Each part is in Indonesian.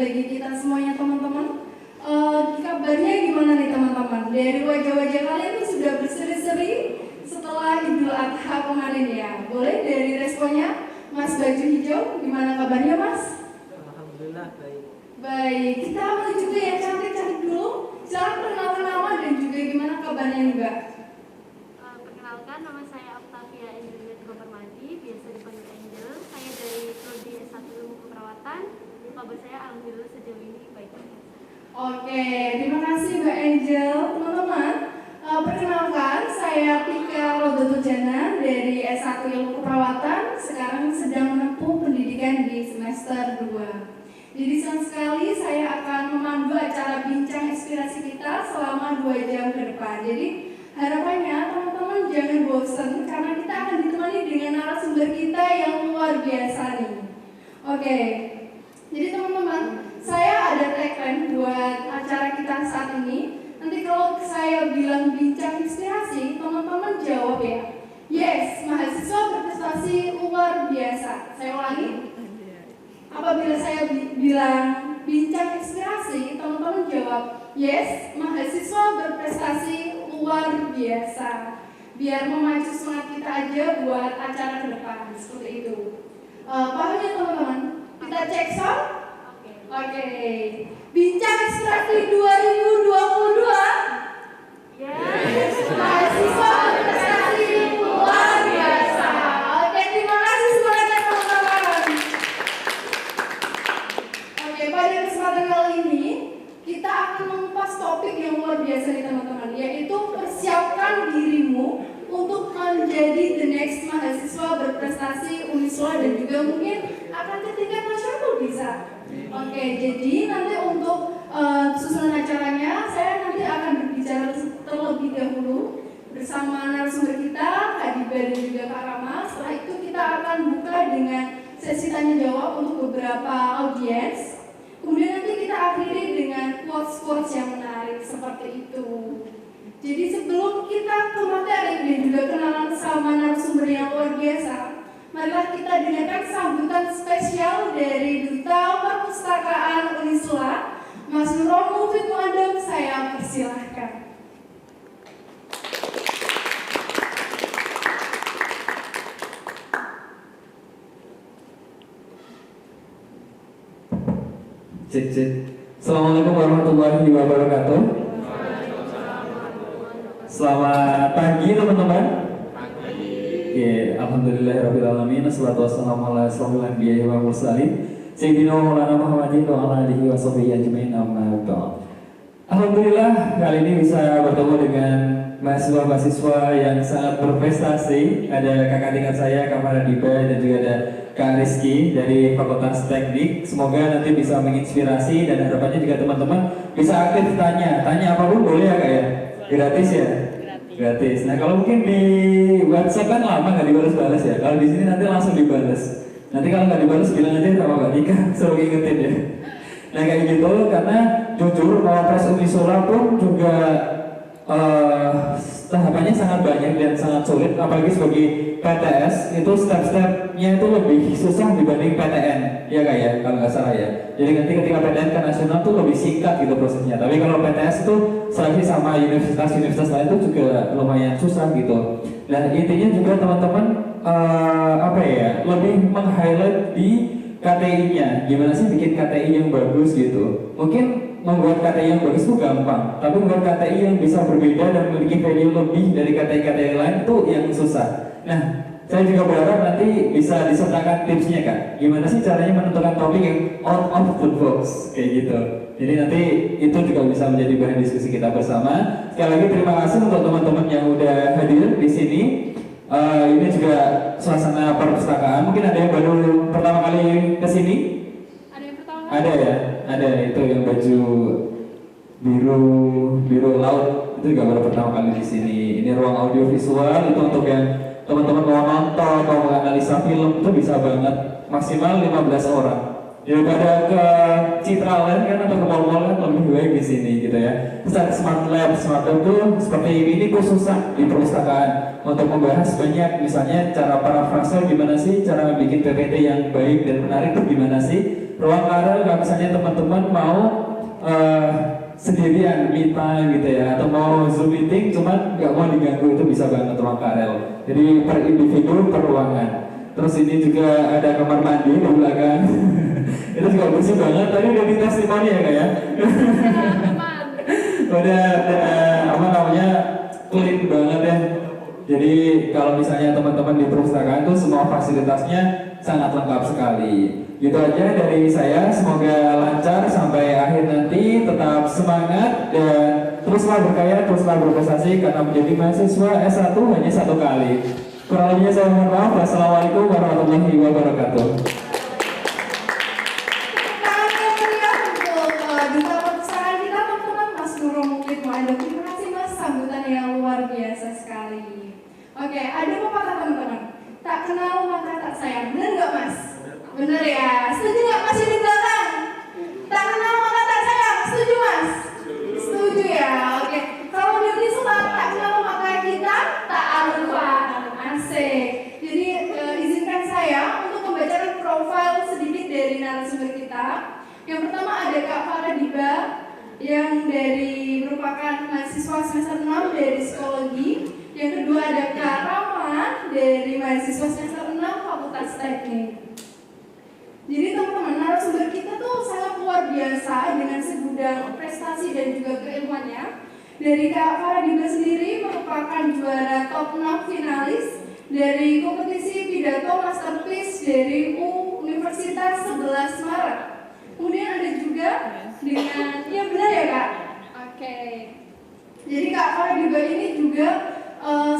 bagi kita semuanya teman-teman. Kabarnya gimana nih teman-teman? Dari wajah-wajah kalian itu sudah berseri-seri setelah Idul Adha kemarin ya. Boleh dari responnya, Mas Baju Hijau, gimana kabarnya Mas? Alhamdulillah baik. Baik, kita menuju ke yang cantik-cantik dulu. Silakan perkenalkan nama dan juga gimana kabarnya juga. Perkenalkan, nama saya Octavia Angelina Permadi, biasa dipanggil Angel. Saya dari Prodi S1 Ilmu Keperawatan. Kabar saya alhamdulillah sejauh ini baik. Oke, terima kasih Mbak Angel. Teman-teman, perkenalkan saya Tika Rodotujana dari S1 Ilmu Keperawatan. Sekarang sedang menempuh pendidikan di semester 2. Jadi senang sekali saya akan memandu acara bincang inspirasi kita selama 2 jam ke depan. Jadi harapannya teman-teman jangan bosan karena kita akan ditemani dengan narasumber kita yang luar biasa nih. Oke, jadi teman-teman, saya ada tagline buat acara kita saat ini. Nanti kalau saya bilang bincang inspirasi, teman-teman jawab ya. Yes, mahasiswa berprestasi luar biasa. Saya ulangi. Apabila saya bilang bincang inspirasi, teman-teman jawab yes, mahasiswa berprestasi luar biasa. Biar memacu semangat kita aja buat acara ke depan, seperti itu. Paham ya teman-teman? Kita cek sound? Oke. Bincang inspirasi 2022. Yes, mahasiswa berprestasi luar biasa. Oke, terima kasih semuanya teman-teman. Oke, pada kesempatan kali ini kita akan mengupas topik yang luar biasa nih teman-teman, yaitu persiapkan dirimu untuk menjadi the next mahasiswa berprestasi Uniswa dan juga mungkin akan ke tingkat nasional bisa. Oke, jadi nanti untuk susunan acaranya saya nanti akan berbicara terlebih dahulu bersama narasumber kita, Kak Diba dan juga Kak Rama. Setelah itu kita akan buka dengan sesi tanya jawab untuk beberapa audiens. Kemudian nanti kita akhiri dengan quotes-quotes yang menarik seperti itu. Jadi sebelum kita ke materi dan juga kenalan sama narasumber yang luar biasa, marilah kita dengarkan sambutan spesial dari Duta Perpustakaan Unisula, Mas Nurul Mufid Muadam. Saya persilahkan. Cek. Assalamualaikum warahmatullahi wabarakatuh. Selamat pagi teman-teman. Oke, alhamdulillahirabbil alamin. Wassalatu wassalamu ala asyrofil anbiya'i wal mursalin sayyidina Maulana Muhammadin wa ala alihi washabihi ajmain amma ba'd. Alhamdulillah kali ini bisa bertemu dengan mahasiswa-mahasiswa yang sangat berprestasi. Ada kakak tingkat saya, Kak Faradiba, dan juga ada Kak Rizky dari Fakultas Teknik. Semoga nanti bisa menginspirasi dan harapannya juga teman-teman bisa aktif tanya apapun boleh ya Kak ya? Gratis ya? Gratis. Nah kalau mungkin di WhatsApp kan lama nggak dibalas-balas ya. Kalau di sini nanti langsung dibalas. Nanti kalau nggak dibalas bilang aja sama Mbak Nika, suruh ingetin ya. Nah kayak gitu karena jujur Mawapres Unisula pun juga tahapannya sangat banyak dan sangat sulit, apalagi sebagai PTS itu step-stepnya itu lebih susah dibanding PTN ya Kak ya, kalau nggak salah ya. Jadi nanti ketika PTN ke nasional tuh lebih singkat gitu prosesnya, tapi kalau PTS itu seleksi sama universitas-universitas lain itu juga lumayan susah gitu. Dan intinya juga teman-teman lebih meng-highlight di KTI-nya, gimana sih bikin KTI yang bagus gitu. Mungkin membuat KTI yang bagus itu gampang, tapi membuat KTI yang bisa berbeda dan memiliki value lebih dari KTI-KTI lain itu yang susah. Nah, saya juga berharap nanti bisa disertakan tipsnya Kak. Gimana sih caranya menentukan topik yang out of the box kayak gitu. Jadi nanti itu juga bisa menjadi bahan diskusi kita bersama. Sekali lagi terima kasih untuk teman-teman yang udah hadir di sini. Ini juga suasana perpustakaan. Mungkin ada yang baru pertama kali ke sini? Ada yang pertama? Ada ya, ada itu yang baju biru laut itu juga baru pertama kali di sini. Ini ruang audio visual itu untuk yang teman-teman mau nonton atau menganalisa film itu bisa banget, maksimal 15 orang. Daripada ke Citraland kan atau ke mall-mall kan lebih baik di sini gitu ya. Terus ada smart lab itu seperti ini susah di perpustakaan untuk membahas banyak, misalnya cara parafrase gimana sih, cara bikin PPT yang baik dan menarik itu gimana sih. ruang karel kalau misalnya teman-teman mau sendirian me time gitu ya, atau mau Zoom meeting cuman nggak mau diganggu, itu bisa banget ruang karel. Jadi per individu, per ruangan. Terus ini juga ada kamar mandi di belakang. Itu juga bersih banget. Tadi udah di testimoni ya kak ya? udah apa namanya clean banget ya. Jadi kalau misalnya teman-teman di perpustakaan itu semua fasilitasnya sangat lengkap sekali. Gitu aja dari saya, semoga lancar sampai akhir nanti, tetap semangat dan teruslah berkarya, teruslah berprestasi karena menjadi mahasiswa S1 hanya satu kali. Kurang lebihnya saya mohon maaf. Wassalamualaikum warahmatullahi wabarakatuh. Duta perpustakaan kita teman-teman, Mas Nurul Mukid Mu'adab. Terima kasih Mas, sambutan yang luar biasa sekali. Oke, ada pepatah teman-teman, tak kenal maka tak sayang. Benar nggak Mas? Benar ya. Setuju nggak Mas di belakang? Tak kenal maka tak sayang. Setuju Mas? Setuju ya. Oke. Kalau di Islam tak kenal maka kita tak arufan. Asik. Jadi izinkan saya untuk membacakan profil sedikit dari narasumber kita. Yang pertama ada Kak Farah Diba yang merupakan mahasiswa semester 6 dari psikologi. Yang kedua ada Kak Rama dari mahasiswa semester 6 Fakultas Teknik. Jadi teman-teman, narasumber kita tuh sangat luar biasa dengan segudang prestasi dan juga keilmuannya. Dari Kak Farah Diba sendiri merupakan juara top 6 finalis dari kompetisi pidato masterpiece dari Universitas 11 Maret. Kemudian ada juga dengan, ya benar ya Kak? Oke. Jadi Kak Farah Diba ini juga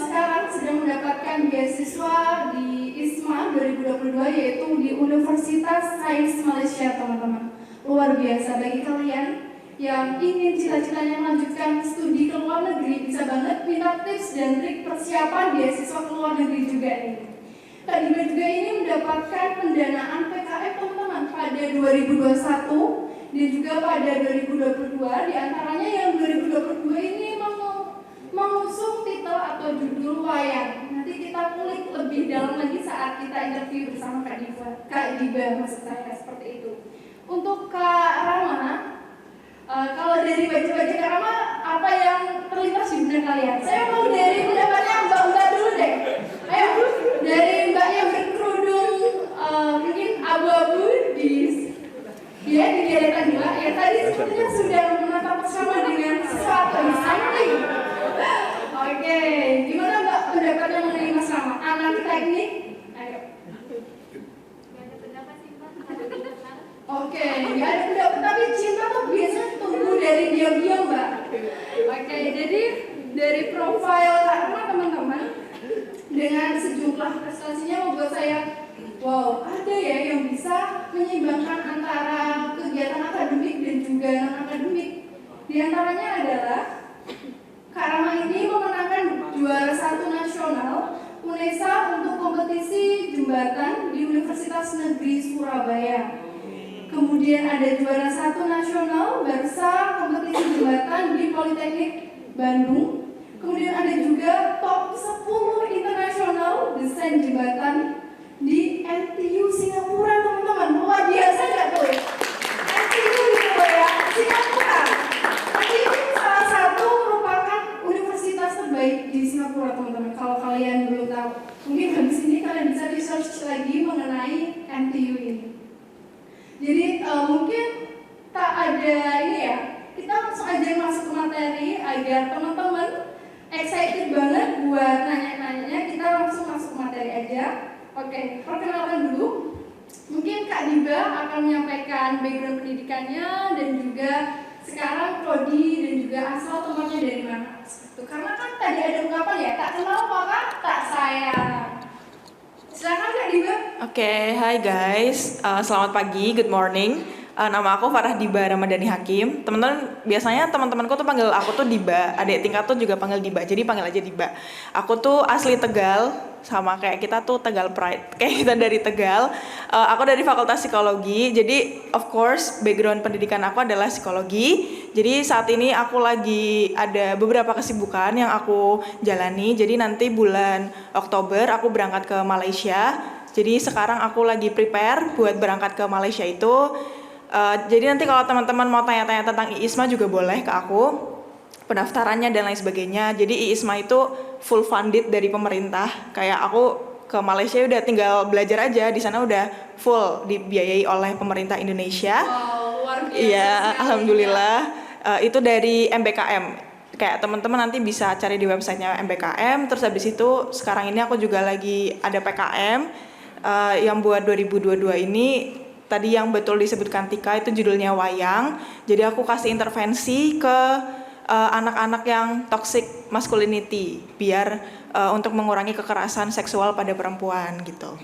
sekarang sedang mendapatkan beasiswa di ISMA 2022 yaitu di Universitas Sains Malaysia teman-teman. Luar biasa bagi kalian yang ingin cita-citanya melanjutkan studi ke luar negeri, bisa banget minta tips dan trik persiapan beasiswa ke luar negeri juga nih. Kak Diba juga ini mendapatkan pendanaan PKF teman-teman pada 2021 dan juga pada 2022. Di antaranya yang 2022 ini mengusung titel atau judul wayang. Nanti kita kulik lebih dalam lagi saat kita interview bersama Kak Diba maksud saya seperti itu. Untuk Kak Rama, kalau dari baju-baju Kak Rama, apa yang terlintas di benak kalian? Saya mau dari pendapatnya Mbak dulu deh. Ayo, dari Mbak yang berkerudung mungkin abu-abu di deretan dua. Ya tadi sepertinya sudah menatap bersama dengan sesuatu yang something. Oke, gimana Mbak pendapatnya mengenai Mas Rama? Anak teknik? Ayo. Gak ada pendapat sih Mbak. Oke, nggak ada pendapat, tapi cinta tuh biasanya tumbuh dari diam-diam Mbak. Oke, jadi dari profil Kak Rama teman-teman dengan sejumlah prestasinya membuat saya wow, ada ya yang bisa menyeimbangkan antara kegiatan akademik dan juga non-akademik. Di antaranya adalah Kak Rama ini memenangkan juara 1 nasional UNESA untuk kompetisi jembatan di Universitas Negeri Surabaya. Kemudian ada juara 1 nasional Barsa kompetisi jembatan di Politeknik Bandung. Kemudian ada juga top 10 internasional desain jembatan di NTU Singapura teman-teman. Luar biasa nggak tuh? NTU gitu ya, Singapura. NTU salah satu merupakan universitas terbaik di Singapura teman-teman. Kalau kalian belum tahu, mungkin habis ini kalian bisa research lagi mengenai NTU ini. Jadi mungkin tak ada ini ya, kita langsung aja masuk ke materi agar teman-teman excited banget buat nanya-nanyanya. Kita langsung masuk ke materi aja. Oke, perkenalkan dulu. Mungkin Kak Diba akan menyampaikan background pendidikannya dan juga sekarang prodi dan juga asal tempatnya dari mana. Karena kan tadi ada ungkapan ya, tak kenal maka tak sayang. Silakan Kak Diba. Oke, hai guys, selamat pagi, good morning. Nama aku Farah Diba Ramadhani Hakim. Teman-teman, biasanya teman-temanku tuh panggil aku tuh Diba. Adik tingkat tuh juga panggil Diba, jadi panggil aja Diba. Aku tuh asli Tegal, sama kayak kita tuh Tegal Pride. Kayak kita dari Tegal. Aku dari Fakultas Psikologi. Jadi of course background pendidikan aku adalah psikologi. Jadi saat ini aku lagi ada beberapa kesibukan yang aku jalani. Jadi nanti bulan Oktober aku berangkat ke Malaysia. Jadi sekarang aku lagi prepare buat berangkat ke Malaysia itu. Jadi nanti kalau teman-teman mau tanya-tanya tentang IISMA juga boleh ke aku, pendaftarannya dan lain sebagainya. Jadi IISMA itu full funded dari pemerintah. Kayak aku ke Malaysia udah tinggal belajar aja, di sana udah full dibiayai oleh pemerintah Indonesia. Wow, luar biasa. Iya, sekali. alhamdulillah. Itu dari MBKM. Kayak teman-teman nanti bisa cari di websitenya MBKM. Terus habis itu sekarang ini aku juga lagi ada PKM yang buat 2022 ini. Tadi yang betul disebutkan Tika itu judulnya Wayang. Jadi aku kasih intervensi ke anak-anak yang toxic masculinity biar untuk mengurangi kekerasan seksual pada perempuan gitu.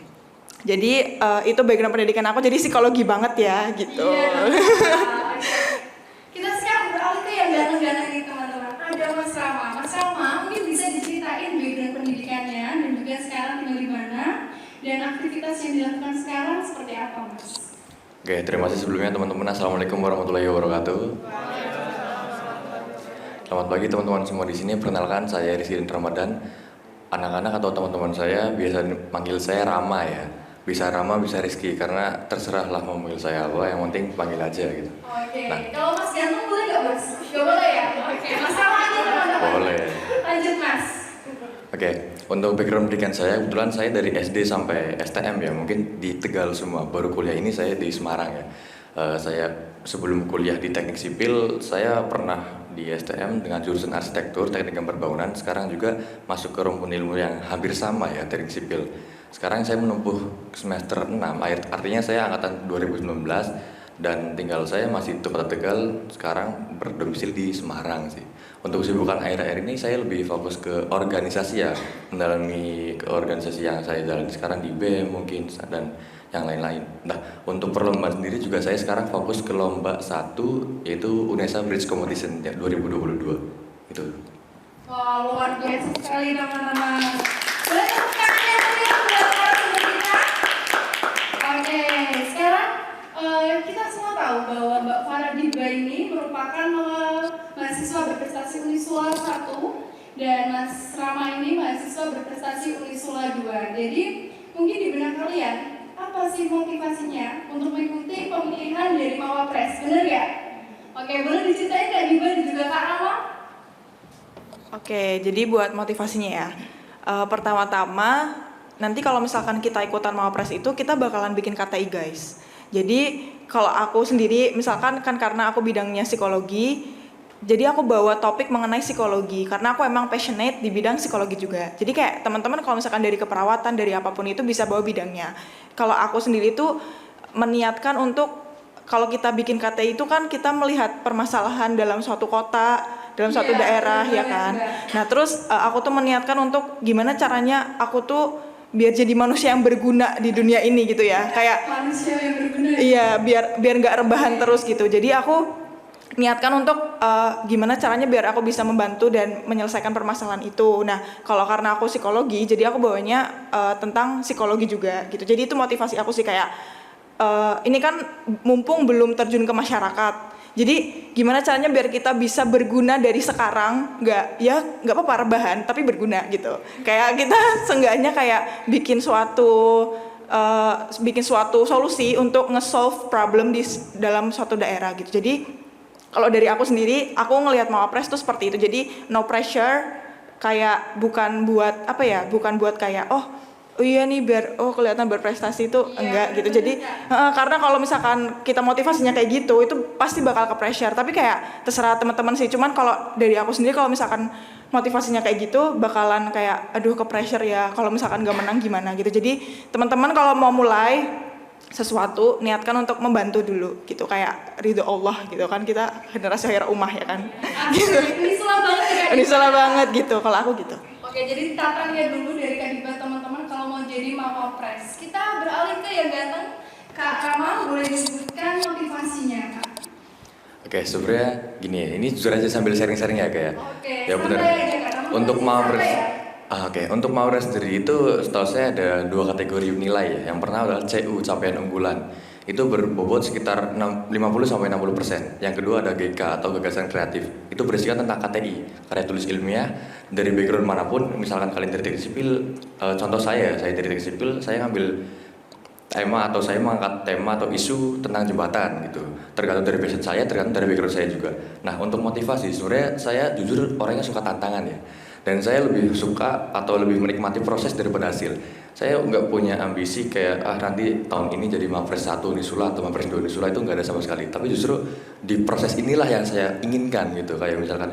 Jadi itu background pendidikan aku, jadi psikologi banget ya gitu. Iya. Kita sekarang beralih ke yang ganteng-ganteng ini teman-teman. Ada Mas Rama. Mas Rama mungkin bisa diceritain background pendidikannya dan juga sekarang tinggal di mana dan aktivitas yang dilakukan sekarang seperti apa, Mas? Oke, terima kasih sebelumnya teman-teman. Assalamualaikum warahmatullahi wabarakatuh. Selamat pagi teman-teman semua di sini. Perkenalkan, saya Rizky Ramadan. Anak-anak atau teman-teman saya biasa panggil saya Rama ya. Bisa Rama, bisa Rizky, karena terserahlah mau manggil saya apa. Yang penting panggil aja gitu. Oke, Nah. kalau Mas ganteng boleh nggak, Mas? Nggak boleh ya? Oke, Mas Rama aja teman-teman. Boleh. Lanjut, Mas. Oke, untuk background pendidikan saya, kebetulan saya dari SD sampai STM ya, mungkin di Tegal semua. Baru kuliah ini saya di Semarang ya. Saya sebelum kuliah di teknik sipil, saya pernah di STM dengan jurusan arsitektur, teknik gambar bangunan. Sekarang juga masuk ke rumpun ilmu yang hampir sama ya, teknik sipil. Sekarang saya menempuh semester 6, artinya saya angkatan 2019 dan tinggal saya masih di Kota Tegal, sekarang berdomisili di Semarang sih. Untuk kesibukan akhir-akhir ini saya lebih fokus ke organisasi ya, mendalami ke organisasi yang saya jalani sekarang di BEM mungkin dan yang lain-lain. Nah, untuk perlombaan sendiri juga saya sekarang fokus ke lomba 1 yaitu UNESA Bridge Competition ya, 2022 itu. Wah, luar biasa sekali teman-teman. Boleh tepuk tangan yang meriah buat narasumber kita? Oke, sekarang kita semua tahu bahwa Mbak Farah Diba ini merupakan mahasiswa berprestasi Unisula 1 dan Mas Rama ini mahasiswa berprestasi Unisula 2. Jadi mungkin di benak kalian, apa sih motivasinya untuk mengikuti pemilihan dari Mawapres? Bener ya? Oke, boleh diceritain Kak Diba dan juga Kak Rama? Oke, jadi buat motivasinya ya. Pertama-tama, nanti kalau misalkan kita ikutan Mawapres itu, kita bakalan bikin KTI guys. Jadi kalau aku sendiri, misalkan kan karena aku bidangnya psikologi, jadi aku bawa topik mengenai psikologi karena aku emang passionate di bidang psikologi juga. Jadi kayak teman-teman kalau misalkan dari keperawatan, dari apapun itu bisa bawa bidangnya. Kalau aku sendiri itu meniatkan untuk kalau kita bikin KTI itu kan kita melihat permasalahan dalam suatu kota, dalam suatu daerah ya kan. Nah terus aku tuh meniatkan untuk gimana caranya aku tuh biar jadi manusia yang berguna di dunia ini gitu ya. Kayak Manusia yang berguna. iya, biar nggak rebahan terus gitu. Jadi aku niatkan untuk gimana caranya biar aku bisa membantu dan menyelesaikan permasalahan itu. Nah, kalau karena aku psikologi, jadi aku bawanya tentang psikologi juga gitu. Jadi itu motivasi aku sih kayak ini kan mumpung belum terjun ke masyarakat. Jadi gimana caranya biar kita bisa berguna dari sekarang, nggak apa-apa rebahan, tapi berguna gitu. Kayak kita seenggaknya kayak bikin suatu solusi untuk nge-solve problem di dalam suatu daerah gitu. Jadi kalau dari aku sendiri, aku ngelihat Mawapres tuh seperti itu. Jadi no pressure, kayak bukan buat kayak iya nih biar kelihatan berprestasi itu enggak gitu. Jadi karena kalau misalkan kita motivasinya kayak gitu, itu pasti bakal ke pressure. Tapi kayak terserah teman-teman sih. Cuman kalau dari aku sendiri kalau misalkan motivasinya kayak gitu bakalan kayak aduh ke pressure ya. Kalau misalkan gak menang gimana gitu. Jadi teman-teman kalau mau mulai sesuatu niatkan untuk membantu dulu gitu, kayak ridho Allah gitu kan, kita generasi khair ummah ya kan. Gitu. Ini salah banget ya Kak. Ini salah banget gitu kalau aku gitu. Oke, jadi tatanya dulu dari Kak Diba teman-teman kalau mau jadi Mawapres. Kita beralih ke yang ganteng. Kak Rama boleh disebutkan motivasinya Kak? Oke, sebenarnya gini, ini jujur aja sambil sharing-sharing ya kayak. Oke, Ya benar. santai aja, Kak. Rama Untuk masih Mawapres. santai ya? Oke, untuk Mawapres sendiri itu setahu saya ada 2 kategori nilai ya. Yang pertama adalah CU, capaian unggulan. itu berbobot sekitar 50-60%. Yang kedua ada GK atau gagasan kreatif. Itu berisikan tentang KTI, karya tulis ilmiah dari background manapun. Misalkan kalian dari teknik sipil, contoh saya dari teknik sipil, saya ngambil tema atau saya mengangkat tema atau isu tentang jembatan gitu. Tergantung dari passion saya, tergantung dari background saya juga. Nah, untuk motivasi, sebenarnya saya jujur orangnya suka tantangan ya. Dan saya lebih suka atau lebih menikmati proses daripada hasil. Saya nggak punya ambisi kayak nanti tahun ini jadi Mapres 1 Unisula atau Mapres 2 Unisula, itu nggak ada sama sekali. Tapi justru di proses inilah yang saya inginkan gitu. Kayak misalkan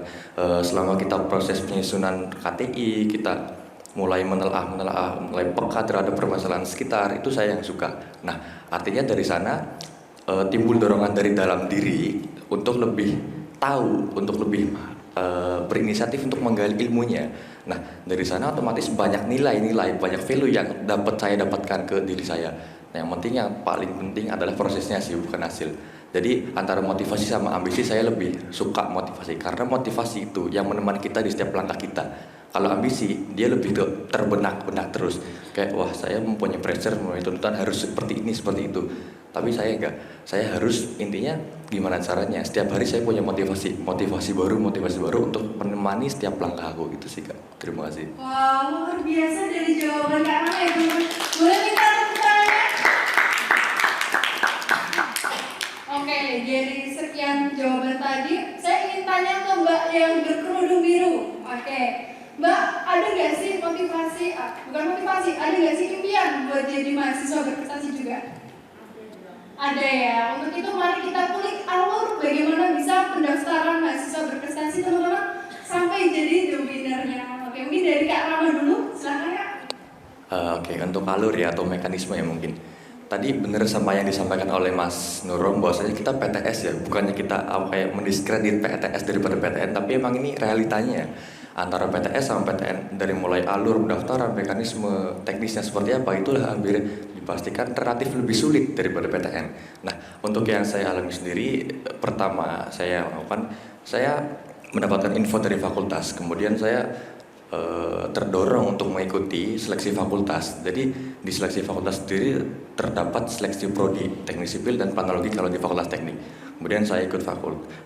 selama kita proses penyusunan KTI, kita mulai menelaah, mulai peka terhadap permasalahan sekitar, itu saya yang suka. Nah, artinya dari sana timbul dorongan dari dalam diri untuk lebih tahu, untuk lebih berinisiatif untuk menggali ilmunya. Nah, dari sana otomatis banyak nilai-nilai, banyak value yang dapat saya dapatkan ke diri saya. Nah, yang penting, yang paling penting adalah prosesnya sih, bukan hasil. Jadi antara motivasi sama ambisi, saya lebih suka motivasi, karena motivasi itu yang menemani kita di setiap langkah kita. Kalau ambisi, dia lebih terbenak terus. Kayak, wah saya mempunyai pressure, mempunyai tuntutan harus seperti ini, seperti itu. Tapi saya enggak. Saya harus, intinya gimana caranya. Setiap hari saya punya motivasi baru untuk menemani setiap langkah aku. Itu sih Kak. Terima kasih. Wah, luar biasa dari jawaban Kak Rama ya teman-teman. Boleh minta tepuk tangannya? Oke, dari sekian jawaban tadi, saya ingin tanya ke Mbak yang berkerudung biru. Oke, Mbak, ada nggak sih motivasi, bukan motivasi, ada nggak sih impian buat jadi mahasiswa berprestasi juga? Ada ya. Untuk itu mari kita kulik alur bagaimana bisa pendaftaran mahasiswa berprestasi teman-teman sampai jadi the winner-nya. Oke, mungkin dari Kak Rama dulu, silakan Kak. Oke, untuk alur ya atau mekanisme ya mungkin. Tadi benar sama yang disampaikan oleh Mas Nurul, bahwasanya kita PTS ya, bukannya kita kayak mendiskredit PTS daripada PTN, tapi emang ini realitanya. Antara PTS sama PTN, dari mulai alur pendaftaran, mekanisme teknisnya seperti apa, itulah hampir dipastikan relatif lebih sulit daripada PTN. Nah, untuk yang saya alami sendiri, pertama saya mendapatkan info dari fakultas, kemudian saya terdorong untuk mengikuti seleksi fakultas. Jadi di seleksi fakultas sendiri terdapat seleksi prodi teknik sipil dan planologi kalau di fakultas teknik. Kemudian saya ikut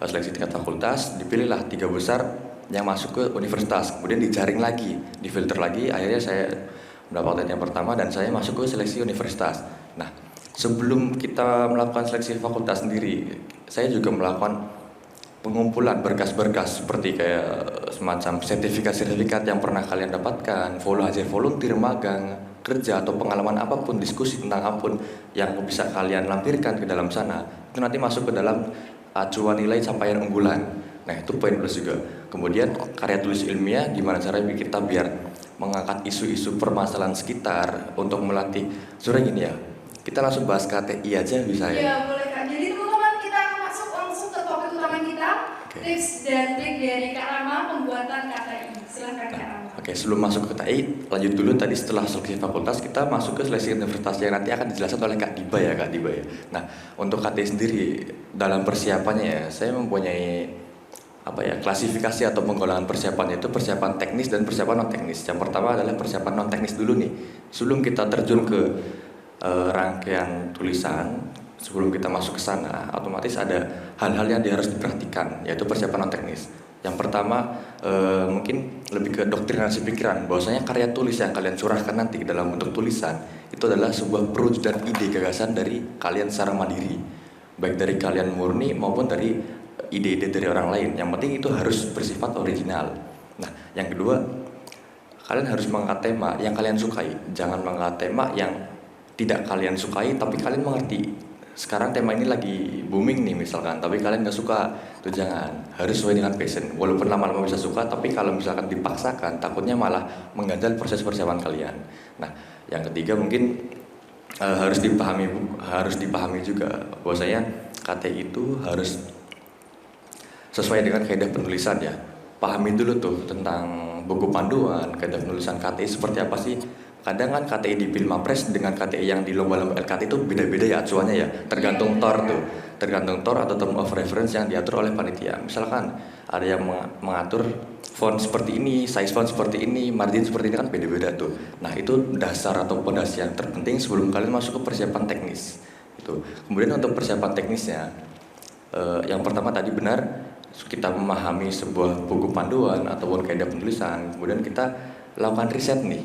seleksi tingkat fakultas, dipilihlah 3 besar yang masuk ke universitas, kemudian dijaring lagi, difilter lagi, akhirnya saya mendapatkan yang pertama dan saya masuk ke seleksi universitas. Nah, sebelum kita melakukan seleksi fakultas sendiri, saya juga melakukan pengumpulan berkas-berkas seperti kayak semacam sertifikat yang pernah kalian dapatkan, hasil volunteer, magang, kerja atau pengalaman apapun, diskusi tentang apapun yang bisa kalian lampirkan ke dalam sana, itu nanti masuk ke dalam acuan nilai capaian unggulan. Nah, itu poin plus juga. Kemudian karya tulis ilmiah, gimana caranya kita biar mengangkat isu-isu permasalahan sekitar untuk melatih. Sebenarnya gini ya, kita langsung bahas KTI aja bisa ya? Iya, boleh Kak. Jadi teman-teman, kita akan masuk langsung ke topik utama kita. Oke. Tips dan trik dari Kak Rama pembuatan KTI. Silakan Kak Rama. Oke, sebelum masuk ke KTI, lanjut dulu tadi setelah seleksi fakultas, kita masuk ke seleksi universitas yang nanti akan dijelaskan oleh Kak Diba ya. Nah, untuk KTI sendiri, dalam persiapannya ya, saya mempunyai klasifikasi atau penggolongan persiapannya itu persiapan teknis dan persiapan non teknis. Yang pertama adalah persiapan non teknis dulu nih. Sebelum kita terjun ke rangkaian tulisan, sebelum kita masuk ke sana, otomatis ada hal-hal yang harus diperhatikan, yaitu persiapan non teknis. Yang pertama mungkin lebih ke doktrinasi pikiran, bahwasanya karya tulis yang kalian curahkan nanti dalam bentuk tulisan itu adalah sebuah perwujudan ide gagasan dari kalian secara mandiri, baik dari kalian murni maupun dari ide-ide dari orang lain. Yang penting itu harus bersifat original. Nah, yang kedua, kalian harus mengangkat tema yang kalian sukai. Jangan mengangkat tema yang tidak kalian sukai tapi kalian mengerti. Sekarang tema ini lagi booming nih misalkan, tapi kalian nggak suka, itu jangan. Harus sesuai dengan passion. Walaupun lama-lama bisa suka, tapi kalau misalkan dipaksakan, takutnya malah mengganjal proses persiapan kalian. Nah, yang ketiga mungkin harus dipahami juga bahwasanya KTI itu harus sesuai dengan kaidah penulisan ya. Pahami dulu tuh tentang buku panduan, kaidah penulisan KTI seperti apa sih. Kadang kan KTI di Pilmapres dengan KTI yang di lomba-lomba LKT itu beda-beda ya acuannya ya. Tergantung TOR tuh. Tergantung TOR atau term of reference yang diatur oleh panitia. Misalkan ada yang mengatur font seperti ini, size font seperti ini, margin seperti ini, kan beda-beda tuh. Nah, itu dasar atau pondasi yang terpenting sebelum kalian masuk ke persiapan teknis. Gitu. Kemudian untuk persiapan teknisnya, yang pertama tadi benar, kita memahami sebuah buku panduan ataupun kaidah penulisan, kemudian kita lakukan riset nih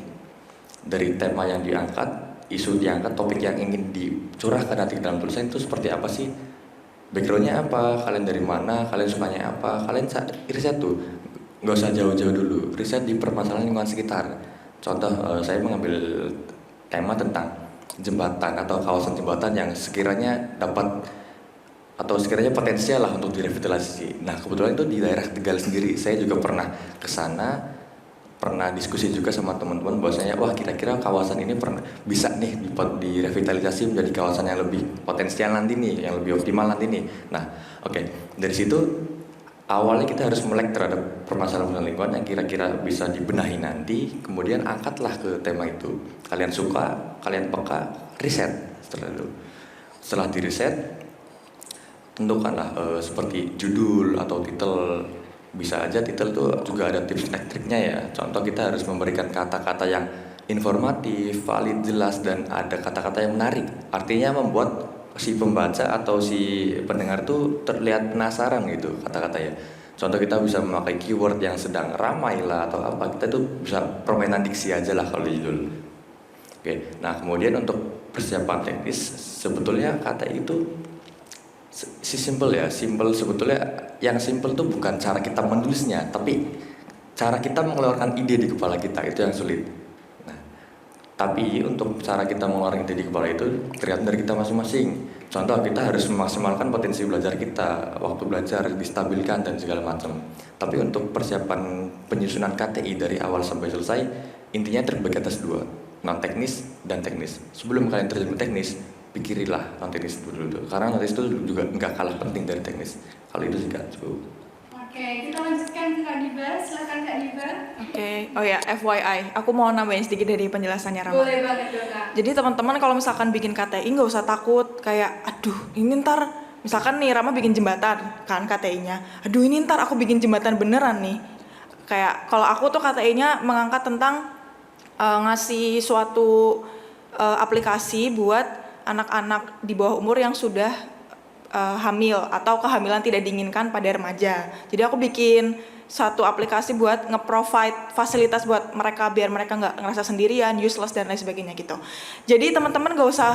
dari tema yang diangkat, isu diangkat, topik yang ingin dicurahkan nanti dalam tulisan itu seperti apa sih, backgroundnya apa, kalian dari mana, kalian sukanya apa, kalian riset tuh, nggak usah jauh-jauh dulu, riset di permasalahan lingkungan sekitar. Contoh, saya mengambil tema tentang jembatan atau kawasan jembatan yang sekiranya dapat atau sekiranya potensial lah untuk direvitalisasi. Nah kebetulan itu di daerah Tegal sendiri, saya juga pernah ke sana, pernah diskusi juga sama teman-teman bahwasanya wah kira-kira kawasan ini bisa nih direvitalisasi menjadi kawasan yang lebih potensial nanti nih, yang lebih optimal nanti nih. Nah oke, dari situ awalnya kita harus melek terhadap permasalahan lingkungan yang kira-kira bisa dibenahi nanti, kemudian angkatlah ke tema itu. Kalian suka, kalian peka, riset setelah diriset, tentukanlah seperti judul atau titel. Bisa aja titel itu juga ada tips and triknya ya. Contoh kita harus memberikan kata-kata yang informatif, valid, jelas, dan ada kata-kata yang menarik. Artinya membuat si pembaca atau si pendengar tuh terlihat penasaran gitu kata-katanya. Contoh kita bisa memakai keyword yang sedang ramai lah atau apa. Kita tuh bisa permainan diksi aja lah kalau judul. Oke, nah kemudian untuk persiapan teknis sebetulnya kata itu simple ya, simple sebetulnya. Yang simple itu bukan cara kita menulisnya, tapi cara kita mengeluarkan ide di kepala kita, itu yang sulit. Nah, tapi untuk cara kita mengeluarkan ide di kepala itu tergantung dari kita masing-masing. Contoh kita harus memaksimalkan potensi belajar kita, waktu belajar distabilkan dan segala macam. Tapi untuk persiapan penyusunan KTI dari awal sampai selesai, intinya terbagi atas dua, non teknis dan teknis. Sebelum kalian terjun ke teknis, pikirilah non teknis dulu, karena non teknis itu juga nggak kalah penting dari teknis. Kalau itu sih Kak, cukup. Oke, kita lanjutkan ke Kak Diba. Silakan Kak Diba. Oke, oh ya FYI, aku mau nambahin sedikit dari penjelasannya Rama. Boleh banget dong Kak. Jadi teman-teman kalau misalkan bikin KTI nggak usah takut kayak aduh ini ntar misalkan nih Rama bikin jembatan kan KTI-nya, aduh ini ntar aku bikin jembatan beneran nih. Kayak kalau aku tuh KTI-nya mengangkat tentang ngasih suatu aplikasi buat anak-anak di bawah umur yang sudah hamil atau kehamilan tidak diinginkan pada remaja. Jadi aku bikin satu aplikasi buat nge-provide fasilitas buat mereka biar mereka nggak ngerasa sendirian, useless dan lain sebagainya gitu. Jadi teman-teman nggak usah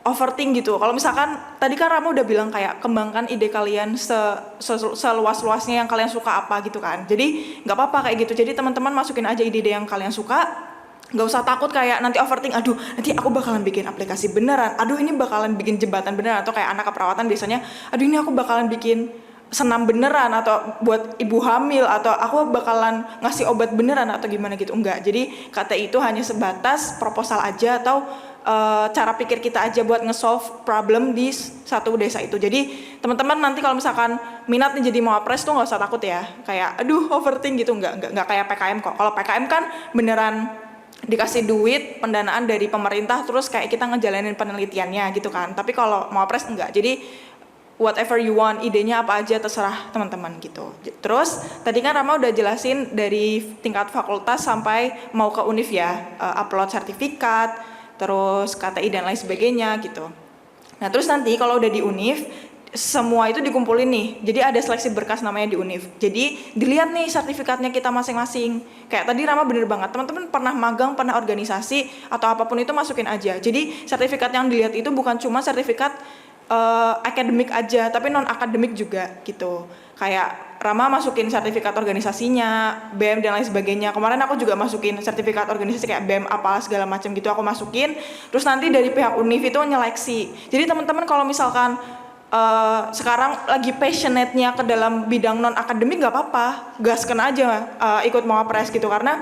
overthink gitu. Kalau misalkan tadi kan Rama udah bilang kayak kembangkan ide kalian seluas-luasnya yang kalian suka apa gitu kan. Jadi nggak apa-apa kayak gitu. Jadi teman-teman masukin aja ide-ide yang kalian suka. Nggak usah takut kayak nanti overthink, aduh nanti aku bakalan bikin aplikasi beneran, aduh ini bakalan bikin jembatan beneran, atau kayak anak keperawatan biasanya, aduh ini aku bakalan bikin senam beneran atau buat ibu hamil, atau aku bakalan ngasih obat beneran atau gimana gitu. Enggak, jadi KTI itu hanya sebatas proposal aja atau cara pikir kita aja buat nge-solve problem di satu desa itu. Jadi teman-teman nanti kalau misalkan minat nih jadi mawapres tuh nggak usah takut ya, kayak aduh overthink gitu, nggak kayak PKM kok. Kalau PKM kan beneran dikasih duit pendanaan dari pemerintah terus kayak kita ngejalanin penelitiannya gitu kan. Tapi kalau mau pres enggak. Jadi whatever you want, idenya apa aja terserah teman-teman gitu. Terus tadi kan Rama udah jelasin dari tingkat fakultas sampai mau ke univ ya, upload sertifikat, terus KTI dan lain sebagainya gitu. Nah terus nanti kalau udah di univ semua itu dikumpulin nih, jadi ada seleksi berkas namanya di univ. Jadi dilihat nih sertifikatnya kita masing-masing. Kayak tadi Rama bener banget, teman-teman pernah magang, pernah organisasi atau apapun itu masukin aja. Jadi sertifikat yang dilihat itu bukan cuma sertifikat akademik aja, tapi non akademik juga gitu. Kayak Rama masukin sertifikat organisasinya, BEM dan lain sebagainya. Kemarin aku juga masukin sertifikat organisasi kayak BEM apa segala macam gitu aku masukin. Terus nanti dari pihak univ itu nyeleksi. Jadi teman-teman kalau misalkan sekarang lagi passionate-nya ke dalam bidang non akademik nggak apa-apa, gaskan aja ikut mawapres gitu, karena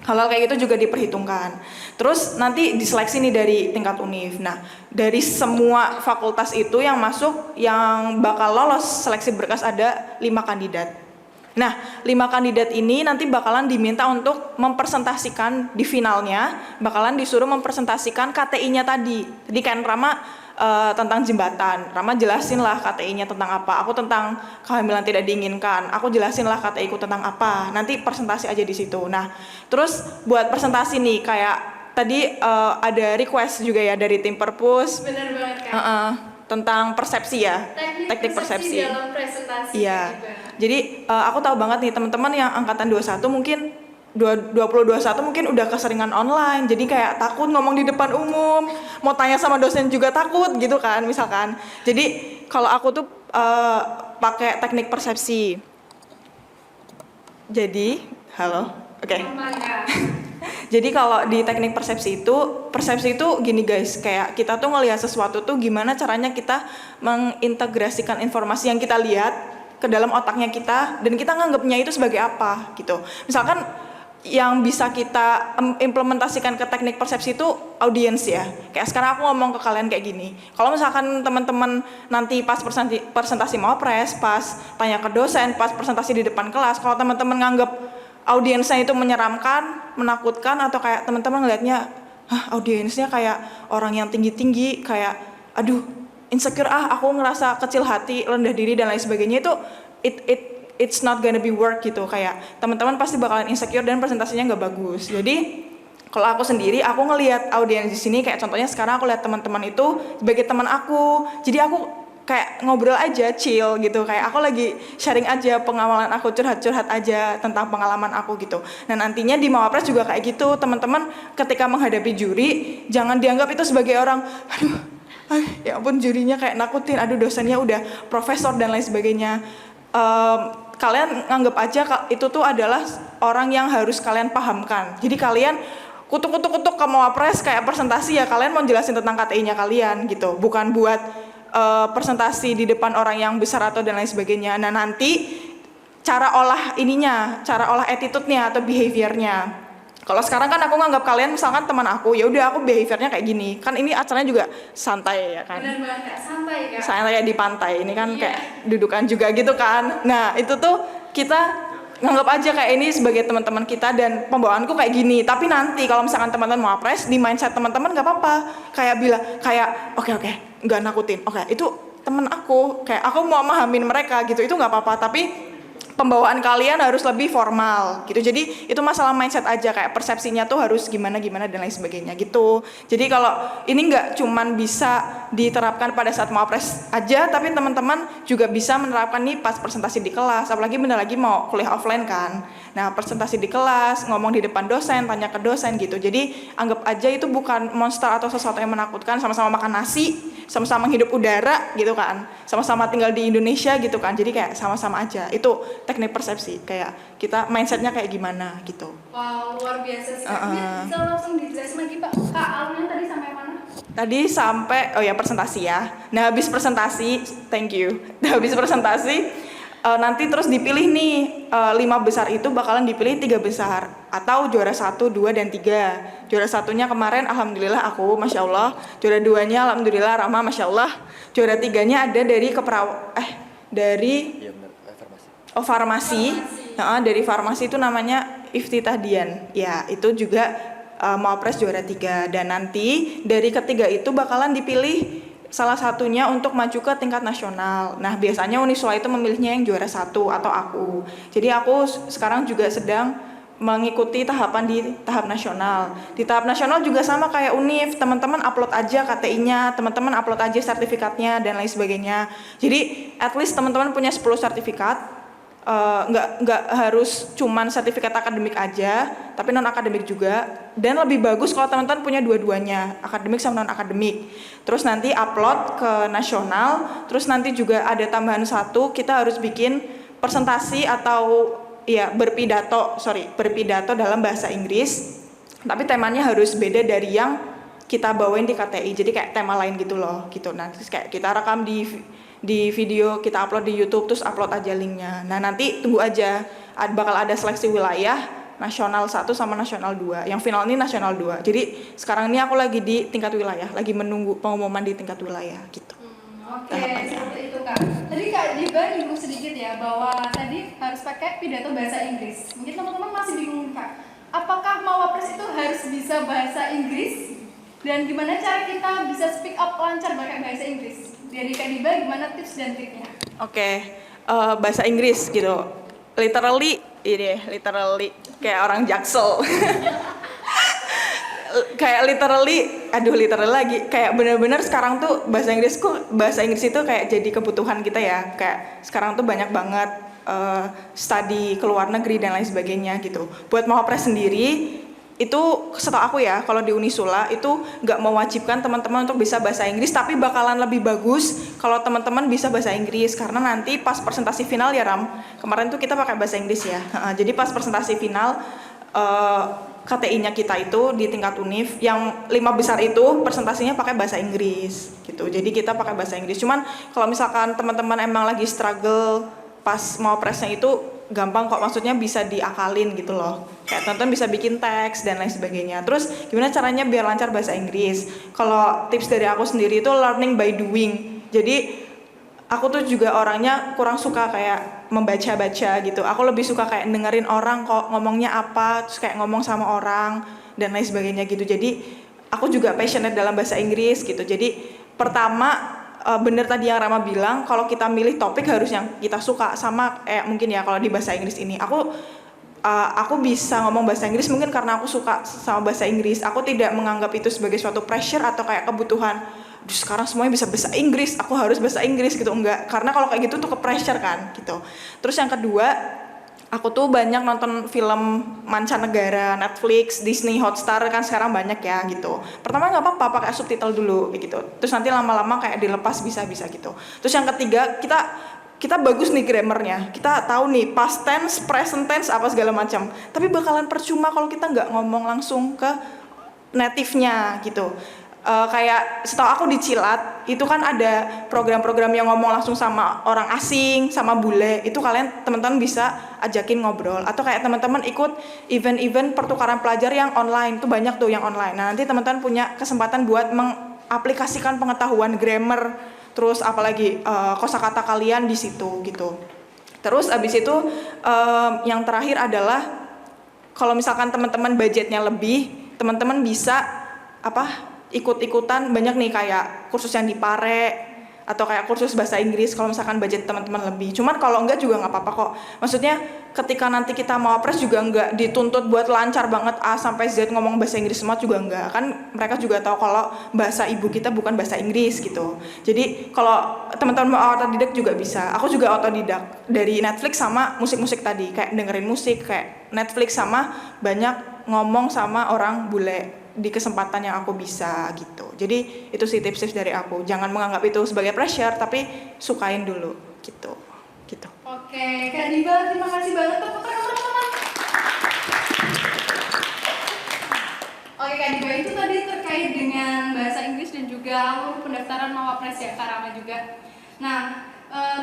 hal-hal kayak gitu juga diperhitungkan. Terus nanti diseleksi nih dari tingkat univ. Nah dari semua fakultas itu yang masuk yang bakal lolos seleksi berkas ada 5 kandidat. Nah 5 kandidat ini nanti bakalan diminta untuk mempresentasikan di finalnya, bakalan disuruh mempresentasikan KTI-nya tadi. Jadi kan Rama tentang jembatan, Rama jelasin lah KTI-nya tentang apa, aku tentang kehamilan tidak diinginkan, aku jelasin lah KTI-ku tentang apa, nanti presentasi aja di situ. Nah terus buat presentasi nih kayak tadi ada request juga ya dari tim Perpus Benar banget Kak. tentang persepsi ya, teknik persepsi. dalam presentasi. Iya. Kak Diba. Jadi aku tahu banget nih teman-teman yang angkatan 21 mungkin 2021 mungkin udah keseringan online. Jadi kayak takut ngomong di depan umum, mau tanya sama dosen juga takut gitu kan misalkan. Jadi kalau aku tuh pakai teknik persepsi. Jadi, halo. Oke. Aman, Kak. Jadi kalau di teknik persepsi itu gini guys, kayak kita tuh ngelihat sesuatu tuh gimana caranya kita mengintegrasikan informasi yang kita lihat ke dalam otaknya kita dan kita nganggapnya itu sebagai apa gitu. Misalkan yang bisa kita implementasikan ke teknik persepsi itu audiens ya. Kayak sekarang aku ngomong ke kalian kayak gini. Kalau misalkan teman-teman nanti pas presentasi Mawapres, pas tanya ke dosen, pas presentasi di depan kelas, kalau teman-teman nganggap audiensnya itu menyeramkan, menakutkan, atau kayak teman-teman ngelihatnya, audiensnya kayak orang yang tinggi-tinggi, kayak aduh insecure, aku ngerasa kecil hati, rendah diri dan lain sebagainya, itu it's not gonna be work gitu. Kayak teman-teman pasti bakalan insecure dan presentasinya nggak bagus. Jadi kalau aku sendiri, aku ngelihat audiens di sini, kayak contohnya sekarang aku lihat teman-teman itu sebagai teman aku, jadi aku kayak ngobrol aja, chill gitu, kayak aku lagi sharing aja pengalaman aku, curhat-curhat aja tentang pengalaman aku gitu. Nah nantinya di Mawapres juga kayak gitu, teman-teman ketika menghadapi juri, jangan dianggap itu sebagai orang, ya ampun jurinya kayak nakutin, dosennya udah profesor dan lain sebagainya. Kalian nganggap aja itu tuh adalah orang yang harus kalian pahamkan. Jadi kalian kutuk-kutuk ke Mawapres kayak presentasi ya, kalian mau jelasin tentang KTI-nya kalian gitu, bukan buat presentasi di depan orang yang besar atau dan lain sebagainya. Nah nanti cara olah attitude-nya atau behavior-nya. Kalau sekarang kan aku nganggap kalian misalkan teman aku, ya udah aku behavior-nya kayak gini. Kan ini acaranya juga santai ya kan. Benar banget Kak, santai Kak. Santai kayak di pantai. Ini kan kayak dudukan juga gitu kan. Nah, itu tuh kita nganggap aja kayak ini sebagai teman-teman kita dan pembawaanku kayak gini. Tapi nanti kalau misalkan teman-teman mau apres, di mindset teman-teman nggak apa-apa. Kayak oke, nggak nakutin. Oke, itu teman aku. Kayak aku mau memahamin mereka gitu. Itu nggak apa-apa. Tapi pembawaan kalian harus lebih formal gitu. Jadi itu masalah mindset aja, kayak persepsinya tuh harus gimana dan lain sebagainya gitu. Jadi kalau ini nggak cuman bisa diterapkan pada saat mau apres aja, tapi teman-teman juga bisa menerapkan nih pas presentasi di kelas. Apalagi bentar lagi mau kuliah offline kan. Nah presentasi di kelas, ngomong di depan dosen, tanya ke dosen gitu. Jadi anggap aja itu bukan monster atau sesuatu yang menakutkan. Sama-sama makan nasi, sama-sama menghidup udara gitu kan, sama-sama tinggal di Indonesia gitu kan. Jadi kayak sama-sama aja. Itu teknik persepsi, kayak kita mindsetnya kayak gimana gitu. Wow, luar biasa sekali. Bisa langsung dijelasin lagi Pak. Kak Alnya tadi sampai mana? Tadi sampai, presentasi ya. Nah habis presentasi, thank you. Habis presentasi, nanti terus dipilih nih 5 besar itu bakalan dipilih 3 besar atau juara 1, 2, dan 3. Juara satunya kemarin alhamdulillah aku, masya Allah. Juara 2-nya alhamdulillah Rahma, masya Allah. Juara 3-nya ada dari farmasi. Dari farmasi itu namanya Iftitah Dian. Ya itu juga Mawapres juara 3. Dan nanti dari ketiga itu bakalan dipilih salah satunya untuk maju ke tingkat nasional. Nah biasanya Uniswa itu memilihnya yang juara 1 atau aku. Jadi aku sekarang juga sedang mengikuti tahapan di tahap nasional. Di tahap nasional juga sama kayak Unif, teman-teman upload aja KTI-nya, teman-teman upload aja sertifikatnya dan lain sebagainya. Jadi at least teman-teman punya 10 sertifikat. Nggak harus cuman sertifikat akademik aja, tapi non akademik juga. Dan lebih bagus kalau teman-teman punya dua-duanya, akademik sama non akademik. Terus nanti upload ke nasional. Terus nanti juga ada tambahan 1, kita harus bikin presentasi atau berpidato dalam bahasa Inggris. Tapi temanya harus beda dari yang kita bawain di KTI. Jadi kayak tema lain gitu loh, gitu. Nanti kayak kita rekam di video, kita upload di YouTube, terus upload aja linknya. Nah nanti tunggu aja, bakal ada seleksi wilayah nasional 1 sama nasional 2. Yang final ini nasional 2. Jadi sekarang ini aku lagi di tingkat wilayah, lagi menunggu pengumuman di tingkat wilayah gitu. Oke, seperti itu Kak. Tadi Kak Diba nyinggung sedikit ya bahwa tadi harus pakai pidato bahasa Inggris. Mungkin teman-teman masih bingung Kak, apakah Mawapres itu harus bisa bahasa Inggris? Dan gimana cara kita bisa speak up lancar pakai bahasa Inggris? Dari Kak Diba gimana tips dan triknya? Oke, bahasa Inggris gitu. Literally kayak orang Jaksel. kayak literally lagi kayak bener-bener sekarang tuh bahasa Inggris itu kayak jadi kebutuhan kita ya. Kayak sekarang tuh banyak banget study ke luar negeri dan lain sebagainya gitu. Buat Mawapres sendiri itu setahu aku ya, kalau di Unisula itu nggak mewajibkan teman-teman untuk bisa bahasa Inggris, tapi bakalan lebih bagus kalau teman-teman bisa bahasa Inggris karena nanti pas presentasi final ya Ram, kemarin tuh kita pakai bahasa Inggris ya. Jadi pas presentasi final KTI-nya kita itu di tingkat univ yang 5 besar itu presentasinya pakai bahasa Inggris gitu. Jadi kita pakai bahasa Inggris. Cuman kalau misalkan teman-teman emang lagi struggle pas mau presnya itu gampang kok, maksudnya bisa diakalin gitu loh. Kayak teman-teman bisa bikin teks dan lain sebagainya. Terus gimana caranya biar lancar bahasa Inggris? Kalau tips dari aku sendiri itu learning by doing. Jadi aku tuh juga orangnya kurang suka kayak membaca-baca gitu. Aku lebih suka kayak dengerin orang kok ngomongnya apa, terus kayak ngomong sama orang dan lain sebagainya gitu. Jadi aku juga passionate dalam bahasa Inggris gitu. Jadi pertama bener tadi yang Rama bilang, kalau kita milih topik harus yang kita suka. Sama mungkin ya kalau di bahasa Inggris ini aku bisa ngomong bahasa Inggris mungkin karena aku suka sama bahasa Inggris. Aku tidak menganggap itu sebagai suatu pressure atau kayak kebutuhan. Sekarang semuanya bisa bahasa Inggris, aku harus bahasa Inggris gitu, enggak. Karena kalau kayak gitu tuh ke pressure kan gitu. Terus yang kedua, aku tuh banyak nonton film mancanegara, Netflix, Disney, Hotstar kan sekarang banyak ya gitu. Pertama nggak apa-apa pakai subtitle dulu kayak gitu. Terus nanti lama-lama kayak dilepas bisa gitu. Terus yang ketiga, kita bagus nih grammarnya. Kita tahu nih past tense, present tense apa segala macam. Tapi bakalan percuma kalau kita nggak ngomong langsung ke native-nya gitu. Kayak setahu aku di Cilat itu kan ada program-program yang ngomong langsung sama orang asing, sama bule. Itu kalian teman-teman bisa ajakin ngobrol. Atau kayak teman-teman ikut event-event pertukaran pelajar yang online. Itu banyak tuh yang online. Nah nanti teman-teman punya kesempatan buat mengaplikasikan pengetahuan grammar, terus apalagi kosakata kalian di situ gitu. Terus abis itu yang terakhir adalah kalau misalkan teman-teman budgetnya lebih, teman-teman bisa ikut-ikutan banyak nih kayak kursus yang di Pare atau kayak kursus bahasa Inggris kalau misalkan budget teman-teman lebih. Cuman kalau enggak juga nggak apa-apa kok. Maksudnya ketika nanti kita mau pres juga nggak dituntut buat lancar banget A sampai Z ngomong bahasa Inggris semua juga nggak. Kan mereka juga tahu kalau bahasa ibu kita bukan bahasa Inggris gitu. Jadi kalau teman-teman mau otodidak juga bisa. Aku juga otodidak dari Netflix sama musik-musik tadi, kayak dengerin musik, kayak Netflix sama banyak ngomong sama orang bule di kesempatan yang aku bisa gitu. Jadi itu sih tips-tips dari aku. Jangan menganggap itu sebagai pressure, tapi sukain dulu gitu. Oke, Kak Diba, terima kasih banget tepuk tangan teman-teman. Oke Kak Diba, itu tadi terkait dengan bahasa Inggris dan juga pendaftaran Mawapres ya, Kak Rama juga. Nah,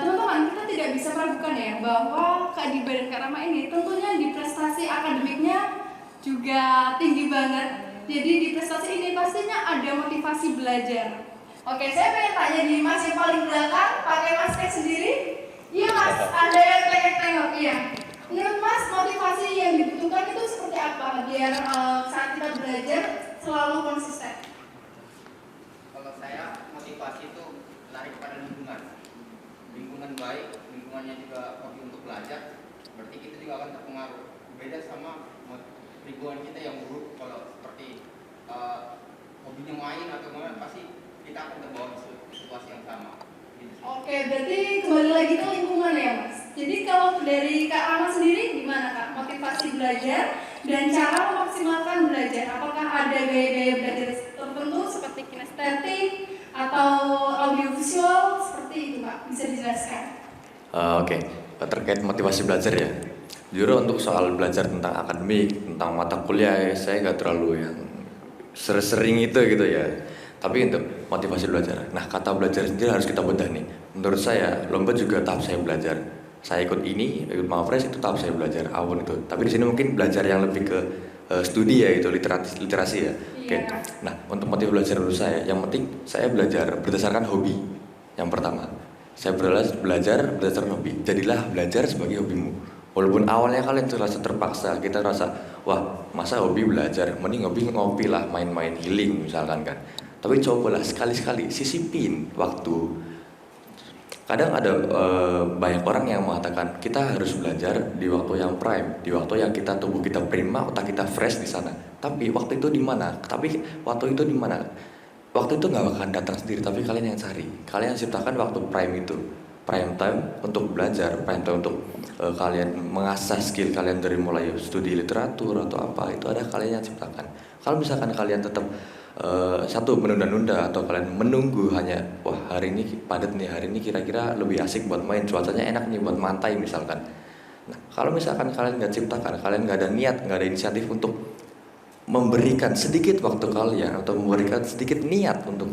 teman-teman, kita tidak bisa meragukan ya bahwa Kak Diba dan Kak Rama ini tentunya di prestasi akademiknya juga tinggi banget. Jadi di prestasi ini pastinya ada motivasi belajar. Oke, saya pengen tanya di Mas yang paling belakang, pakai masker sendiri. Iya Mas, ada yang tengok-tengok, iya. Menurut Mas, motivasi yang dibutuhkan itu seperti apa biar saat kita belajar selalu konsisten? Kalau saya, motivasi itu lari kepada lingkungan baik, lingkungannya juga hobi untuk belajar, berarti kita juga akan terpengaruh. Beda sama lingkungan kita yang buruk, kalau seperti hobinya main atau gimana, pasti kita akan terbawa di situasi yang sama. Oke, berarti kembali lagi ke lingkungan ya Mas. Jadi kalau dari Kak Rama sendiri gimana Kak? Motivasi belajar dan cara memaksimalkan belajar. Apakah ada gaya-gaya belajar tertentu seperti kinestetik atau audiovisual seperti itu Kak? Bisa dijelaskan? Oke, terkait motivasi belajar ya. Jujur untuk soal belajar tentang akademik, tentang mata kuliah saya nggak terlalu yang sering itu gitu ya. Tapi untuk motivasi belajar, nah kata belajar sendiri harus kita bedah nih. Menurut saya, lomba juga tahap saya belajar. Saya ikut ini, ikut Mawapres itu tahap saya belajar, awal itu. Tapi di sini mungkin belajar yang lebih ke studi ya, itu literasi ya. Oke. Nah untuk motivasi belajar menurut saya, yang penting saya belajar berdasarkan hobi. Yang pertama, saya belajar berdasarkan hobi. Jadilah belajar sebagai hobimu. Walaupun awalnya kalian terasa terpaksa, kita rasa, wah masa hobi belajar, mending hobi ngopi lah, main-main healing misalkan kan. Tapi cobalah sekali-sekali sisipin waktu. Kadang ada banyak orang yang mengatakan kita harus belajar di waktu yang prime, di waktu yang tubuh kita prima, otak kita fresh di sana. Tapi waktu itu di mana? Waktu itu nggak akan datang sendiri, tapi kalian yang cari. Kalian ciptakan waktu prime itu, prime time untuk belajar, prime time untuk kalian mengasah skill kalian dari mulai studi literatur atau apa, itu ada kalian yang ciptakan. Kalau misalkan kalian tetap satu menunda-nunda atau kalian menunggu hanya wah hari ini padat nih, hari ini kira-kira lebih asik buat main, cuacanya enak nih buat mantai misalkan. Nah kalau misalkan kalian nggak ciptakan, kalian nggak ada niat, nggak ada inisiatif untuk memberikan sedikit waktu kalian atau memberikan sedikit niat untuk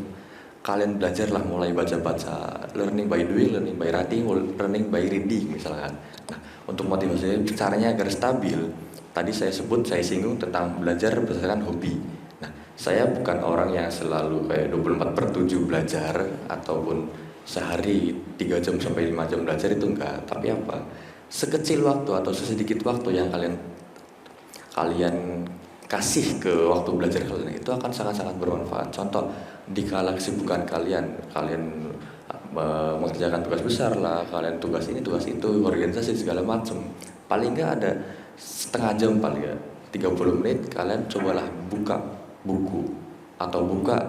kalian belajarlah mulai baca-baca, learning by doing, learning by writing, learning by reading misalkan. Nah untuk motivasinya caranya agar stabil, tadi saya singgung tentang belajar berdasarkan hobi. Nah saya bukan orang yang selalu kayak 24/7 belajar ataupun sehari 3 jam sampai 5 jam belajar, itu enggak. Tapi apa, sekecil waktu atau sesedikit waktu yang kalian kasih ke waktu belajar kalian itu akan sangat-sangat bermanfaat. Contoh, di kala kesibukan kalian mengerjakan tugas besar lah, kalian tugas ini, tugas itu, organisasi segala macam. Paling nggak ada setengah jam, paling nggak 30 menit, kalian cobalah buka buku atau buka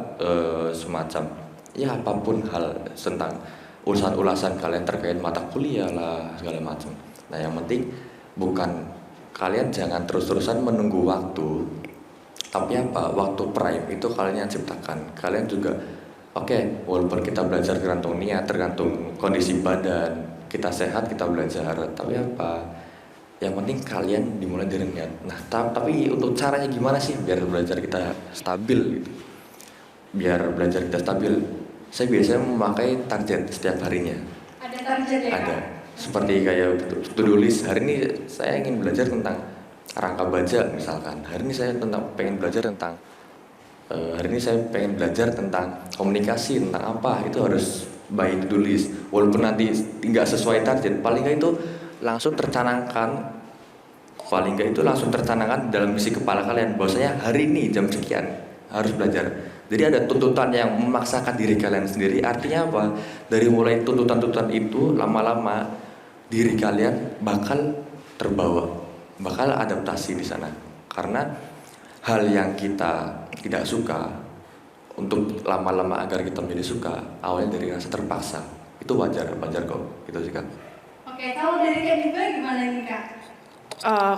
semacam ya apapun hal tentang ulasan kalian terkait mata kuliah lah segala macam. Nah yang penting bukan kalian jangan terus-terusan menunggu waktu, tapi apa, waktu prime itu kalian yang ciptakan. Kalian juga walaupun kita belajar tergantung niat, tergantung kondisi badan, kita sehat kita belajar, tapi apa, yang penting kalian dimulai dari niat. Nah tapi untuk caranya gimana sih biar belajar kita stabil gitu? Biar belajar kita stabil, saya biasanya memakai target setiap harinya. Ada target ya? Ada. Seperti kayak to-do list, hari ini saya ingin belajar tentang rangka baja misalkan. Hari ini saya pengen belajar tentang komunikasi, tentang apa, itu harus by to-do list. Walaupun nanti nggak sesuai target, paling nggak itu langsung tercanangkan dalam isi kepala kalian bahwasanya hari ini jam sekian harus belajar. Jadi ada tuntutan yang memaksakan diri kalian sendiri. Artinya apa? Dari mulai tuntutan-tuntutan itu lama-lama diri kalian bakal terbawa, bakal adaptasi di sana. Karena hal yang kita tidak suka, untuk lama-lama agar kita menjadi suka, awalnya dari rasa terpaksa. Itu wajar kok. Gitu sih Kak. Oke, kalau dari Kak Diba gimana nih Kak?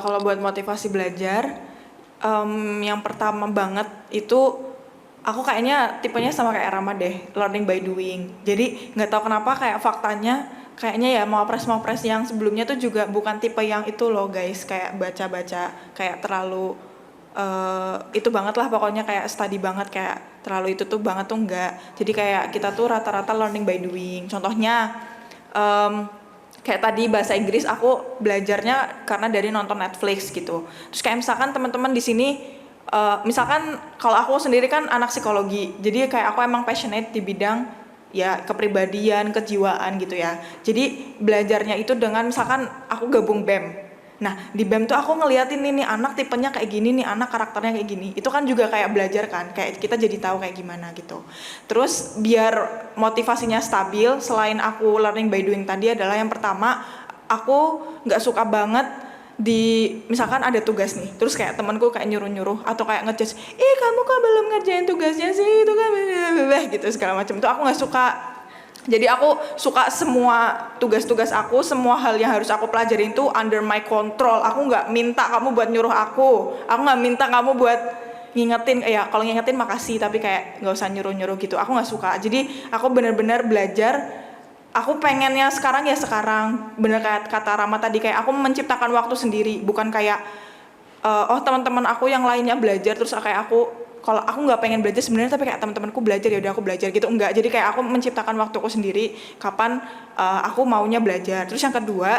Kalau buat motivasi belajar, yang pertama banget itu aku kayaknya tipenya sama kayak Rama deh, learning by doing. Jadi nggak tahu kenapa kayak faktanya kayaknya ya mau pres yang sebelumnya tuh juga bukan tipe yang itu loh guys, kayak baca-baca kayak terlalu itu banget lah pokoknya, kayak study banget, kayak terlalu itu tuh banget tuh enggak. Jadi kayak kita tuh rata-rata learning by doing. Contohnya kayak tadi bahasa Inggris aku belajarnya karena dari nonton Netflix gitu. Terus kayak misalkan teman-teman di sini misalkan kalau aku sendiri kan anak psikologi, jadi kayak aku emang passionate di bidang ya kepribadian, kejiwaan gitu ya. Jadi belajarnya itu dengan misalkan aku gabung BEM. Nah di BEM tuh aku ngeliatin nih anak tipenya kayak gini, nih anak karakternya kayak gini. Itu kan juga kayak belajar kan, kayak kita jadi tahu kayak gimana gitu. Terus biar motivasinya stabil, selain aku learning by doing tadi adalah yang pertama, aku nggak suka banget misalkan ada tugas nih, terus kayak temanku kayak nyuruh atau kayak ngejudge, kamu kok belum ngerjain tugasnya sih, itu kan gitu segala macam. Itu aku nggak suka. Jadi aku suka semua tugas-tugas aku, semua hal yang harus aku pelajarin itu under my control. Aku nggak minta kamu buat nyuruh aku nggak minta kamu buat ngingetin, ya kalau ngingetin makasih, tapi kayak nggak usah nyuruh gitu, aku nggak suka. Jadi aku benar-benar belajar. Aku pengennya sekarang ya sekarang, bener kayak kata Rama tadi, kayak aku menciptakan waktu sendiri, bukan kayak teman-teman aku yang lainnya belajar terus kayak aku, kalau aku nggak pengen belajar sebenarnya tapi kayak teman-temanku belajar ya udah aku belajar gitu, enggak. Jadi kayak aku menciptakan waktuku sendiri kapan aku maunya belajar. Terus yang kedua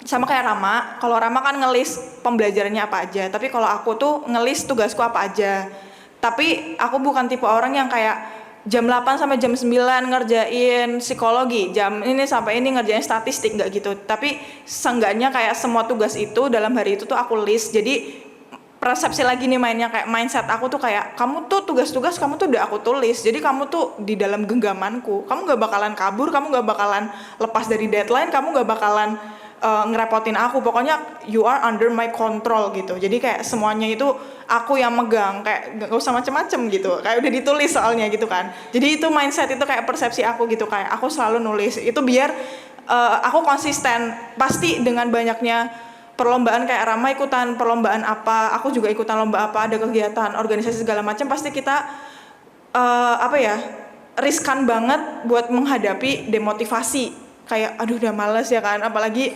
sama kayak Rama, kalau Rama kan ngelis pembelajarannya apa aja, tapi kalau aku tuh ngelis tugasku apa aja. Tapi aku bukan tipe orang yang kayak jam 8 sampai jam 9 ngerjain psikologi, jam ini sampai ini ngerjain statistik, enggak gitu. Tapi seenggaknya kayak semua tugas itu dalam hari itu tuh aku list. Jadi persepsi lagi nih mainnya, kayak mindset aku tuh kayak kamu tuh tugas-tugas kamu tuh udah aku tulis. Jadi kamu tuh di dalam genggamanku, kamu gak bakalan kabur, kamu gak bakalan lepas dari deadline, kamu gak bakalan ngerepotin aku. Pokoknya you are under my control gitu. Jadi kayak semuanya itu aku yang megang, kayak gak usah macem-macem gitu. Kayak udah ditulis soalnya gitu kan. Jadi itu mindset itu kayak persepsi aku gitu, kayak aku selalu nulis. Itu biar aku konsisten. Pasti dengan banyaknya perlombaan kayak Rama ikutan perlombaan apa, aku juga ikutan lomba apa, ada kegiatan organisasi segala macam, pasti kita riskan banget buat menghadapi demotivasi. Kayak aduh udah males ya kan, apalagi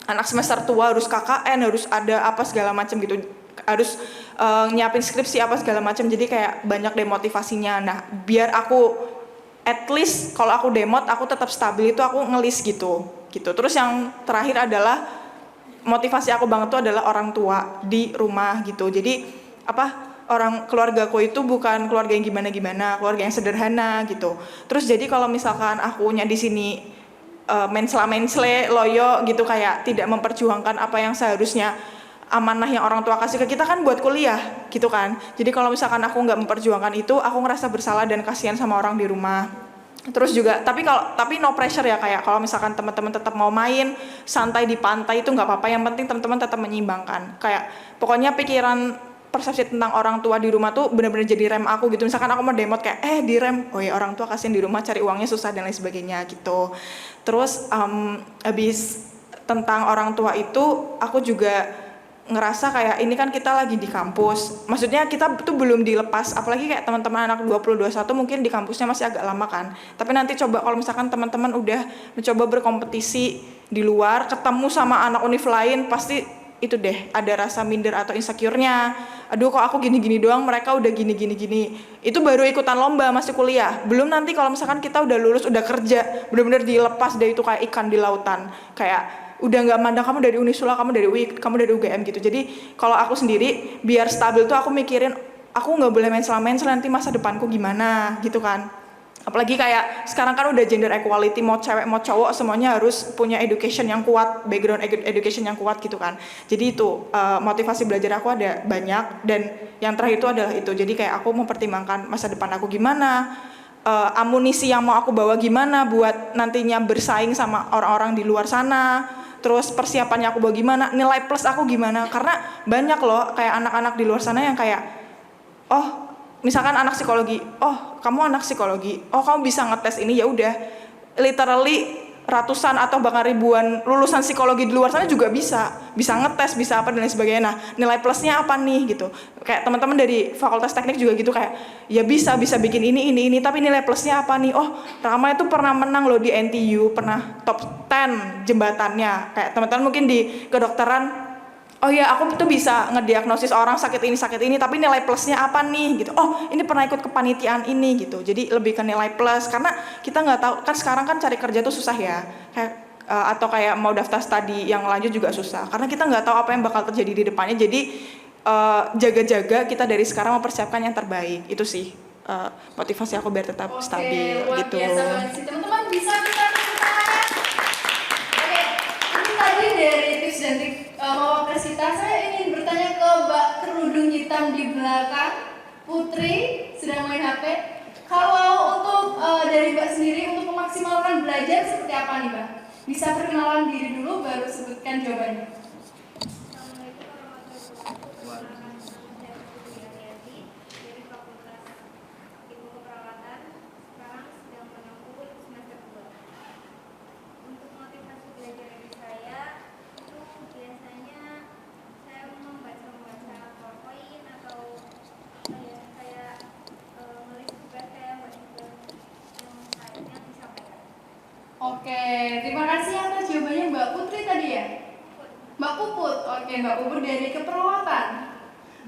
anak semester tua harus KKN, harus ada apa segala macam gitu, harus nyiapin skripsi apa segala macam, jadi kayak banyak demotivasinya. Nah biar aku at least kalau aku demot aku tetap stabil itu aku ngelis gitu. Terus yang terakhir adalah motivasi aku banget tuh adalah orang tua di rumah gitu. Jadi orang keluargaku itu bukan keluarga yang gimana-gimana, keluarga yang sederhana gitu. Terus jadi kalau misalkan akunya di sini mensela-mensle, loyo gitu, kayak tidak memperjuangkan apa yang seharusnya amanah yang orang tua kasih ke kita kan buat kuliah gitu kan. Jadi kalau misalkan aku nggak memperjuangkan itu, aku ngerasa bersalah dan kasihan sama orang di rumah. Terus juga tapi no pressure ya, kayak kalau misalkan teman-teman tetap mau main santai di pantai itu nggak apa-apa, yang penting teman-teman tetap menyeimbangkan. Kayak pokoknya pikiran persepsi tentang orang tua di rumah tuh benar-benar jadi rem aku gitu. Misalkan aku mau demot kayak direm, oh ya orang tua kasihan di rumah cari uangnya susah dan lain sebagainya gitu. Terus habis tentang orang tua itu aku juga ngerasa kayak ini kan kita lagi di kampus, maksudnya kita tuh belum dilepas, apalagi kayak teman-teman anak 20-21 mungkin di kampusnya masih agak lama kan. Tapi nanti coba kalau misalkan teman-teman udah mencoba berkompetisi di luar, ketemu sama anak univ lain, pasti itu deh ada rasa minder atau insecure-nya. Aduh kok aku gini-gini doang, mereka udah gini. Itu baru ikutan lomba masih kuliah. Belum nanti kalau misalkan kita udah lulus, udah kerja, benar-benar dilepas dari itu kayak ikan di lautan. Kayak udah nggak mandang kamu dari Unisula, kamu dari UI, kamu dari UGM gitu. Jadi kalau aku sendiri biar stabil tuh aku mikirin aku nggak boleh main nanti masa depanku gimana gitu kan. Apalagi kayak sekarang kan udah gender equality, mau cewek mau cowok semuanya harus punya education yang kuat, background education yang kuat gitu kan. Jadi itu motivasi belajar aku ada banyak, dan yang terakhir itu adalah itu. Jadi kayak aku mempertimbangkan masa depan aku gimana, amunisi yang mau aku bawa gimana buat nantinya bersaing sama orang-orang di luar sana. Terus persiapannya aku bawa gimana, nilai plus aku gimana, karena banyak loh kayak anak-anak di luar sana yang kayak misalkan anak psikologi, kamu anak psikologi, kamu bisa ngetes ini, ya udah, literally ratusan atau bahkan ribuan lulusan psikologi di luar sana juga bisa ngetes, bisa apa dan lain sebagainya. Nah nilai plusnya apa nih gitu, kayak teman-teman dari fakultas teknik juga gitu, kayak ya bisa bikin ini, tapi nilai plusnya apa nih? Rama itu pernah menang loh di NTU, pernah top 10 jembatannya. Kayak teman-teman mungkin di kedokteran, oh ya aku tuh bisa ngediagnosis orang sakit ini, tapi nilai plusnya apa nih gitu. Ini pernah ikut kepanitiaan ini gitu. Jadi lebih ke nilai plus, karena kita nggak tahu kan sekarang kan cari kerja tuh susah ya. Atau kayak mau daftar studi yang lanjut juga susah, karena kita nggak tahu apa yang bakal terjadi di depannya. Jadi jaga-jaga kita dari sekarang mempersiapkan yang terbaik. Itu sih motivasi aku biar tetap stabil luar gitu. Biasa banget sih. Teman-teman bisa kita ini tadi dari tips dan trik mewakili kita. Saya ingin bertanya ke Mbak kerudung hitam di belakang, Putri sedang main HP. Kalau untuk dari Mbak sendiri untuk memaksimalkan belajar seperti apa nih Mbak? Bisa perkenalan diri dulu baru sebutkan jawabannya. Oke, terima kasih atas jawabannya Mbak Putri tadi ya? Mbak Puput, oke Mbak Puput dari keperawatan.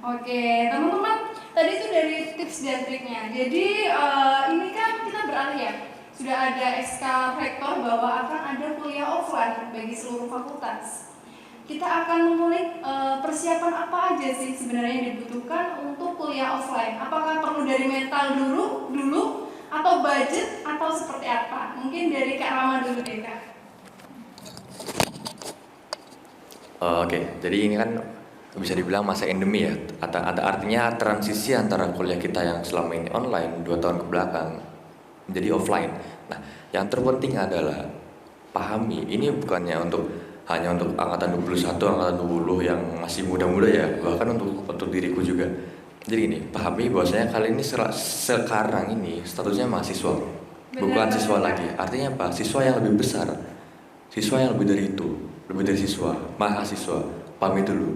Oke, teman-teman, tadi itu dari tips dan triknya. Jadi ini kan kita beralih ya, sudah ada SK Rektor bahwa akan ada kuliah offline bagi seluruh fakultas. Kita akan mengulik persiapan apa aja sih sebenarnya yang dibutuhkan untuk kuliah offline. Apakah perlu dari mental dulu atau budget atau seperti apa? Mungkin dari Kak Rama dulu deh Kak. Oke, jadi ini kan bisa dibilang masa endemi ya. Artinya transisi antara kuliah kita yang selama ini online 2 tahun ke belakang menjadi offline. Nah, yang terpenting adalah pahami ini bukannya untuk hanya untuk angkatan 21, angkatan 20 yang masih muda-muda ya, bahkan untuk diriku juga. Jadi gini, pahami bahwasanya kalian ini sekarang ini statusnya mahasiswa, bukan siswa lagi. Artinya apa? Siswa yang lebih besar, siswa yang lebih dari itu, lebih dari siswa, mahasiswa. Pahami dulu,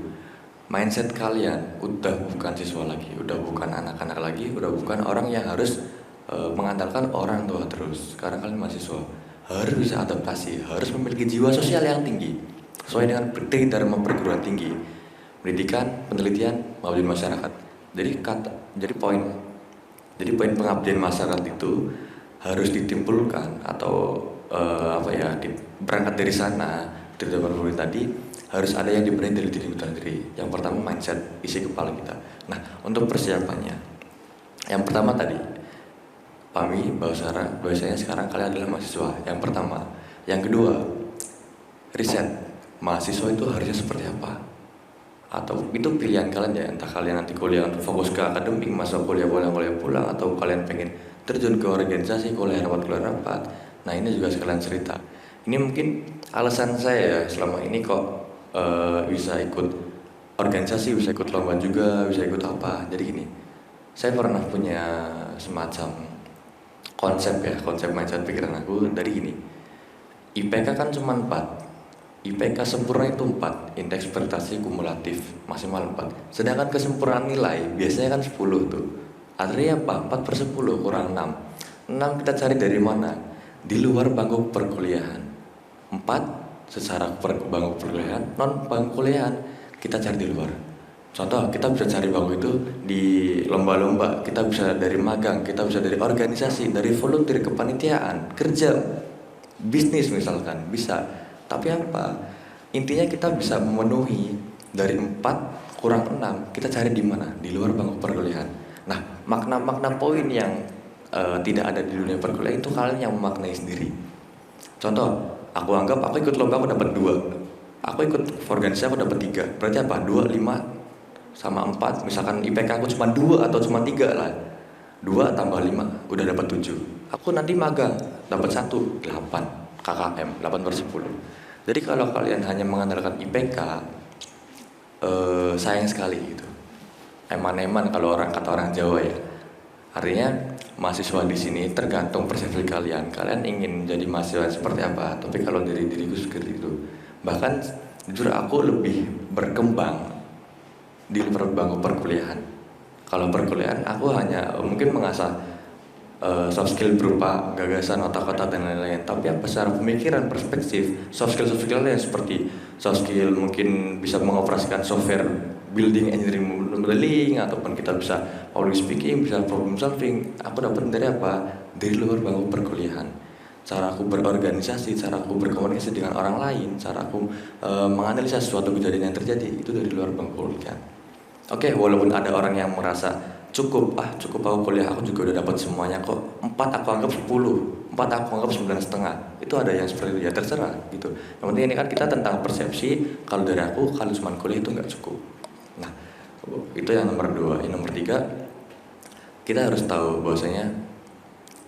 mindset kalian udah bukan siswa lagi, udah bukan anak-anak lagi, udah bukan orang yang harus mengandalkan orang tua terus. Sekarang kalian mahasiswa, harus bisa adaptasi, harus memiliki jiwa sosial yang tinggi, sesuai dengan kriteria perguruan tinggi, pendidikan, penelitian, maupun masyarakat. Jadi poin pengabdian masyarakat itu harus ditimbulkan atau berangkat dari sana. Dari perguruan tadi harus ada yang dibenahi dari diri kita sendiri. Yang pertama mindset, isi kepala kita. Nah, untuk persiapannya, yang pertama tadi pahami bahwasanya sekarang kalian adalah mahasiswa. Yang pertama, yang kedua riset mahasiswa itu harusnya seperti apa, atau itu pilihan kalian ya, entah kalian nanti kuliah untuk fokus ke akademik, masa kuliah boleh pulang, atau kalian pengen terjun ke organisasi, kuliah rapat. Nah, ini juga sekalian cerita. Ini mungkin alasan saya ya selama ini kok bisa ikut organisasi, bisa ikut lomba juga, bisa ikut apa. Jadi gini, saya pernah punya semacam konsep mindset pikiran aku dari gini. IPK kan cuma 4, IPK sempurna itu 4, indeks prestasi kumulatif maksimal 4. Sedangkan kesempurnaan nilai biasanya kan 10 tuh. Artinya apa? 4/10 kurang 6. 6 kita cari dari mana? Di luar bangku perkuliahan. 4 secara bangku perkuliahan, non bangku kuliahan kita cari di luar. Contoh, kita bisa cari bangku itu di lomba-lomba, kita bisa dari magang, kita bisa dari organisasi, dari volunteer, kepanitiaan, kerja, bisnis misalkan, bisa. Tapi apa? Intinya kita bisa memenuhi dari 4 kurang 6, kita cari di mana? Di luar bangku perkuliahan. Nah, makna-makna poin yang tidak ada di dunia perkuliahan itu kalian yang memaknai sendiri. Contoh, aku anggap aku ikut lomba aku dapat 2, aku ikut organisasi aku dapat 3. Berarti apa? 2, 5 sama 4. Misalkan IPK aku cuma 2 atau cuma 3 lah. 2 tambah 5 udah dapat 7. Aku nanti magang dapat 1, 8 KKM, 8/10. Jadi kalau kalian hanya mengandalkan IPK, sayang sekali gitu. Eman-eman kalau kata orang Jawa ya. Artinya mahasiswa di sini tergantung persepsi kalian. Kalian ingin jadi mahasiswa seperti apa? Tapi kalau dari diriku seperti itu. Bahkan jujur aku lebih berkembang di luar bangku perkuliahan. Kalau perkuliahan aku hanya mungkin mengasah soft skill berupa gagasan, otak-otak dan lain-lain. Tapi apa secara pemikiran, perspektif, soft skill lain seperti soft skill mungkin bisa mengoperasikan software building, engineering, modeling, ataupun kita bisa public speaking, bisa problem solving. Aku dapat dari apa? Dari luar bangku perkuliahan. Cara aku berorganisasi, cara aku berkomunikasi dengan orang lain, cara aku menganalisa suatu kejadian yang terjadi itu dari luar bangku perkuliahan. Oke, walaupun ada orang yang merasa cukup aku kuliah, aku juga udah dapat semuanya kok. 4 aku anggap 10, 4 aku anggap 9,5. Itu ada yang seperti itu, ya terserah gitu. Yang penting ini kan kita tentang persepsi. Kalau dari aku, kalau cuma kuliah itu nggak cukup. Nah, itu yang nomor 2. Yang nomor 3, kita harus tahu bahwasanya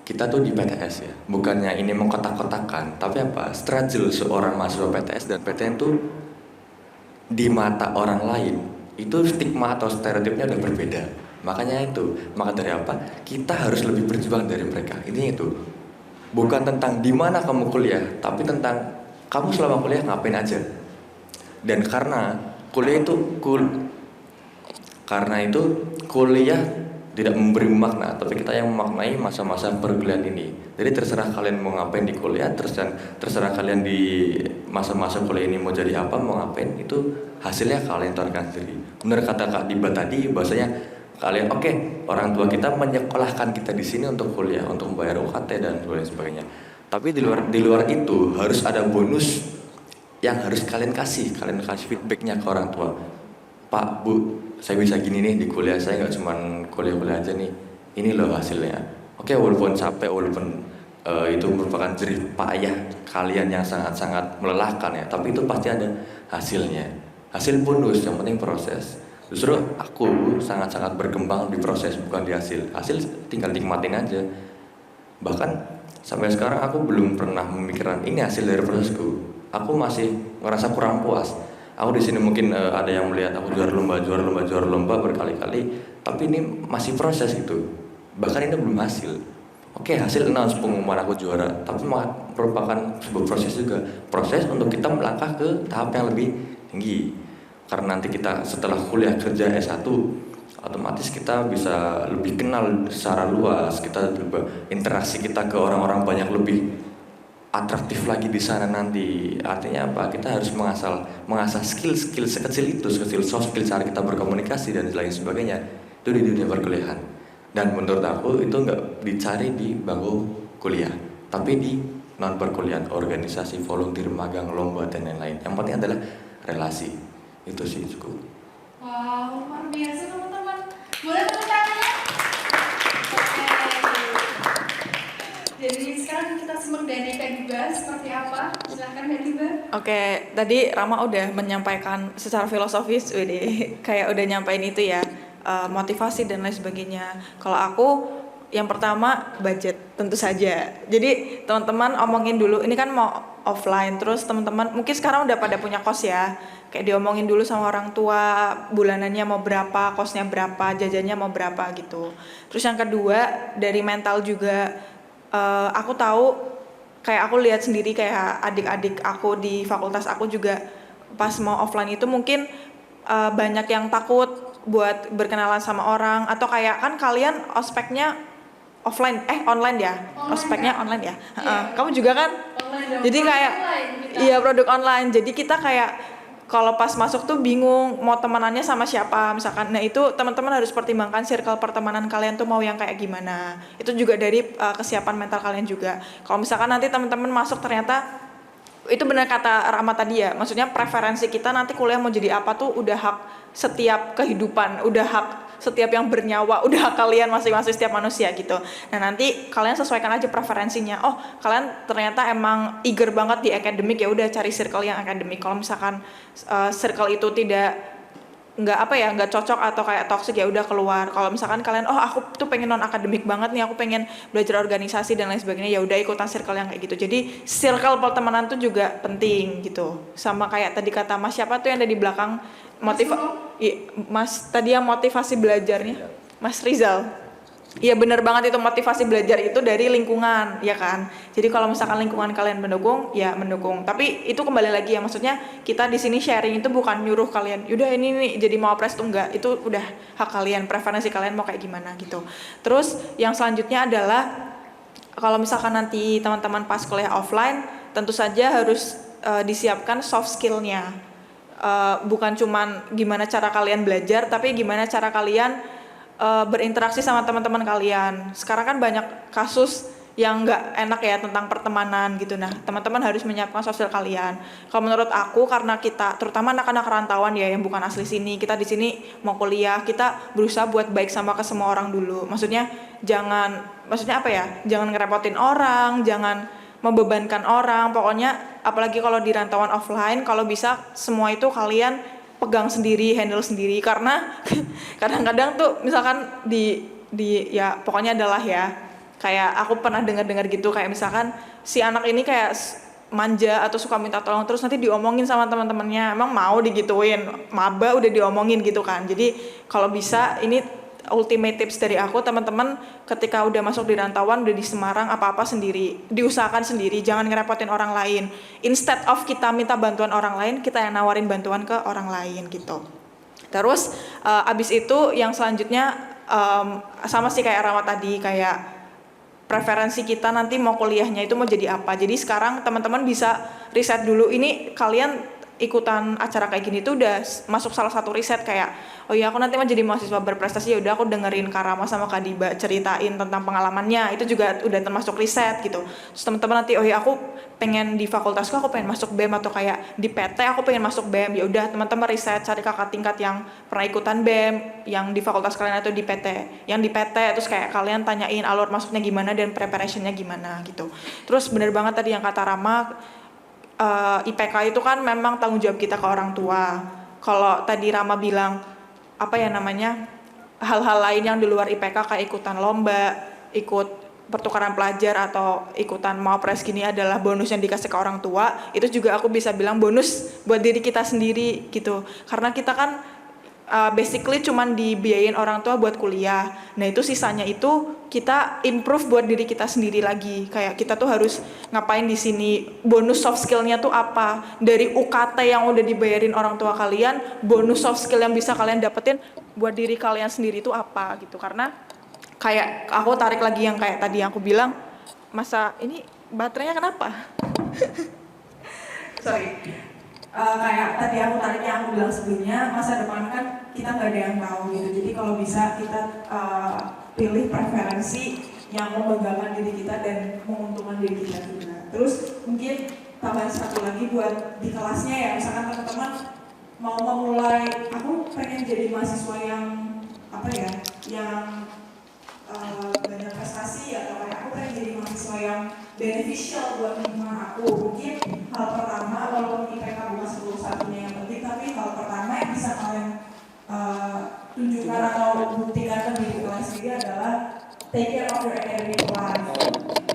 kita tuh di PTS ya. Bukannya ini mengkotak-kotakan, tapi apa? Struggle seorang mahasiswa PTS dan PTN tuh di mata orang lain itu stigma atau stereotipnya udah berbeda. Makanya maka dari apa? Kita harus lebih berjuang dari mereka. Ini itu. Bukan tentang di mana kamu kuliah, tapi tentang kamu selama kuliah ngapain aja. Dan karena kuliah kuliah tidak memberi makna, tapi kita yang memaknai masa-masa perkuliahan ini. Jadi terserah kalian mau ngapain di kuliah, terserah kalian di masa-masa kuliah ini mau jadi apa, mau ngapain, itu hasilnya kalian tentukan sendiri. Benar kata Kak Diba tadi, bahasanya kalian orang tua kita menyekolahkan kita di sini untuk kuliah, untuk membayar UKT dan sebagainya. Tapi di luar itu harus ada bonus yang harus kalian kasih feedbacknya ke orang tua. Pak, Bu, saya bisa gini nih di kuliah, saya nggak cuma kuliah aja nih, ini loh hasilnya. Oke, walaupun capek, walaupun itu merupakan jerih payah kalian yang sangat-sangat melelahkan ya, tapi itu pasti ada hasilnya, hasil bonus. Yang penting proses. Justru aku sangat-sangat berkembang di proses, bukan di hasil tinggal nikmatin aja. Bahkan sampai sekarang aku belum pernah memikirkan ini hasil dari prosesku. Aku masih ngerasa kurang puas. Aku di sini mungkin ada yang melihat aku juara lomba berkali-kali, tapi ini masih proses gitu. Bahkan ini belum hasil. Oke, hasil announce pengumuman aku juara, tapi merupakan sebuah proses juga. Proses untuk kita melangkah ke tahap yang lebih tinggi. Karena nanti kita setelah kuliah kerja S1, otomatis kita bisa lebih kenal secara luas, kita interaksi kita ke orang-orang banyak lebih atraktif lagi di sana nanti. Artinya apa? Kita harus mengasah skill sekecil itu, skill soft skill cara kita berkomunikasi dan lain sebagainya. Itu di dunia perkuliahan. Dan menurut aku itu nggak dicari di bangku kuliah, tapi di non perkuliahan, organisasi, volunteer, magang, lomba dan lain-lain. Yang penting adalah relasi. Itu sih cukup. Wow, luar biasa teman-teman. Boleh tepuk tangannya? Oke. Jadi sekarang kita simak dari Kak Diba seperti apa? Silahkan Kak Diba. Oke, tadi Rama udah menyampaikan secara filosofis, kayak udah nyampein itu ya, motivasi dan lain sebagainya. Kalau aku yang pertama budget tentu saja. Jadi teman-teman omongin dulu, ini kan mau offline, terus teman-teman mungkin sekarang udah pada punya kos ya, kayak diomongin dulu sama orang tua bulanannya mau berapa, kosnya berapa, jajannya mau berapa gitu. Terus yang kedua dari mental juga, aku tahu kayak aku lihat sendiri kayak adik-adik aku di fakultas aku juga pas mau offline itu mungkin banyak yang takut buat berkenalan sama orang, atau kayak kan kalian ospeknya online ya, ospeknya online ya. Kamu juga kan? Online dong. Jadi kayak iya produk online. Jadi kita kayak kalau pas masuk tuh bingung mau temenannya sama siapa misalkan. Nah itu teman-teman harus pertimbangkan circle pertemanan kalian tuh mau yang kayak gimana. Itu juga dari kesiapan mental kalian juga. Kalau misalkan nanti teman-teman masuk ternyata itu benar kata Rama tadi ya, maksudnya preferensi kita nanti kuliah mau jadi apa tuh udah hak setiap kehidupan, udah hak setiap yang bernyawa, udah hak kalian masing-masing setiap manusia gitu. Nah nanti kalian sesuaikan aja preferensinya. Oh kalian ternyata emang eager banget di akademik, ya udah cari circle yang akademik. Kalau misalkan circle itu nggak cocok atau kayak toxic, ya udah keluar. Kalau misalkan kalian aku tuh pengen non akademik banget nih, aku pengen belajar organisasi dan lain sebagainya, ya udah ikutan circle yang kayak gitu. Jadi circle pertemanan tuh juga penting gitu. Sama kayak tadi kata Mas, siapa tuh yang ada di belakang Mas tadi yang motivasi belajarnya, Mas Rizal. Iya benar banget, itu motivasi belajar itu dari lingkungan, ya kan. Jadi kalau misalkan lingkungan kalian mendukung, ya mendukung. Tapi itu kembali lagi ya, maksudnya kita di sini sharing itu bukan nyuruh kalian, yaudah ini nih jadi mau pres tuh enggak. Itu udah hak kalian, preferensi kalian mau kayak gimana gitu. Terus yang selanjutnya adalah kalau misalkan nanti teman-teman pas kuliah offline, tentu saja harus disiapkan soft skill-nya. Bukan cuman gimana cara kalian belajar, tapi gimana cara kalian berinteraksi sama teman-teman kalian. Sekarang kan banyak kasus yang nggak enak ya tentang pertemanan gitu. Nah teman-teman harus menyiapkan sosial kalian. Kalau menurut aku, karena kita terutama anak-anak rantauan ya yang bukan asli sini, kita di sini mau kuliah, kita berusaha buat baik sama ke semua orang dulu. Maksudnya jangan ngerepotin orang, jangan membebankan orang. Pokoknya apalagi kalau di rantauan offline, kalau bisa semua itu kalian pegang sendiri, handle sendiri, karena kadang-kadang tuh misalkan di ya pokoknya adalah ya kayak aku pernah dengar gitu, kayak misalkan si anak ini kayak manja atau suka minta tolong, terus nanti diomongin sama teman-temannya, emang mau digituin, maba udah diomongin gitu kan. Jadi kalau bisa, ini ultimate tips dari aku, teman-teman ketika udah masuk di rantauan, udah di Semarang, apa-apa sendiri, diusahakan sendiri, jangan ngerepotin orang lain. Instead of kita minta bantuan orang lain, kita yang nawarin bantuan ke orang lain gitu. Terus abis itu yang selanjutnya sama sih kayak Rama tadi, kayak preferensi kita nanti mau kuliahnya itu mau jadi apa. Jadi sekarang teman-teman bisa riset dulu, ini kalian ikutan acara kayak gini tuh udah masuk salah satu riset, kayak oh iya aku nanti mau jadi mahasiswa berprestasi, ya udah aku dengerin Kak Rama sama Kak Diba ceritain tentang pengalamannya, itu juga udah termasuk riset gitu. Terus teman-teman nanti oh iya aku pengen di fakultasku aku pengen masuk BEM, atau kayak di PT aku pengen masuk BEM, ya udah teman-teman riset, cari kakak tingkat yang pernah ikutan BEM yang di fakultas kalian atau di PT, yang di PT, terus kayak kalian tanyain alur masuknya gimana dan preparationnya gimana gitu. Terus bener banget tadi yang kata Rama, IPK itu kan memang tanggung jawab kita ke orang tua. Kalau tadi Rama bilang hal-hal lain yang di luar IPK kayak ikutan lomba, ikut pertukaran pelajar atau ikutan Mawapres gini adalah bonus yang dikasih ke orang tua, itu juga aku bisa bilang bonus buat diri kita sendiri gitu. Karena kita kan basically cuman dibiayain orang tua buat kuliah. Nah itu sisanya itu kita improve buat diri kita sendiri lagi. Kayak kita tuh harus ngapain di sini. Bonus soft skillnya tuh apa? Dari UKT yang udah dibayarin orang tua kalian, bonus soft skill yang bisa kalian dapetin buat diri kalian sendiri tuh apa gitu. Karena kayak aku tarik lagi yang kayak tadi yang aku bilang, masa ini baterainya kenapa? Sorry. Kayak tadi aku tariknya aku bilang sebelumnya, masa depan kan kita nggak ada yang tahu gitu. Jadi kalau bisa kita pilih preferensi yang membanggakan diri kita dan menguntungkan diri kita juga. Terus mungkin tambahan satu lagi buat di kelasnya ya, misalkan teman-teman mau memulai, aku pengen jadi mahasiswa yang apa ya, yang banyak prestasi atau kayak aku pengen jadi mahasiswa yang beneficial buat lingkungan aku. Mungkin hal pertama, walaupun IPK bukan satu-satunya yang penting, tapi hal pertama yang bisa kalian tunjukkan atau buktikan ke diri kalian sendiri adalah take care of your academic life.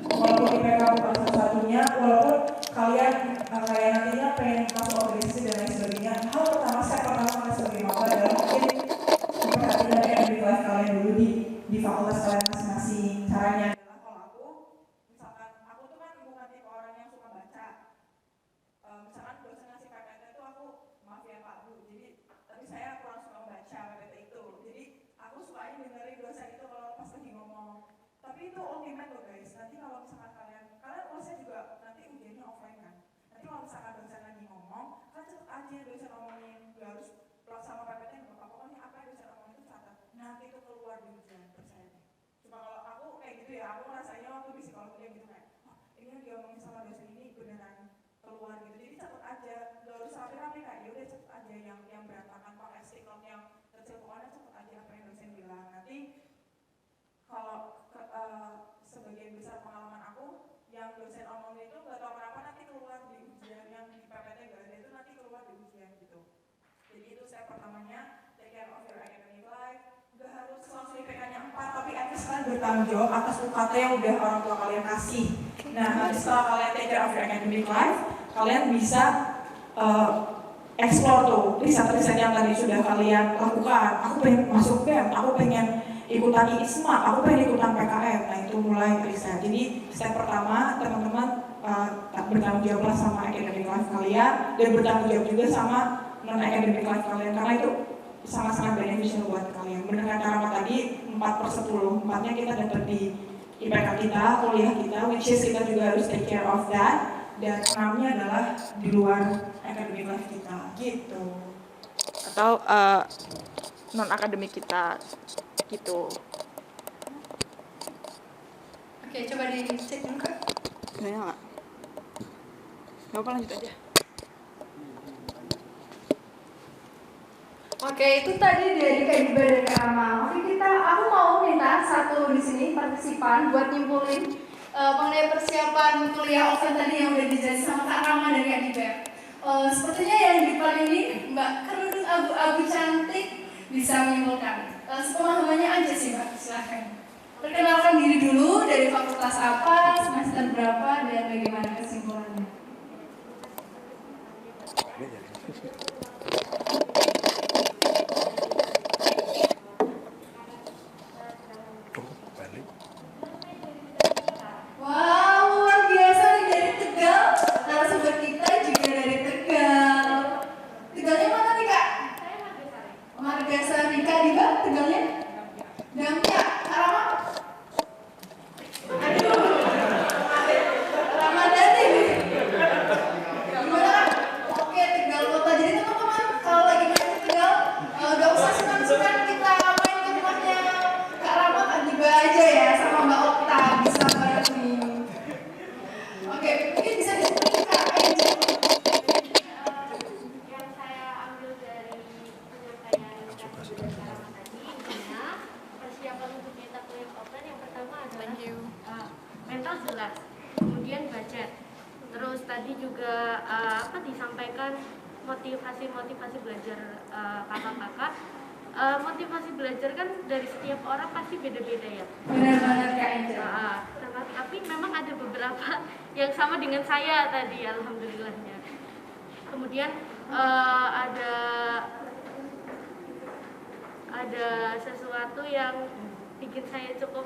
Walaupun IPK bukan satu-satunya, walaupun kalian kayak nantinya pengen masuk organisasi dan lain sebagainya, hal pertama kalian sebagai maba adalah mungkin memperhatikan academic life kalian dulu di fakultas kalian masing-masing. Caranya adalah kalau aku, misalkan aku tuh kan bukan tipe orang yang suka baca. Misalkan dosen ngasih PPT itu aku, maaf ya Pak Bu, jadi tapi saya kurang suka membaca PPT itu. Jadi aku sukanya dengerin dosen itu kalau pas lagi ngomong. Tapi itu ultimate loh guys. Nanti kalau misalkan kalian saya juga nanti ujiannya offline kan. Nanti kalau misalkan dosen lagi ngomong, kan cepet aja dosen ngomongin, gak harus sama PPT nggak apa-apa. Pokoknya apa yang dosen ngomongin itu catat. Nanti itu keluar di ujian, percaya. Cuma kalau aku kayak gitu ya, aku rasanya waktu di psikologi gitu kayak, oh ini yang diomongin sama dosen ini beneran keluar gitu. Jadi catat aja, gak harus rapi-rapi kayak yaudah catat aja yang berantakan, pakai stick note yang kecil, pokoknya catat aja apa yang dosen bilang. Nanti kalau sebagian besar pengalaman aku, yang dosen omongin itu gak tau kenapa nanti keluar di ujian, yang di PPT gak ada itu nanti keluar di ujian gitu. Jadi itu step pertamanya, take care of your academic life. Gak harus langsung IPK-nya 4, tapi at least kalian bertanggung jawab atas UKT yang udah orang tua kalian kasih. Nah, nanti setelah kalian take care of your academic life, kalian bisa explore tuh riset-riset yang tadi sudah kalian lakukan. Aku pengen masuk BEM, aku pengen ikutan ISMA, aku pengen ikutan PKM. Nah itu mulai riset. Jadi step pertama teman-teman bertanggung jawablah sama academic life kalian dan bertanggung jawab juga sama non academic life kalian, karena itu sangat-sangat beneficial buat kalian. Benar kata Rama tadi 4/10, 4-nya kita dapat di IPK kita, kuliah kita, which is kita juga harus take care of that. Dan 6-nya adalah di luar academic life kita gitu, atau non akademik kita gitu. Oke, coba dicek dulu Kak. Saya nggak apa, lanjut aja. Oke, itu tadi dari Kak Diba dan Kak Rama. Oke, aku mau minta satu di sini partisipan buat nyimpulin mengenai persiapan kuliah offline tadi yang udah dijelasin sama Kak Rama dan Kak Diba. Sepertinya yang di depan ini Mbak kerudung abu-abu cantik bisa menyimpulkan. Sepemahamannya aja sih Mbak, silahkan. Perkenalkan diri dulu, dari fakultas apa, semester berapa, dan bagaimana kesimpulannya. Wow, luar biasa nih dari Tegal. Narasumber kita juga dari Tegal. Tegalnya mana nih Kak? Margasari. Kak Diba, Tegalnya? Damnya, Kak Rama? Aduh, Ramadhani. Gimana Kak? Oke, Tegal kota. Jadi teman-teman, kalau lagi main ke Tegal, gak usah sukan-sukan kita main ke rumahnya Kak Rama, Kak Diba aja ya, sama Mbak Okta. Bisa banget nih. Oke, mungkin bisa disebutin Kak Angel. Yang saya ambil dari penyampaian Kak Diba dan Kak Rama tadi, intinya persiapan untuk kita kuliah offline yang pertama adalah mental jelas, kemudian budget, terus tadi juga disampaikan motivasi belajar kakak-kakak, motivasi belajar kan dari setiap orang pasti beda-beda ya. Benar banget Kak Angel. Tapi memang ada beberapa yang sama dengan saya tadi, alhamdulillahnya. Kemudian ada sesuatu yang bikin saya cukup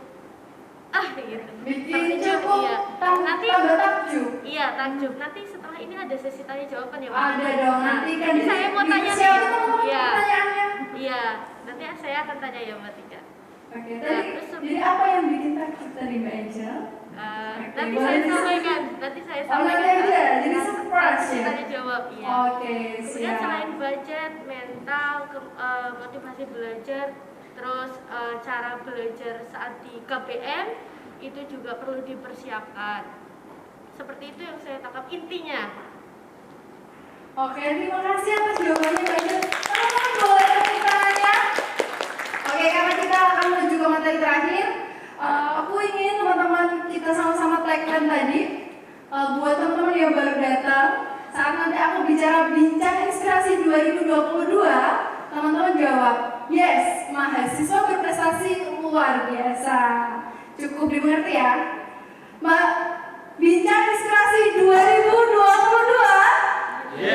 gitu. Bikin Takjub, cukup iya. Nanti takjub. iya takjub. Nanti setelah ini ada sesi tanya jawaban ya. Mbak? Ada dong, nanti kan Jadi saya mau tanya nih. siapa teman-teman Iya. pertanyaannya? Iya, nanti saya akan tanya ya Mbak Tika. Oke, Nah, tadi terus jadi apa yang bikin takjub tadi Mbak Angel? Nanti boleh saya di- sampaikan. Nanti saya Oh, sampaikan. nanti aja, jadi surprise ya? Tanya jawab, iya. Oke, Kemudian siap. selain budget, mental, motivasi belajar, terus cara belajar saat di KBM itu juga perlu dipersiapkan. Seperti itu yang saya tangkap intinya. Oke, terima kasih atas jawabannya Mbak Angel. Teman-teman boleh tepuk tangannya? Oke, karena kita akan menuju ke materi terakhir, aku ingin teman-teman kita sama-sama tagline tadi, buat teman-teman yang baru datang, saat nanti aku bicara bincang inspirasi 2022, teman-teman jawab, yes, mahasiswa berprestasi luar biasa. Cukup dimengerti ya? Mbak, bincang inspirasi 2022. Oke,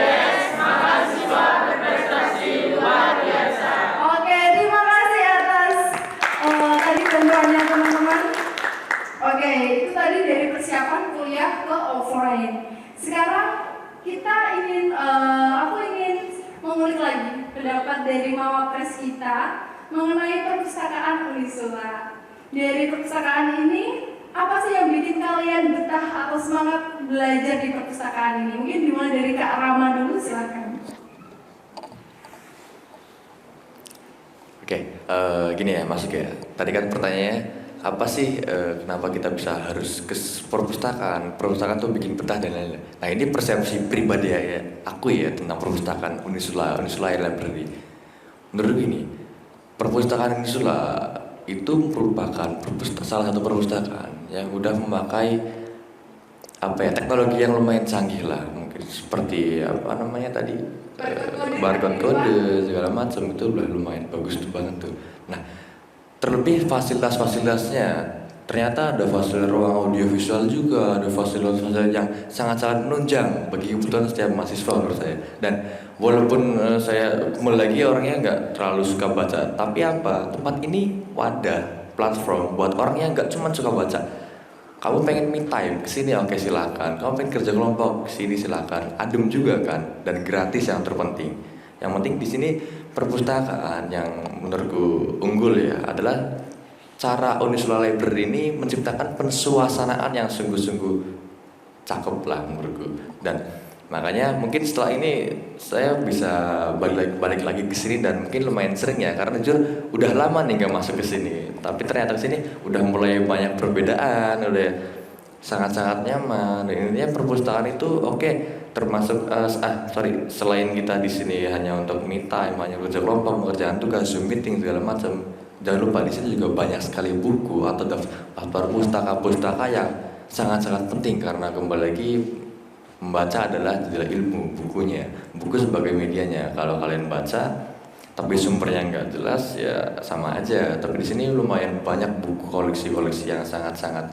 terima kasih atas tadi bantuannya teman-teman. Oke, itu tadi dari persiapan kuliah ke offline. Sekarang aku ingin mengulik lagi pendapat dari Mawapres kita mengenai perpustakaan Unisula. Dari perpustakaan ini, apa sih yang bikin kalian betah atau semangat belajar di perpustakaan ini? Mungkin dimulai dari Kak Rama dulu, silakan. Oke, gini ya masuk ya. Tadi kan pertanyaannya apa sih kenapa kita bisa harus ke perpustakaan? Perpustakaan tuh bikin betah dan lain-lain. Nah ini persepsi pribadi ya aku ya tentang perpustakaan Unisula Library. Menurut gini, perpustakaan Unisula itu merupakan salah satu perpustakaan yang udah memakai teknologi yang lumayan canggih lah, mungkin seperti tadi barcode kode segala macam itu udah lumayan bagus tuh banget tuh. Nah terlebih fasilitasnya ternyata ada fasilitas ruang audiovisual juga, ada fasilitas yang sangat-sangat menunjang bagi kebutuhan setiap mahasiswa menurut saya. Dan walaupun saya kembali lagi orangnya nggak terlalu suka baca, tapi tempat ini wadah platform buat orang yang nggak cuma suka baca. Kamu pengen me time kesini, oke silakan. Kamu pengen kerja kelompok kesini silakan. Adem juga kan dan gratis yang terpenting. Yang penting di sini perpustakaan yang menurutku unggul ya adalah cara Unisula Library ini menciptakan pensuasanaan yang sungguh-sungguh cakep lah menurutku. Dan makanya mungkin setelah ini saya bisa balik lagi ke sini dan mungkin lumayan sering ya karena jujur udah lama nih nggak masuk ke sini. Tapi ternyata ke sini udah mulai banyak perbedaan, udah sangat-sangat nyaman. Dan intinya perpustakaan itu termasuk selain kita di sini hanya untuk me time, hanya kerja kelompok, mengerjakan tugas, Zoom meeting segala macam. Jangan lupa di sini juga banyak sekali buku atau daftar pustaka yang sangat-sangat penting karena kembali lagi membaca adalah ilmu, buku sebagai medianya. Kalau kalian baca tapi sumbernya nggak jelas ya sama aja. Tapi di sini lumayan banyak buku koleksi yang sangat-sangat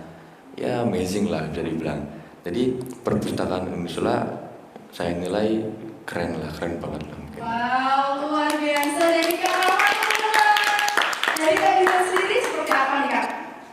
ya amazing lah bisa dibilang. Jadi perpustakaan Unisula saya nilai keren banget lah mungkin. Wow, luar biasa dari Kak Rama. Dari Kak Diba sendiri seperti apa nih Kak?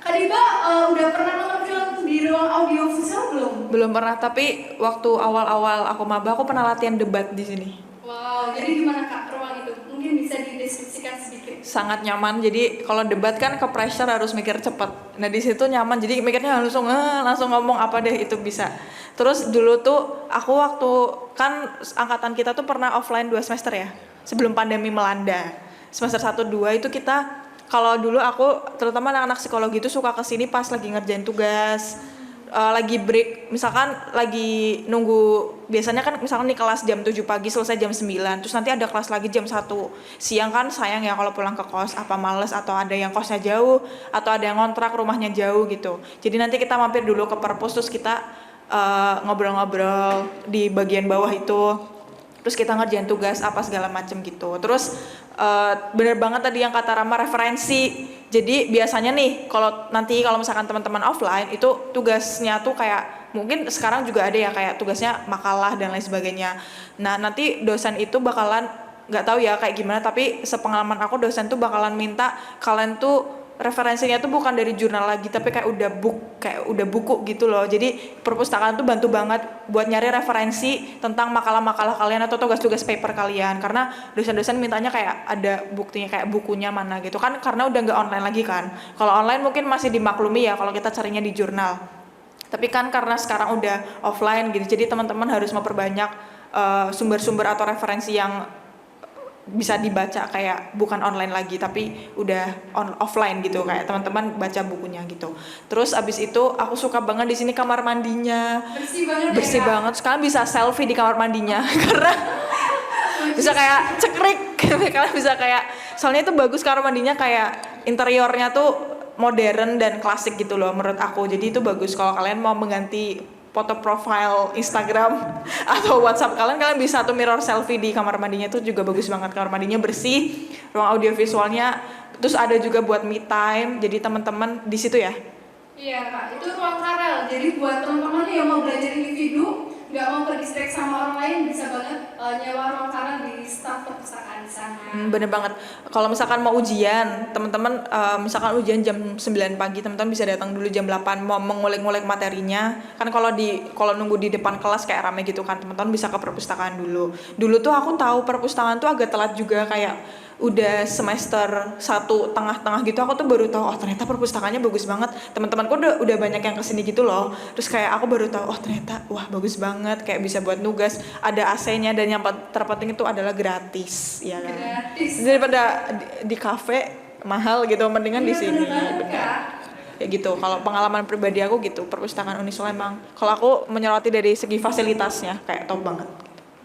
Kak Diba udah pernah nonton film di ruang audiovisual belum? Belum pernah, tapi waktu awal-awal aku maba aku pernah latihan debat di sini. Wow, jadi gimana Kak ruang itu? Mungkin bisa dideskripsikan sedikit. Sangat nyaman. Jadi kalau debat kan ke pressure harus mikir cepat. Nah di situ nyaman. Jadi mikirnya langsung ngomong apa deh itu bisa. Terus dulu tuh aku waktu kan angkatan kita tuh pernah offline 2 semester ya. Sebelum pandemi melanda. Semester 1 2 itu kita kalau dulu aku terutama anak-anak psikologi itu suka kesini pas lagi ngerjain tugas. Lagi break, misalkan lagi nunggu, biasanya kan misalkan nih kelas jam 7 pagi selesai jam 9, terus nanti ada kelas lagi jam 1 siang kan sayang ya kalau pulang ke kos, apa males atau ada yang kosnya jauh atau ada yang ngontrak rumahnya jauh gitu. Jadi nanti kita mampir dulu ke perpus terus kita ngobrol-ngobrol di bagian bawah itu. Terus kita ngerjain tugas apa segala macem gitu. Terus Bener banget tadi yang kata Rama, referensi. Jadi biasanya nih kalau misalkan teman-teman offline itu tugasnya tuh kayak mungkin sekarang juga ada ya kayak tugasnya makalah dan lain sebagainya. Nah nanti dosen itu bakalan nggak tahu ya kayak gimana, tapi sepengalaman aku dosen tuh bakalan minta kalian tuh referensinya tuh bukan dari jurnal lagi tapi kayak udah buku gitu loh. Jadi perpustakaan tuh bantu banget buat nyari referensi tentang makalah-makalah kalian atau tugas-tugas paper kalian, karena dosen-dosen mintanya kayak ada buktinya kayak bukunya mana gitu kan, karena udah nggak online lagi kan. Kalau online mungkin masih dimaklumi ya kalau kita carinya di jurnal, tapi kan karena sekarang udah offline gitu, jadi teman-teman harus memperbanyak sumber-sumber atau referensi yang bisa dibaca kayak bukan online lagi tapi udah offline gitu, kayak teman-teman baca bukunya gitu. Terus abis itu aku suka banget di sini kamar mandinya, bersih banget. Sekarang bisa selfie di kamar mandinya karena bisa kayak cekrik kalian bisa kayak, soalnya itu bagus kamar mandinya, kayak interiornya tuh modern dan klasik gitu loh menurut aku. Jadi itu bagus kalau kalian mau mengganti foto profile Instagram atau WhatsApp kalian bisa tuh mirror selfie di kamar mandinya, tuh juga bagus banget. Kamar mandinya bersih, ruang audio visualnya, terus ada juga buat me time. Jadi teman-teman di situ ya. Iya Kak, itu ruang karel. Jadi buat teman-teman yang mau belajar individu, nggak mau terdistract sama orang lain, bisa banget nyewa ruang karel di staf perpustakaan di sana. Bener banget. Kalau misalkan mau ujian, teman-teman misalkan ujian jam 9 pagi, teman-teman bisa datang dulu jam 8 mau mengulik-ngulik materinya. Kan kalau nunggu di depan kelas kayak rame gitu kan, teman-teman bisa ke perpustakaan dulu. Dulu tuh aku tahu perpustakaan tuh agak telat juga, kayak udah semester 1 tengah-tengah gitu aku tuh baru tahu oh ternyata perpustakaannya bagus banget. Teman-temanku udah banyak yang kesini gitu loh. Terus kayak aku baru tahu oh ternyata wah bagus banget, kayak bisa buat nugas, ada AC-nya, dan yang terpenting itu adalah gratis ya kan. Gratis. Daripada di kafe mahal gitu, mendingan di sini. Bener. Ya gitu. Kalau pengalaman pribadi aku gitu, perpustakaan Unisula emang kalau aku menyoroti dari segi fasilitasnya kayak top banget.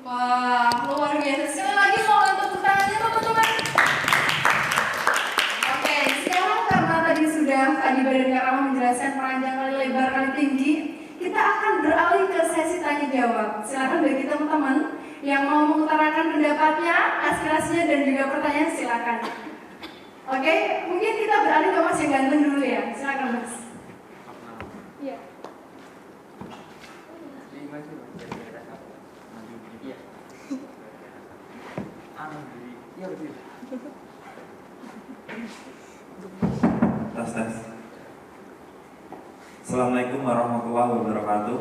Wah, luar biasa. Sekali lagi mau tepuk tangannya teman-teman. Oke, sekarang karena tadi sudah Kak Diba dan Kak Rama menjelaskan panjang kali lebar kali tinggi, kita akan beralih ke sesi tanya jawab. Silakan bagi teman-teman yang mau mengutarakan pendapatnya, aspirasinya dan juga pertanyaan silakan. Oke, mungkin kita beralih ke Mas yang ganteng dulu ya. Silakan Mas. Iya. Tes. Assalamualaikum warahmatullahi wabarakatuh.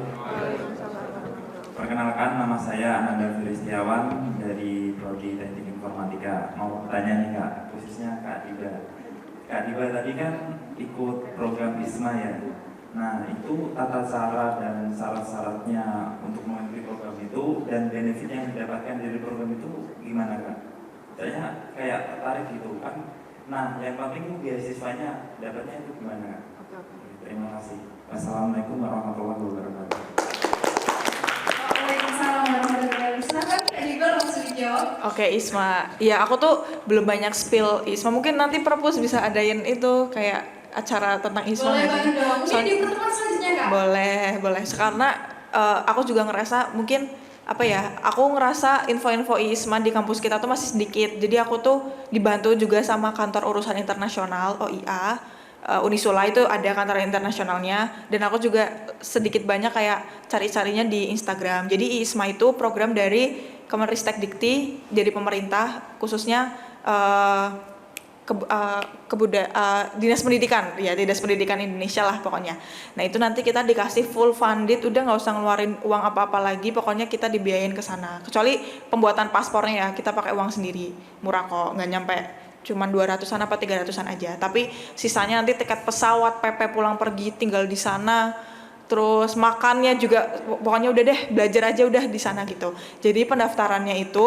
Perkenalkan, nama saya Ananda Firistiawan dari Prodi Teknik Informatika. Mau bertanya nih Kak, khususnya Kak Diba. Kak Diba tadi kan ikut program ISMA ya. Nah itu tata cara dan syarat-syaratnya untuk mengikuti program itu dan benefit yang didapatkan dari program itu gimana Kak? Saya kayak tertarik gitu kan. Nah yang penting itu beasiswanya dapatnya itu gimana Kak? Terima kasih. Wassalamualaikum warahmatullahi wabarakatuh. Waalaikumsalam warahmatullahi wabarakatuh. Silakan Kak Diba langsung dijawab. Oke, Isma. Ya aku tuh belum banyak spill Isma. Mungkin nanti perpus bisa adain itu kayak acara tentang Isma. Boleh gitu. banget dong. Mungkin di pertemuan selanjutnya Kak. Boleh. Karena aku juga ngerasa mungkin aku ngerasa info-info ISMA di kampus kita tuh masih sedikit. Jadi aku tuh dibantu juga sama kantor urusan internasional OIA. Unisula itu ada kantor internasionalnya, dan aku juga sedikit banyak kayak cari-carinya di Instagram. Jadi ISMA itu program dari Kemenristek Dikti, dari pemerintah, khususnya Dinas Pendidikan Indonesia lah pokoknya. Nah itu nanti kita dikasih full funded, udah nggak usah ngeluarin uang apa-apa lagi, pokoknya kita dibiayain ke sana. Kecuali pembuatan paspornya ya, kita pakai uang sendiri, murah kok, nggak nyampe cuman 200-an apa 300-an aja. Tapi sisanya nanti tiket pesawat, PP pulang pergi tinggal di sana, terus makannya juga pokoknya udah deh, belajar aja udah di sana gitu. Jadi pendaftarannya itu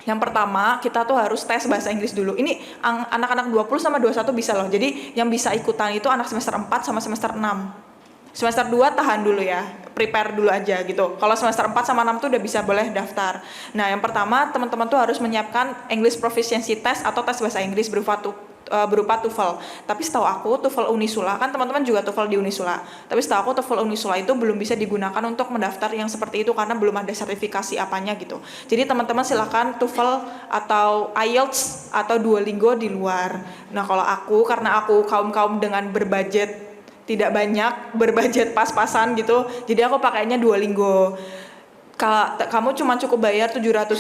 yang pertama kita tuh harus tes bahasa Inggris dulu. Ini anak-anak 20 sama 21 bisa loh. Jadi yang bisa ikutan itu anak semester 4 sama semester 6. Semester 2 tahan dulu ya, prepare dulu aja gitu. Kalau semester 4 sama 6 tuh udah bisa boleh daftar. Nah yang pertama teman-teman tuh harus menyiapkan English Proficiency Test atau tes bahasa Inggris berupa berupa TOEFL. Tapi setahu aku TOEFL Unisula, kan teman-teman juga TOEFL di Unisula. Tapi setahu aku TOEFL Unisula itu belum bisa digunakan untuk mendaftar yang seperti itu karena belum ada sertifikasi apanya gitu. Jadi teman-teman silakan TOEFL atau IELTS atau Duolingo di luar. Nah kalau aku, karena aku kaum dengan berbudget tidak banyak, berbudget pas-pasan gitu, jadi aku pakainya Duolingo. Kamu cuma cukup bayar 700.000,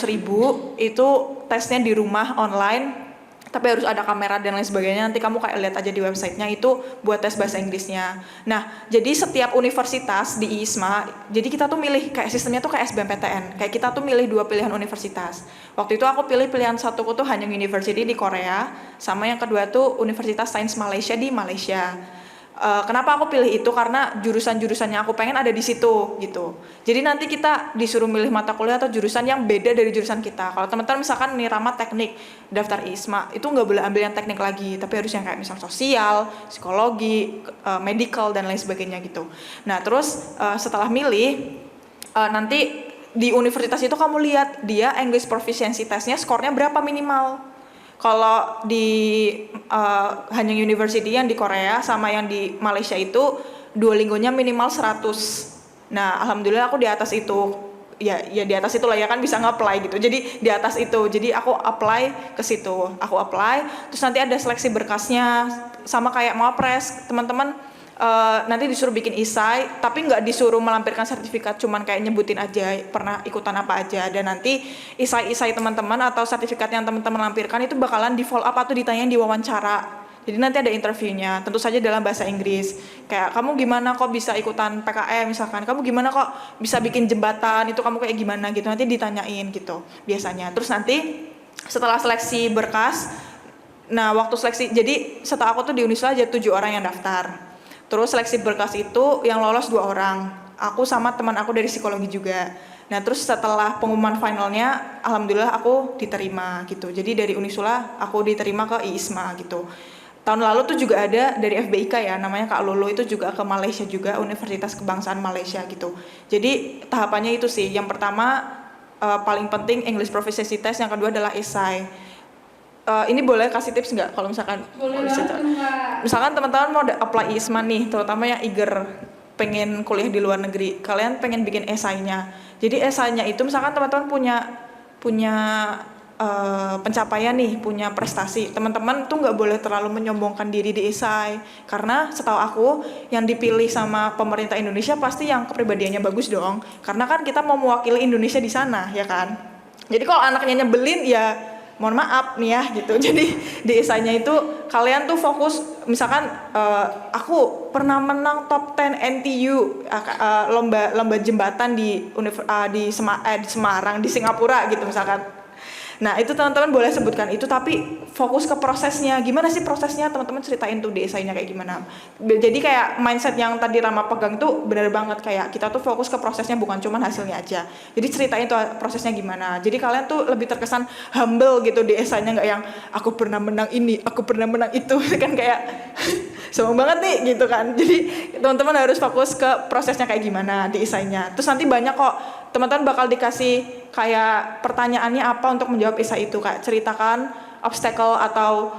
itu tesnya di rumah online, tapi harus ada kamera dan lain sebagainya. Nanti kamu kayak lihat aja di websitenya, itu buat tes bahasa Inggrisnya. Nah, jadi setiap universitas di ISMA, jadi kita tuh milih kayak sistemnya tuh kayak SBMPTN. Kayak kita tuh milih 2 pilihan universitas. Waktu itu aku pilih pilihan satuku tuh Hanyang University di Korea, sama yang kedua tuh Universitas Sains Malaysia di Malaysia. Kenapa aku pilih itu? Karena jurusan-jurusannya aku pengen ada di situ gitu. Jadi nanti kita disuruh milih mata kuliah atau jurusan yang beda dari jurusan kita. Kalau teman-teman misalkan nirama teknik, daftar ISMA, itu nggak boleh ambil yang teknik lagi, tapi harus yang kayak misal sosial, psikologi, medical dan lain sebagainya gitu. Nah terus setelah milih, nanti di universitas itu kamu lihat dia English Proficiency Testnya skornya berapa minimal. Kalau di Hanyang University yang di Korea sama yang di Malaysia itu Duolingonya minimal 100. Nah, alhamdulillah aku di atas itu. Ya di atas itu lah ya kan bisa nge-apply gitu. Jadi di atas itu. Jadi aku apply ke situ. Aku apply, terus nanti ada seleksi berkasnya sama kayak Mapres, teman-teman. Nanti disuruh bikin isai, tapi nggak disuruh melampirkan sertifikat, cuman kayak nyebutin aja pernah ikutan apa aja, dan nanti isai teman-teman atau sertifikat yang teman-teman lampirkan itu bakalan di follow up atau ditanyain di wawancara. Jadi nanti ada interviewnya, tentu saja dalam bahasa Inggris. Kayak kamu gimana kok bisa ikutan PKM misalkan, kamu gimana kok bisa bikin jembatan, itu kamu kayak gimana gitu, nanti ditanyain gitu biasanya. Terus nanti setelah seleksi berkas, nah waktu seleksi, jadi setelah aku tuh di Unisula aja 7 orang yang daftar. Terus seleksi berkas itu yang lolos 2 orang, aku sama teman aku dari psikologi juga. Nah terus setelah pengumuman finalnya, alhamdulillah aku diterima gitu. Jadi dari Unisula aku diterima ke ISMA gitu. Tahun lalu tuh juga ada dari FBIK ya, namanya Kak Lolo, itu juga ke Malaysia juga, Universitas Kebangsaan Malaysia gitu. Jadi tahapannya itu sih, yang pertama paling penting English Proficiency Test, yang kedua adalah esai. Ini boleh kasih tips nggak kalau misalkan Boleh bisa, banget Mbak. misalkan teman-teman mau apply ISMA nih, terutama yang eager pengen kuliah di luar negeri, kalian pengen bikin esainya. Jadi esainya itu misalkan teman-teman punya pencapaian nih, punya prestasi, teman-teman tuh nggak boleh terlalu menyombongkan diri di esai, karena setahu aku yang dipilih sama pemerintah Indonesia pasti yang kepribadiannya bagus dong, karena kan kita mau mewakili Indonesia di sana ya kan. Jadi kalau anaknya nyebelin ya mohon maaf nih ya gitu. Jadi di esainya itu kalian tuh fokus, misalkan aku pernah menang top 10 NTU lomba jembatan di Semarang, di Singapura gitu misalkan. Nah itu teman-teman boleh sebutkan itu, tapi fokus ke prosesnya. Gimana sih prosesnya, teman-teman ceritain tuh di esainya kayak gimana. Jadi kayak mindset yang tadi Rama pegang tuh benar banget, kayak kita tuh fokus ke prosesnya bukan cuma hasilnya aja. Jadi ceritain tuh prosesnya gimana. Jadi kalian tuh lebih terkesan humble gitu di esainya, nggak yang aku pernah menang ini, aku pernah menang itu kan kayak sombong banget nih gitu kan. Jadi teman-teman harus fokus ke prosesnya kayak gimana di esainya. Terus nanti banyak kok teman-teman bakal dikasih kayak pertanyaannya apa untuk menjawab esai itu, kayak ceritakan obstacle atau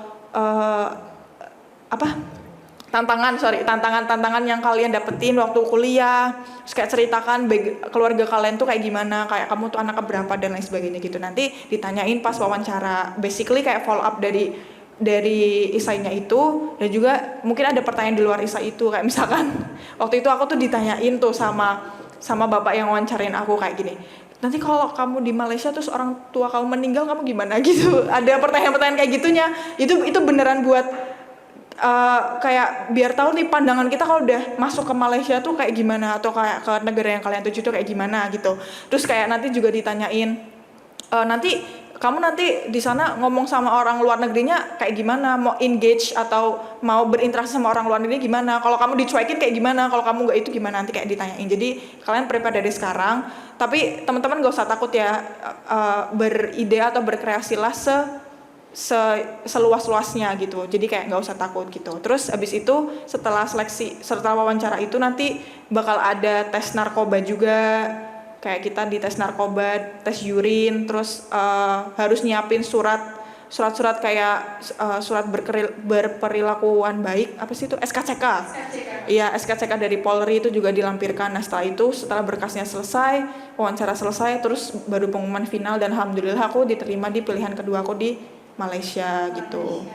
tantangan yang kalian dapetin waktu kuliah. Terus kayak ceritakan keluarga kalian tuh kayak gimana, kayak kamu tuh anaknya berapa dan lain sebagainya gitu. Nanti ditanyain pas wawancara, basically kayak follow up dari esainya itu. Dan juga mungkin ada pertanyaan di luar esai itu, kayak misalkan waktu itu aku tuh ditanyain tuh sama bapak yang wawancarain aku kayak gini, nanti kalau kamu di Malaysia terus orang tua kamu meninggal kamu gimana gitu. Ada pertanyaan-pertanyaan kayak gitunya. Itu beneran buat kayak biar tahu nih pandangan kita kalau udah masuk ke Malaysia tuh kayak gimana, atau kayak ke negara yang kalian tuju tuh kayak gimana gitu. Terus kayak nanti juga ditanyain nanti kamu nanti di sana ngomong sama orang luar negerinya kayak gimana, mau engage atau mau berinteraksi sama orang luar negeri gimana, kalau kamu dicuekin kayak gimana, kalau kamu nggak itu gimana, nanti kayak ditanyain. Jadi kalian prepare dari sekarang, tapi teman-teman gak usah takut ya, beride atau berkreasilah seluas-luasnya gitu. Jadi kayak nggak usah takut gitu. Terus abis itu setelah wawancara itu nanti bakal ada tes narkoba juga. Kayak kita di tes narkoba, tes urin, terus harus nyiapin surat surat-surat kayak surat berperilakuan baik, apa sih itu, SKCK. Iya, SKCK dari Polri itu juga dilampirkan. Nah setelah berkasnya selesai, wawancara selesai, terus baru pengumuman final, dan alhamdulillah aku diterima di pilihan kedua aku di Malaysia gitu.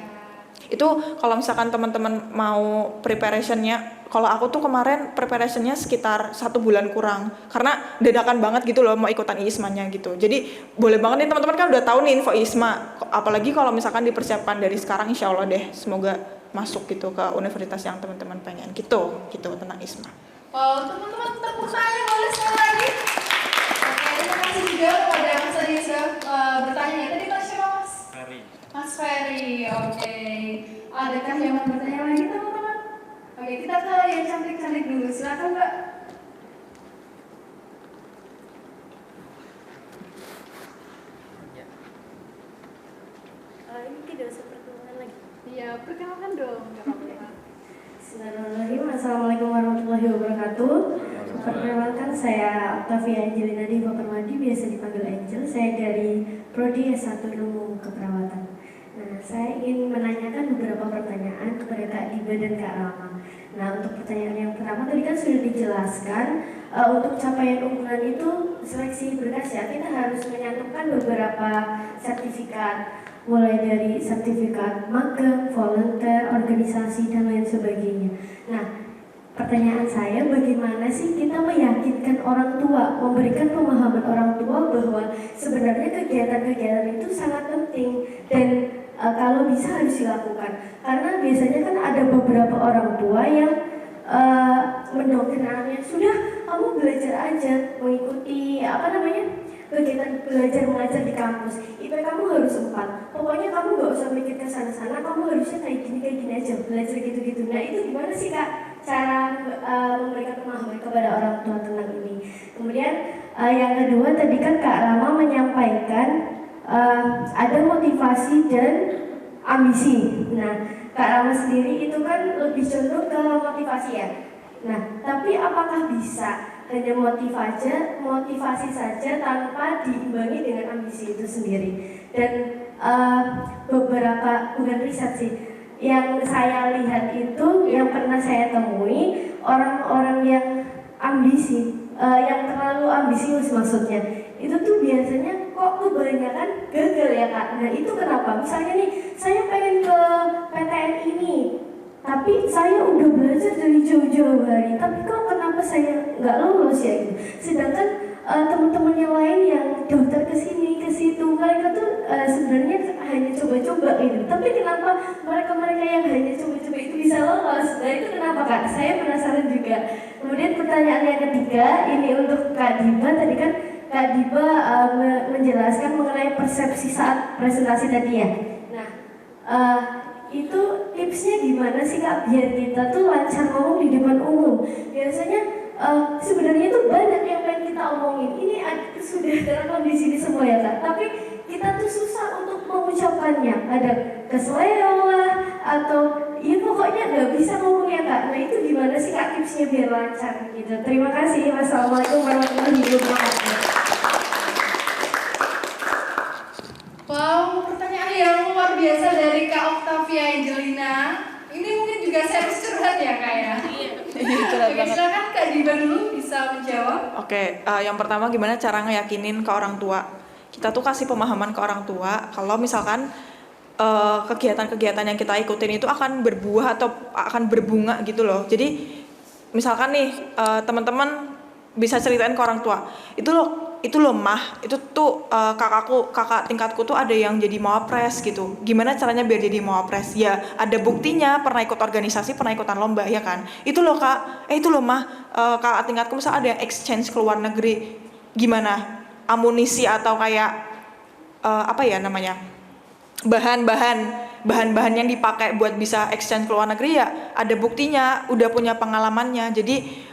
Itu kalau misalkan teman-teman mau preparationnya, kalau aku tuh kemarin preparationnya sekitar 1 bulan kurang, karena dadakan banget gitu loh mau ikutan ISMA-nya gitu. Jadi boleh banget nih teman-teman kan udah tahu nih info ISMA, apalagi kalau misalkan dipersiapkan dari sekarang, insya Allah deh semoga masuk gitu ke universitas yang teman-teman pengen gitu tentang ISMA. Wow, teman-teman tepuk tangan boleh sekali lagi. Oke, terima kasih juga kepada Mas Adi yang sudah bertanya. Tadi Mas siapa Mas? Ferry. Mas Ferry, oke. Adakah yang mau bertanya lagi teman-teman? Oke, kita ke yang cantik-cantik dulu. Silakan Mbak. Ini tidak usah perkenalan lagi. Iya, perkenalkan dong. Gak apa-apa. Bismillahirrahmanirrahim. Assalamualaikum warahmatullahi wabarakatuh. Perkenalkan, saya Octavia Angelina Diva Permadi, biasa dipanggil Angel. Saya dari Prodi S1 Ilmu Keperawatan. Nah, saya ingin menanyakan beberapa pertanyaan kepada Kak Diba dan Kak Rama. Nah, untuk pertanyaan yang pertama tadi kan sudah dijelaskan, untuk capaian unggulan itu seleksi berkas ya, kita harus menyantumkan beberapa sertifikat, mulai dari sertifikat magang, volunteer, organisasi, dan lain sebagainya. Nah, pertanyaan saya, bagaimana sih kita meyakinkan orang tua, memberikan pemahaman orang tua bahwa sebenarnya kegiatan-kegiatan itu sangat penting dan kalau bisa harus dilakukan. Karena biasanya kan ada beberapa orang tua yang mendoktrin anaknya, sudah kamu belajar aja, mengikuti kegiatan belajar mengajar di kampus, IP kamu harus 4, pokoknya kamu gak usah mikir ke sana-sana, kamu harusnya kayak gini aja, belajar gitu-gitu. Nah itu gimana sih Kak cara memberikan pemahaman kepada orang tua tentang ini? Kemudian yang kedua tadi kan Kak Rama menyampaikan ada motivasi dan ambisi. Nah Kak Rama sendiri itu kan lebih cenderung ke motivasi ya. Nah tapi apakah bisa hanya motivasi saja tanpa diimbangi dengan ambisi itu sendiri? Dan beberapa, bukan riset sih, yang saya lihat itu, yang pernah saya temui, orang-orang yang ambisi, yang terlalu ambisius maksudnya, itu tuh biasanya kok kebanyakan gagal ya Kak. Nah itu kenapa? Misalnya nih, saya pengen ke PTN ini, tapi saya udah belajar dari jauh-jauh hari, tapi kok kenapa saya nggak lolos ya gitu. Sedangkan teman-teman yang lain yang daftar ke sini ke situ, mereka tuh sebenarnya hanya coba-coba gitu, tapi kenapa mereka yang hanya coba-coba itu bisa lolos? Nah itu kenapa Kak? Saya penasaran juga. Kemudian pertanyaan yang ketiga ini untuk Kak Diba. Tadi kan Kak Diba menjelaskan mengenai persepsi saat presentasi tadi ya. Nah itu tipsnya gimana sih Kak biar kita tuh lancar ngomong di depan umum? Biasanya sebenarnya itu banyak yang pengen kita omongin. Ini sudah dalam kondisi ini semua ya Kak, tapi kita tuh susah untuk mengucapkannya. Ada keseleo lah, atau ya pokoknya nggak bisa ngomong ya Kak. Nah itu gimana sih Kak tipsnya biar lancar gitu? Terima kasih. Wassalamualaikum warahmatullahi wabarakatuh. Wow, pertanyaan yang luar biasa dari Kak Octavia Angelina. Ini mungkin juga serius curhat ya Kak ya? Iya. Oke, silakan Kak Diba dulu bisa menjawab. Oke, yang pertama gimana cara ngeyakinin ke orang tua? Kita tuh kasih pemahaman ke orang tua kalau misalkan kegiatan-kegiatan yang kita ikutin itu akan berbuah atau akan berbunga gitu loh. Jadi misalkan nih teman-teman bisa ceritain ke orang tua, itu loh mah, itu tuh kakak tingkatku tuh ada yang jadi mawapres gitu. Gimana caranya biar jadi mawapres? Ya ada buktinya, pernah ikut organisasi, pernah ikutan lomba ya kan. Itu loh Kak, itu loh mah, kakak tingkatku misalnya ada yang exchange ke luar negeri. Gimana? Amunisi atau kayak apa ya namanya? Bahan-bahan yang dipakai buat bisa exchange ke luar negeri ya ada buktinya, udah punya pengalamannya. Jadi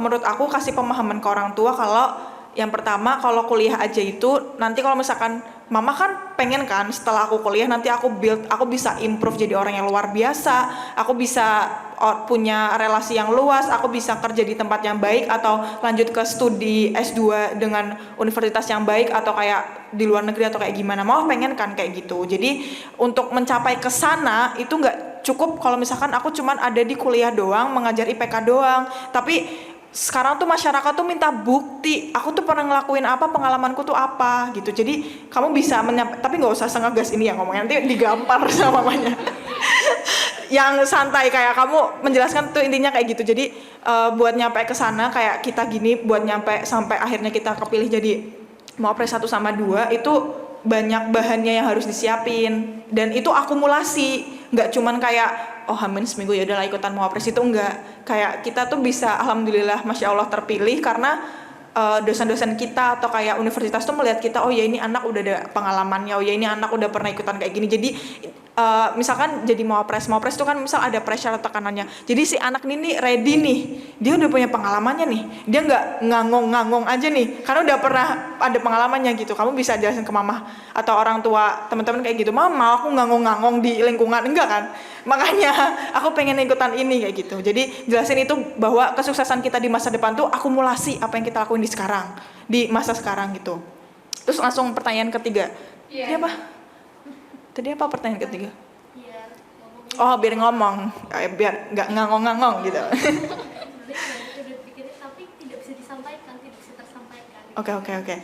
menurut aku kasih pemahaman ke orang tua kalau yang pertama kalau kuliah aja itu nanti kalau misalkan mama kan pengen kan setelah aku kuliah nanti aku bisa improve jadi orang yang luar biasa, aku bisa punya relasi yang luas, aku bisa kerja di tempat yang baik atau lanjut ke studi S2 dengan universitas yang baik atau kayak di luar negeri atau kayak gimana. Mama pengen kan kayak gitu. Jadi untuk mencapai ke sana itu nggak cukup kalau misalkan aku cuman ada di kuliah doang, mengajar IPK doang, tapi sekarang tuh masyarakat tuh minta bukti, aku tuh pernah ngelakuin apa, pengalamanku tuh apa gitu. Jadi kamu bisa tapi nggak usah sengegas ini ya ngomongnya, nanti digampar sama mamanya. Yang santai kayak kamu menjelaskan tuh intinya kayak gitu. Jadi buat nyampe ke sana kayak kita gini, buat nyampe sampai akhirnya kita kepilih jadi Mawapres 1 sama 2 itu banyak bahannya yang harus disiapin dan itu akumulasi, nggak cuman kayak oh hamin seminggu ya udahlah ikutan Mawapres, itu enggak. Kayak kita tuh bisa alhamdulillah Masya Allah terpilih karena dosen-dosen kita atau kayak universitas tuh melihat kita, oh ya ini anak udah ada pengalamannya, oh ya ini anak udah pernah ikutan kayak gini. Jadi misalkan jadi Mawapres itu kan misal ada pressure atau tekanannya, jadi si anak ini nih ready nih, dia udah punya pengalamannya nih, dia nggak ngangong aja nih karena udah pernah ada pengalamannya gitu. Kamu bisa jelasin ke mama atau orang tua teman-teman kayak gitu, mama aku ngangong di lingkungan, enggak kan, makanya aku pengen ikutan ini kayak gitu. Jadi jelasin itu bahwa kesuksesan kita di masa depan tuh akumulasi apa yang kita lakuin di sekarang, di masa sekarang gitu. Terus langsung pertanyaan ketiga, Dia apa? Tadi apa pertanyaan ketiga? Biar ngomongin. Oh biar ngomong, biar nggak ngangong gitu. Sebenarnya udah dipikirin tapi tidak bisa disampaikan, tidak bisa tersampaikan. Oke.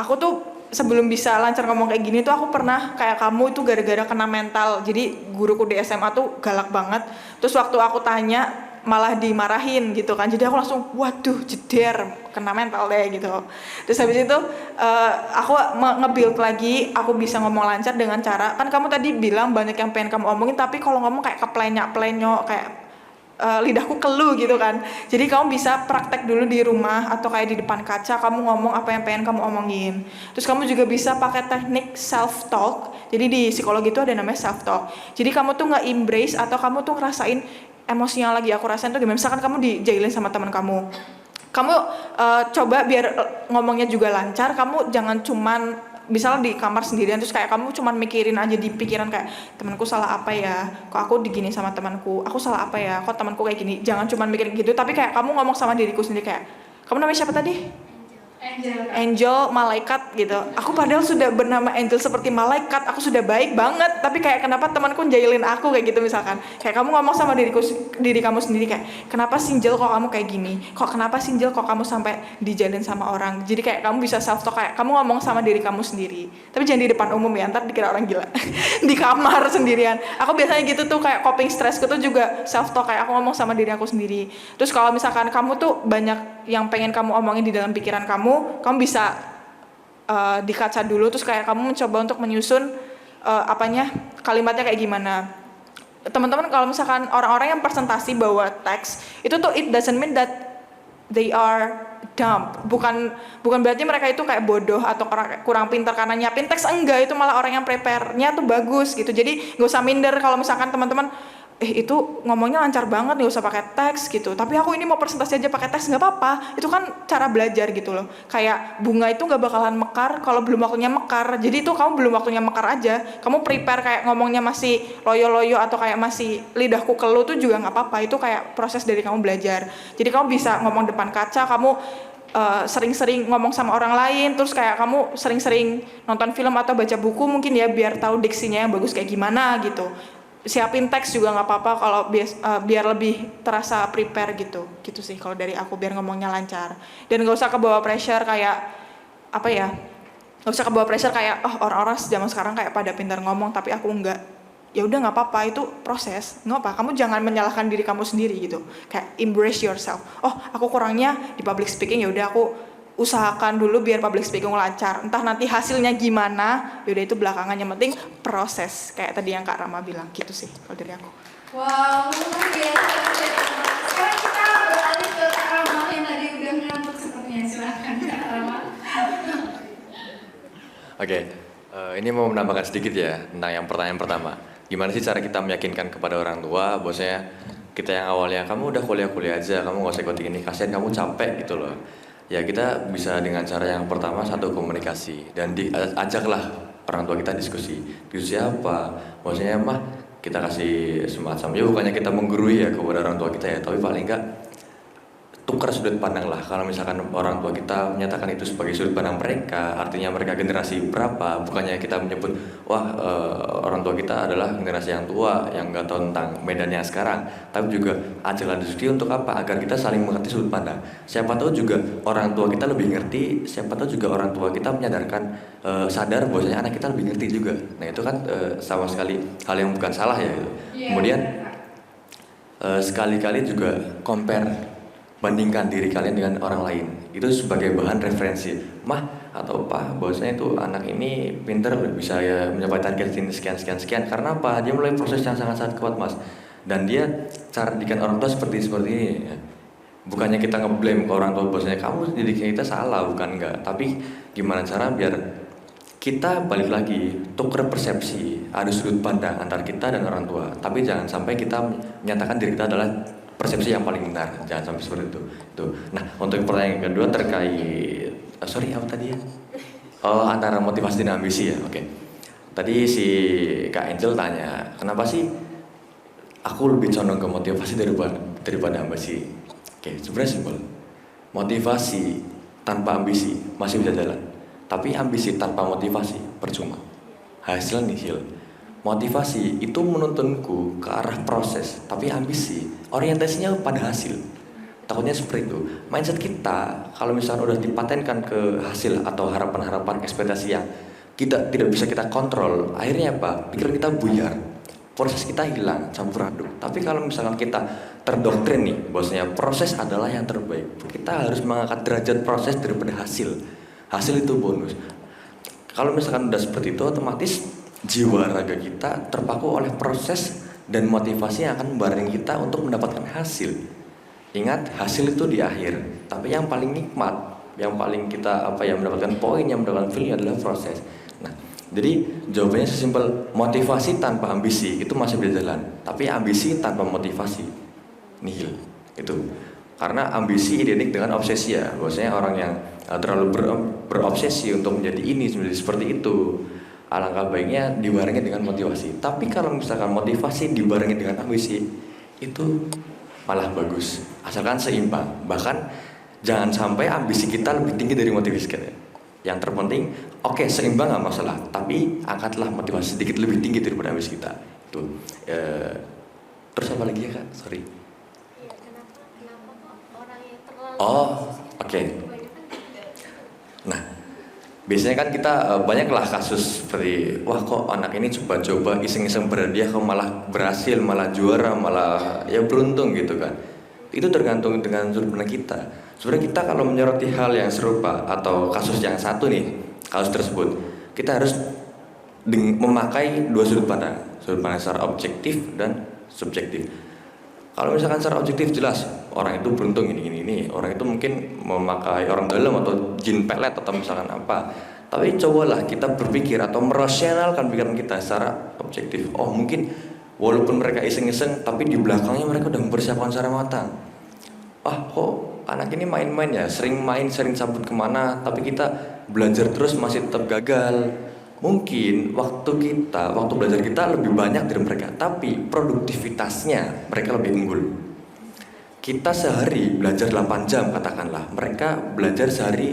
Aku tuh sebelum bisa lancar ngomong kayak gini tuh aku pernah kayak kamu itu gara-gara kena mental. Jadi guruku di SMA tuh galak banget. Terus waktu aku tanya malah dimarahin gitu kan, jadi aku langsung waduh jeder, kena mental deh gitu. Terus habis itu aku nge-build lagi, aku bisa ngomong lancar dengan cara, kan kamu tadi bilang banyak yang pengen kamu omongin tapi kalau ngomong kayak keplenyok kayak lidahku kelu gitu kan. Jadi kamu bisa praktek dulu di rumah atau kayak di depan kaca, kamu ngomong apa yang pengen kamu omongin. Terus kamu juga bisa pakai teknik self talk. Jadi di psikologi itu ada namanya self talk. Jadi kamu tuh nge-embrace atau kamu tuh ngerasain emosi yang lagi aku rasain tuh gimana. Misalkan kamu dijailin sama teman kamu coba biar ngomongnya juga lancar. Kamu jangan cuman misalnya di kamar sendirian terus kayak kamu cuman mikirin aja di pikiran kayak temanku salah apa ya, kok aku digini sama temanku, aku salah apa ya, kok temanku kayak gini. Jangan cuman mikirin gitu, tapi kayak kamu ngomong sama diriku sendiri kayak, kamu namanya siapa tadi? Angel, malaikat gitu. Aku padahal sudah bernama Angel seperti malaikat, aku sudah baik banget, tapi kayak kenapa temanku jailin aku kayak gitu misalkan. Kayak kamu ngomong sama diri kamu sendiri kayak, kenapa sih Angel kok kamu kayak gini? Kenapa sih Angel kok kamu sampai dijailin sama orang? Jadi kayak kamu bisa self talk, kayak kamu ngomong sama diri kamu sendiri. Tapi jangan di depan umum ya, ntar dikira orang gila. Di kamar sendirian. Aku biasanya gitu tuh kayak coping stressku tuh juga self talk, kayak aku ngomong sama diri aku sendiri. Terus kalau misalkan kamu tuh banyak yang pengen kamu omongin di dalam pikiran kamu bisa di kaca dulu, terus kayak kamu mencoba untuk menyusun kalimatnya kayak gimana. Teman-teman kalau misalkan orang-orang yang presentasi bawa teks itu tuh it doesn't mean that they are dumb, bukan berarti mereka itu kayak bodoh atau kurang pintar karena nyiapin teks, enggak, itu malah orang yang prepare-nya tuh bagus gitu. Jadi nggak usah minder kalau misalkan teman-teman itu ngomongnya lancar banget, nggak usah pakai teks gitu, tapi aku ini mau presentasi aja pakai teks, nggak apa-apa, itu kan cara belajar gitu loh. Kayak bunga itu nggak bakalan mekar kalau belum waktunya mekar, jadi itu kamu belum waktunya mekar aja, kamu prepare kayak ngomongnya masih loyo-loyo atau kayak masih lidahku kelu tuh juga nggak apa-apa, itu kayak proses dari kamu belajar. Jadi kamu bisa ngomong depan kaca, kamu sering-sering ngomong sama orang lain, terus kayak kamu sering-sering nonton film atau baca buku mungkin ya biar tahu diksinya yang bagus kayak gimana gitu. Siapin teks juga nggak apa-apa kalau biar lebih terasa prepare gitu sih kalau dari aku, biar ngomongnya lancar. Dan nggak usah kebawa pressure kayak nggak usah kebawa pressure kayak orang-orang zaman sekarang kayak pada pintar ngomong tapi aku enggak. Ya udah nggak apa-apa, itu proses, nggak apa. Kamu jangan menyalahkan diri kamu sendiri gitu, kayak embrace yourself. Aku kurangnya di public speaking, ya udah aku usahakan dulu biar public speaking lancar. Entah nanti hasilnya gimana, yaudah itu belakangan, yang penting proses. Kayak tadi yang Kak Rama bilang, gitu sih kalau dari aku. Wow, luar biasa. Sekarang kita beralih ke Kak Rama yang tadi udah ngantuk sepertinya. Silakan Kak Rama. Oke, ini mau menambahkan sedikit ya tentang yang pertanyaan pertama. Gimana sih cara kita meyakinkan kepada orang tua, bahwasanya kita yang awalnya kamu udah kuliah aja, kamu gak usah ikut ini, kasihan kamu capek gitu loh. Ya kita bisa dengan cara yang pertama satu komunikasi dan ajaklah orang tua kita diskusi apa, maksudnya mah kita kasih semacam ya bukannya kita menggurui ya kepada orang tua kita ya, tapi paling enggak tukar sudut pandang lah. Kalau misalkan orang tua kita menyatakan itu sebagai sudut pandang mereka, artinya mereka generasi berapa, bukannya kita menyebut wah orang tua kita adalah generasi yang tua yang nggak tahu tentang medannya sekarang, tapi juga ajalah diskusi untuk apa, agar kita saling mengerti sudut pandang. Siapa tahu juga orang tua kita lebih ngerti, siapa tahu juga orang tua kita menyadarkan sadar bahwasanya anak kita lebih ngerti juga. Nah itu kan sama sekali hal yang bukan salah ya gitu. Kemudian sekali-kali juga compare, bandingkan diri kalian dengan orang lain itu sebagai bahan referensi. Mah atau apa bahwasanya itu anak ini pinter bisa ya mencapai target ini sekian karena apa, dia mulai proses yang sangat kuat mas, dan dia cara didikan orang tua seperti ini ya. Bukannya kita ngeblame ke orang tua bahwasanya kamu didiknya kita salah, bukan, enggak, tapi gimana cara biar kita balik lagi tukar persepsi, ada sudut pandang antara kita dan orang tua, tapi jangan sampai kita menyatakan diri kita adalah persepsi yang paling benar, jangan sampai seperti itu. Nah, untuk pertanyaan yang kedua terkait apa tadi ya? Antara motivasi dan ambisi ya. Oke. Tadi si Kak Angel tanya, kenapa sih aku lebih condong ke motivasi daripada ambisi? Oke, sebenarnya simpel. Motivasi tanpa ambisi masih bisa jalan, tapi ambisi tanpa motivasi percuma. Hasil nihil. Motivasi itu menuntunku ke arah proses, tapi ambisi orientasinya pada hasil. Takutnya seperti itu. Mindset kita kalau misalnya udah dipatenkan ke hasil atau harapan-harapan ekspektasi yang kita tidak bisa kita kontrol, akhirnya apa? Pikiran kita buyar, proses kita hilang, campur aduk. Tapi kalau misalkan kita terdoktrin nih, bahwasanya proses adalah yang terbaik, kita harus mengangkat derajat proses daripada hasil. Hasil itu bonus. Kalau misalkan udah seperti itu, otomatis jiwa raga kita terpaku oleh proses dan motivasi yang akan membarengi kita untuk mendapatkan hasil. Ingat, hasil itu di akhir, tapi yang paling nikmat, yang paling kita mendapatkan poin, yang mendapatkan feeling adalah proses. Nah, jadi jawabannya sesimpel motivasi tanpa ambisi itu masih berjalan, tapi ambisi tanpa motivasi nihil. Itu karena ambisi identik dengan obsesi ya, bahwasanya orang yang terlalu berobsesi untuk menjadi ini, menjadi seperti itu. Alangkah baiknya dibarengi dengan motivasi. Tapi kalau misalkan motivasi dibarengi dengan ambisi, itu malah bagus, asalkan seimbang. Bahkan jangan sampai ambisi kita lebih tinggi dari motivasi kita. Yang terpenting, oke, seimbang nggak masalah, tapi angkatlah motivasi sedikit lebih tinggi daripada ambisi kita. Itu. Terus apa lagi ya kak? Sorry. Iya, kenapa kok orang yang terlalu Oke. Nah, biasanya kan kita banyaklah kasus seperti wah kok anak ini coba-coba iseng-iseng berhadiah kok malah berhasil, malah juara, malah ya beruntung gitu kan. Itu tergantung dengan sudut pandang kita. Sebenarnya kita kalau menyoroti hal yang serupa atau kasus yang satu nih, kasus tersebut, kita harus memakai dua sudut pandang secara objektif dan subjektif. Kalau misalkan secara objektif jelas orang itu beruntung ini, orang itu mungkin memakai orang dalam atau jin pelet atau misalkan apa. Tapi cobalah kita berpikir atau merasionalkan pikiran kita secara objektif. Oh mungkin walaupun mereka iseng-iseng, tapi di belakangnya mereka udah mempersiapkan secara matang. Kok anak ini main-main ya, sering main, sering cabut kemana, tapi kita belajar terus masih tetap gagal. Mungkin waktu belajar kita lebih banyak dari mereka, tapi produktivitasnya mereka lebih unggul. Kita sehari belajar 8 jam katakanlah, mereka belajar sehari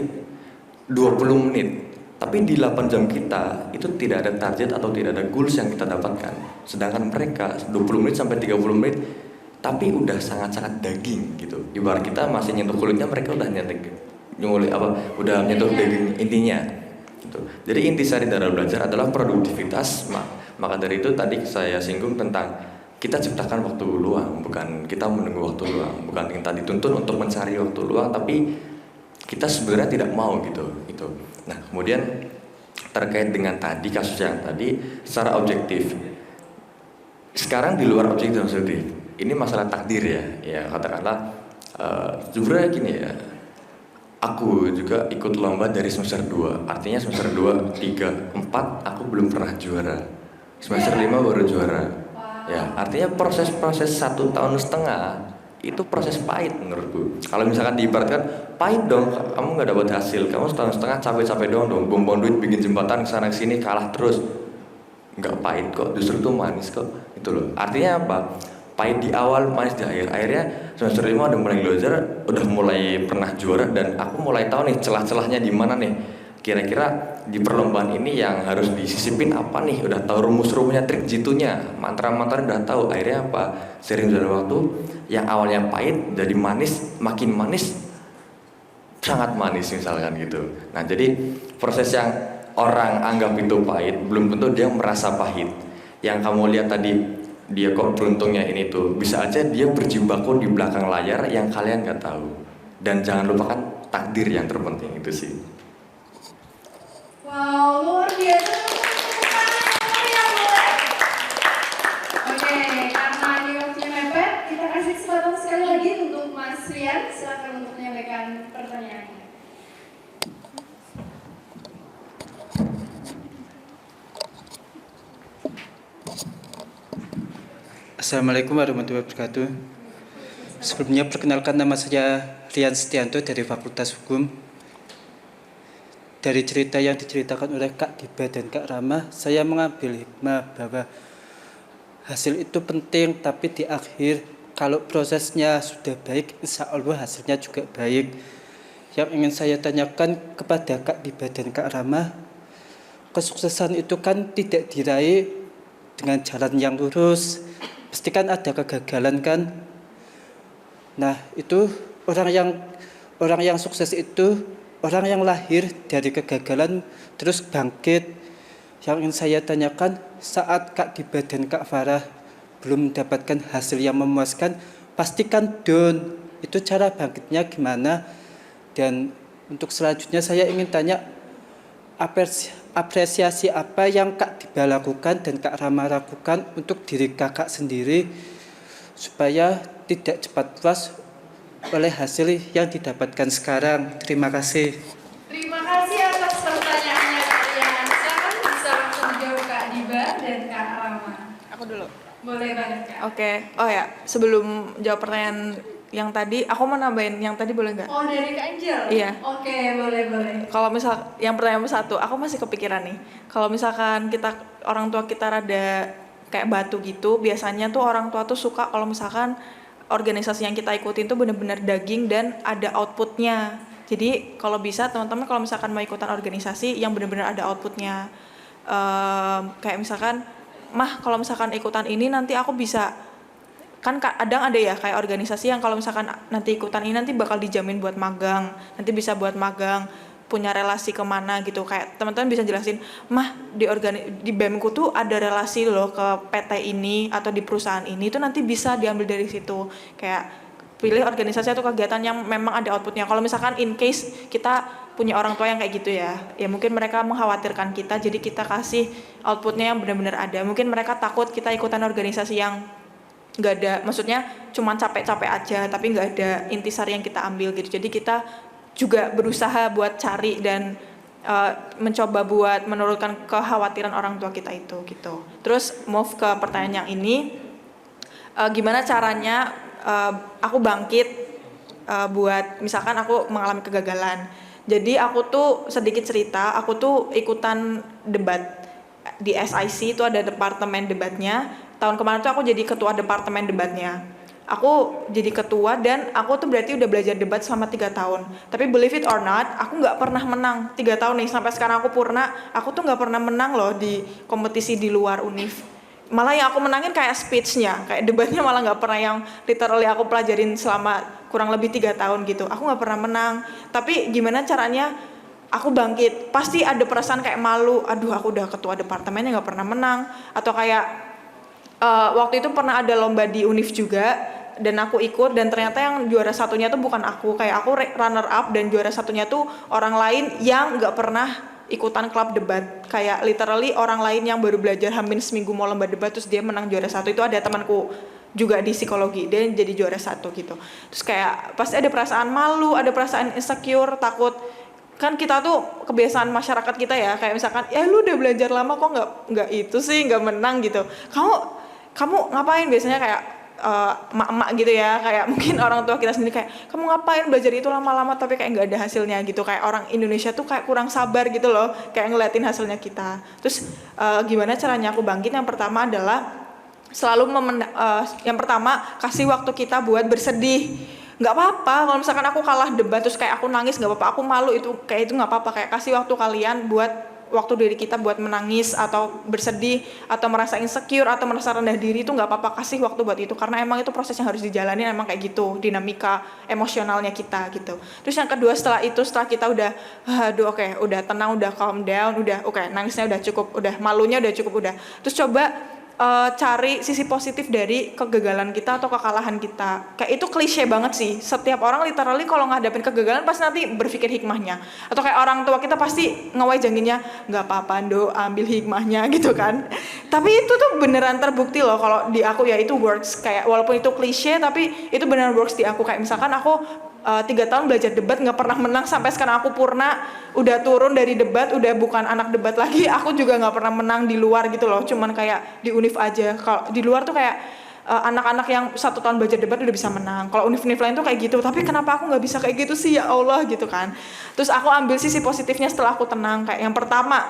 20 menit. Tapi di 8 jam kita itu tidak ada target atau tidak ada goals yang kita dapatkan. Sedangkan mereka 20 menit sampai 30 menit tapi udah sangat-sangat daging gitu. Ibarat kita masih nyentuh kulitnya, mereka udah udah nyentuh daging intinya. Gitu. Jadi intisari dari belajar adalah produktivitas. Maka dari itu tadi saya singgung tentang kita ciptakan waktu luang, bukan kita menunggu waktu luang, bukan kita dituntun untuk mencari waktu luang, tapi kita sebenarnya tidak mau gitu. Nah kemudian terkait dengan tadi kasus yang tadi secara objektif. Sekarang di luar objektif dan subjektif. Ini masalah takdir ya katakanlah sebenarnya gini ya. Aku juga ikut lomba dari semester 2. Artinya semester 2, 3, 4 aku belum pernah juara. Semester 5 baru juara. Ya, artinya proses 1,5 tahun itu proses pahit menurutku. Kalau misalkan diibaratkan pahit dong, kamu nggak dapat hasil, kamu setengah-setengah capek-capek dong, buang-buang duit bikin jembatan kesana kesini kalah terus, nggak pahit kok, justru itu manis kok, itu loh. Artinya apa? Pahit di awal, manis di akhir. Akhirnya semester 5 udah mulai belajar, udah mulai pernah juara, dan aku mulai tahu nih celah-celahnya di mana nih. Kira-kira di perlombaan ini yang harus disisipin apa nih? Udah tahu rumus-rumusnya, trik jitunya, mantra-mantra udah tahu. Akhirnya apa? Sering berjalan waktu, yang awalnya pahit jadi manis, makin manis, sangat manis misalkan gitu. Nah jadi proses yang orang anggap itu pahit, belum tentu dia merasa pahit. Yang kamu lihat tadi, dia kok beruntungnya ini tuh, bisa aja dia berjibaku di belakang layar yang kalian nggak tahu. Dan jangan lupakan takdir yang terpenting itu sih. Wow, luar biasa. Oke, karena di waktunya mepet, kita kasih kesempatan sekali lagi untuk Mas Rian. Silakan untuk menyampaikan pertanyaannya. Assalamualaikum warahmatullahi wabarakatuh. Sebelumnya perkenalkan, nama saya Rian Setianto dari Fakultas Hukum. Dari cerita yang diceritakan oleh Kak Diba dan Kak Rama, saya mengambil hikmah bahwa hasil itu penting, tapi di akhir kalau prosesnya sudah baik, insya Allah hasilnya juga baik. Yang ingin saya tanyakan kepada Kak Diba dan Kak Rama, kesuksesan itu kan tidak diraih dengan jalan yang lurus, pasti kan ada kegagalan kan. Nah itu orang yang sukses itu orang yang lahir dari kegagalan terus bangkit. Yang ingin saya tanyakan, saat Kak Diba dan Kak Farah belum mendapatkan hasil yang memuaskan, pastikan down. Itu cara bangkitnya gimana? Dan untuk selanjutnya saya ingin tanya, apresiasi apa yang Kak Diba lakukan dan Kak Rama lakukan untuk diri kakak sendiri supaya tidak cepat puas oleh hasil yang didapatkan sekarang. Terima kasih. Terima kasih atas pertanyaannya kalian. Silakan bisa langsung dijawab Kak Diba dan Kak Rama. Aku dulu. Boleh banget Kak. Oke. Oh ya, sebelum jawab pertanyaan yang tadi, aku mau nambahin yang tadi boleh nggak? Oh, dari Kak Angel? Iya. Oke, boleh. Kalau misal yang pertanyaan satu, aku masih kepikiran nih. Kalau misalkan orang tua kita rada kayak batu gitu, biasanya tuh orang tua tuh suka kalau misalkan organisasi yang kita ikutin tuh benar-benar daging dan ada outputnya. Jadi kalau bisa teman-teman kalau misalkan mau ikutan organisasi yang benar-benar ada outputnya, kayak misalkan, mah kalau misalkan ikutan ini nanti aku bisa, kan kadang ada ya kayak organisasi yang kalau misalkan nanti ikutan ini nanti bakal dijamin buat magang, nanti bisa buat magang, punya relasi kemana gitu. Kayak teman-teman bisa jelasin, mah di BEM ku tuh ada relasi loh ke PT ini atau di perusahaan ini, itu nanti bisa diambil dari situ. Kayak pilih organisasi atau kegiatan yang memang ada outputnya. Kalau misalkan in case kita punya orang tua yang kayak gitu ya mungkin mereka mengkhawatirkan kita, jadi kita kasih outputnya yang benar-benar ada. Mungkin mereka takut kita ikutan organisasi yang nggak ada, maksudnya cuma capek-capek aja tapi nggak ada intisari yang kita ambil gitu. Jadi kita juga berusaha buat cari dan mencoba buat menurunkan kekhawatiran orang tua kita itu gitu. Terus move ke pertanyaan yang ini, gimana caranya aku bangkit buat misalkan aku mengalami kegagalan. Jadi aku tuh sedikit cerita, aku tuh ikutan debat di SIC, itu ada departemen debatnya. Tahun kemarin tuh aku jadi ketua departemen debatnya. Aku jadi ketua dan aku tuh berarti udah belajar debat selama 3 tahun. Tapi believe it or not, aku nggak pernah menang 3 tahun nih sampai sekarang aku purna. Aku tuh nggak pernah menang loh di kompetisi di luar univ. Malah yang aku menangin kayak speech-nya, kayak debatnya malah nggak pernah yang literally aku pelajarin selama kurang lebih 3 tahun gitu. Aku nggak pernah menang. Tapi gimana caranya aku bangkit? Pasti ada perasaan kayak malu. Aduh, aku udah ketua departemennya nggak pernah menang. Atau kayak waktu itu pernah ada lomba di univ juga dan aku ikut dan ternyata yang juara satunya tuh bukan aku, kayak aku runner up dan juara satunya tuh orang lain yang nggak pernah ikutan klub debat. Kayak literally orang lain yang baru belajar hampir seminggu mau lomba debat terus dia menang juara satu. Itu ada temanku juga di psikologi, dia jadi juara satu gitu. Terus kayak pasti ada perasaan malu, ada perasaan insecure, takut. Kan kita tuh kebiasaan masyarakat kita ya, kayak misalkan ya lu udah belajar lama kok nggak itu sih, nggak menang gitu. Kamu ngapain biasanya, kayak emak-emak gitu ya, kayak mungkin orang tua kita sendiri kayak kamu ngapain belajar itu lama-lama tapi kayak nggak ada hasilnya gitu, kayak orang Indonesia tuh kayak kurang sabar gitu loh, kayak ngeliatin hasilnya kita. Terus gimana caranya aku bangkit? Yang pertama adalah selalu yang pertama kasih waktu kita buat bersedih. Nggak apa-apa kalau misalkan aku kalah debat terus kayak aku nangis, nggak apa-apa, aku malu, itu nggak apa-apa. Kayak kasih waktu kalian buat waktu diri kita buat menangis atau bersedih atau merasa insecure atau merasa rendah diri, itu nggak apa-apa, kasih waktu buat itu, karena emang itu proses yang harus dijalani, emang kayak gitu dinamika emosionalnya kita gitu. Terus yang kedua setelah kita udah udah tenang, udah calm down, udah nangisnya udah cukup, udah malunya udah cukup, udah, terus coba cari sisi positif dari kegagalan kita atau kekalahan kita. Kayak itu klise banget sih, setiap orang literally kalau ngadepin kegagalan pasti nanti berpikir hikmahnya, atau kayak orang tua kita pasti ngewajanginnya nggak apa-apa do, ambil hikmahnya gitu kan. Tapi itu tuh beneran terbukti loh kalau di aku, ya itu works. Kayak walaupun itu klise tapi itu beneran works di aku. Kayak misalkan aku 3 tahun belajar debat nggak pernah menang, sampai sekarang aku purna, udah turun dari debat, udah bukan anak debat lagi, aku juga nggak pernah menang di luar gitu loh, cuman kayak di univ aja. Kalau di luar tuh kayak anak-anak yang 1 tahun belajar debat udah bisa menang, kalau univ-univ lain tuh kayak gitu, tapi kenapa aku nggak bisa kayak gitu sih, ya Allah gitu kan. Terus aku ambil sisi positifnya setelah aku tenang. Kayak yang pertama,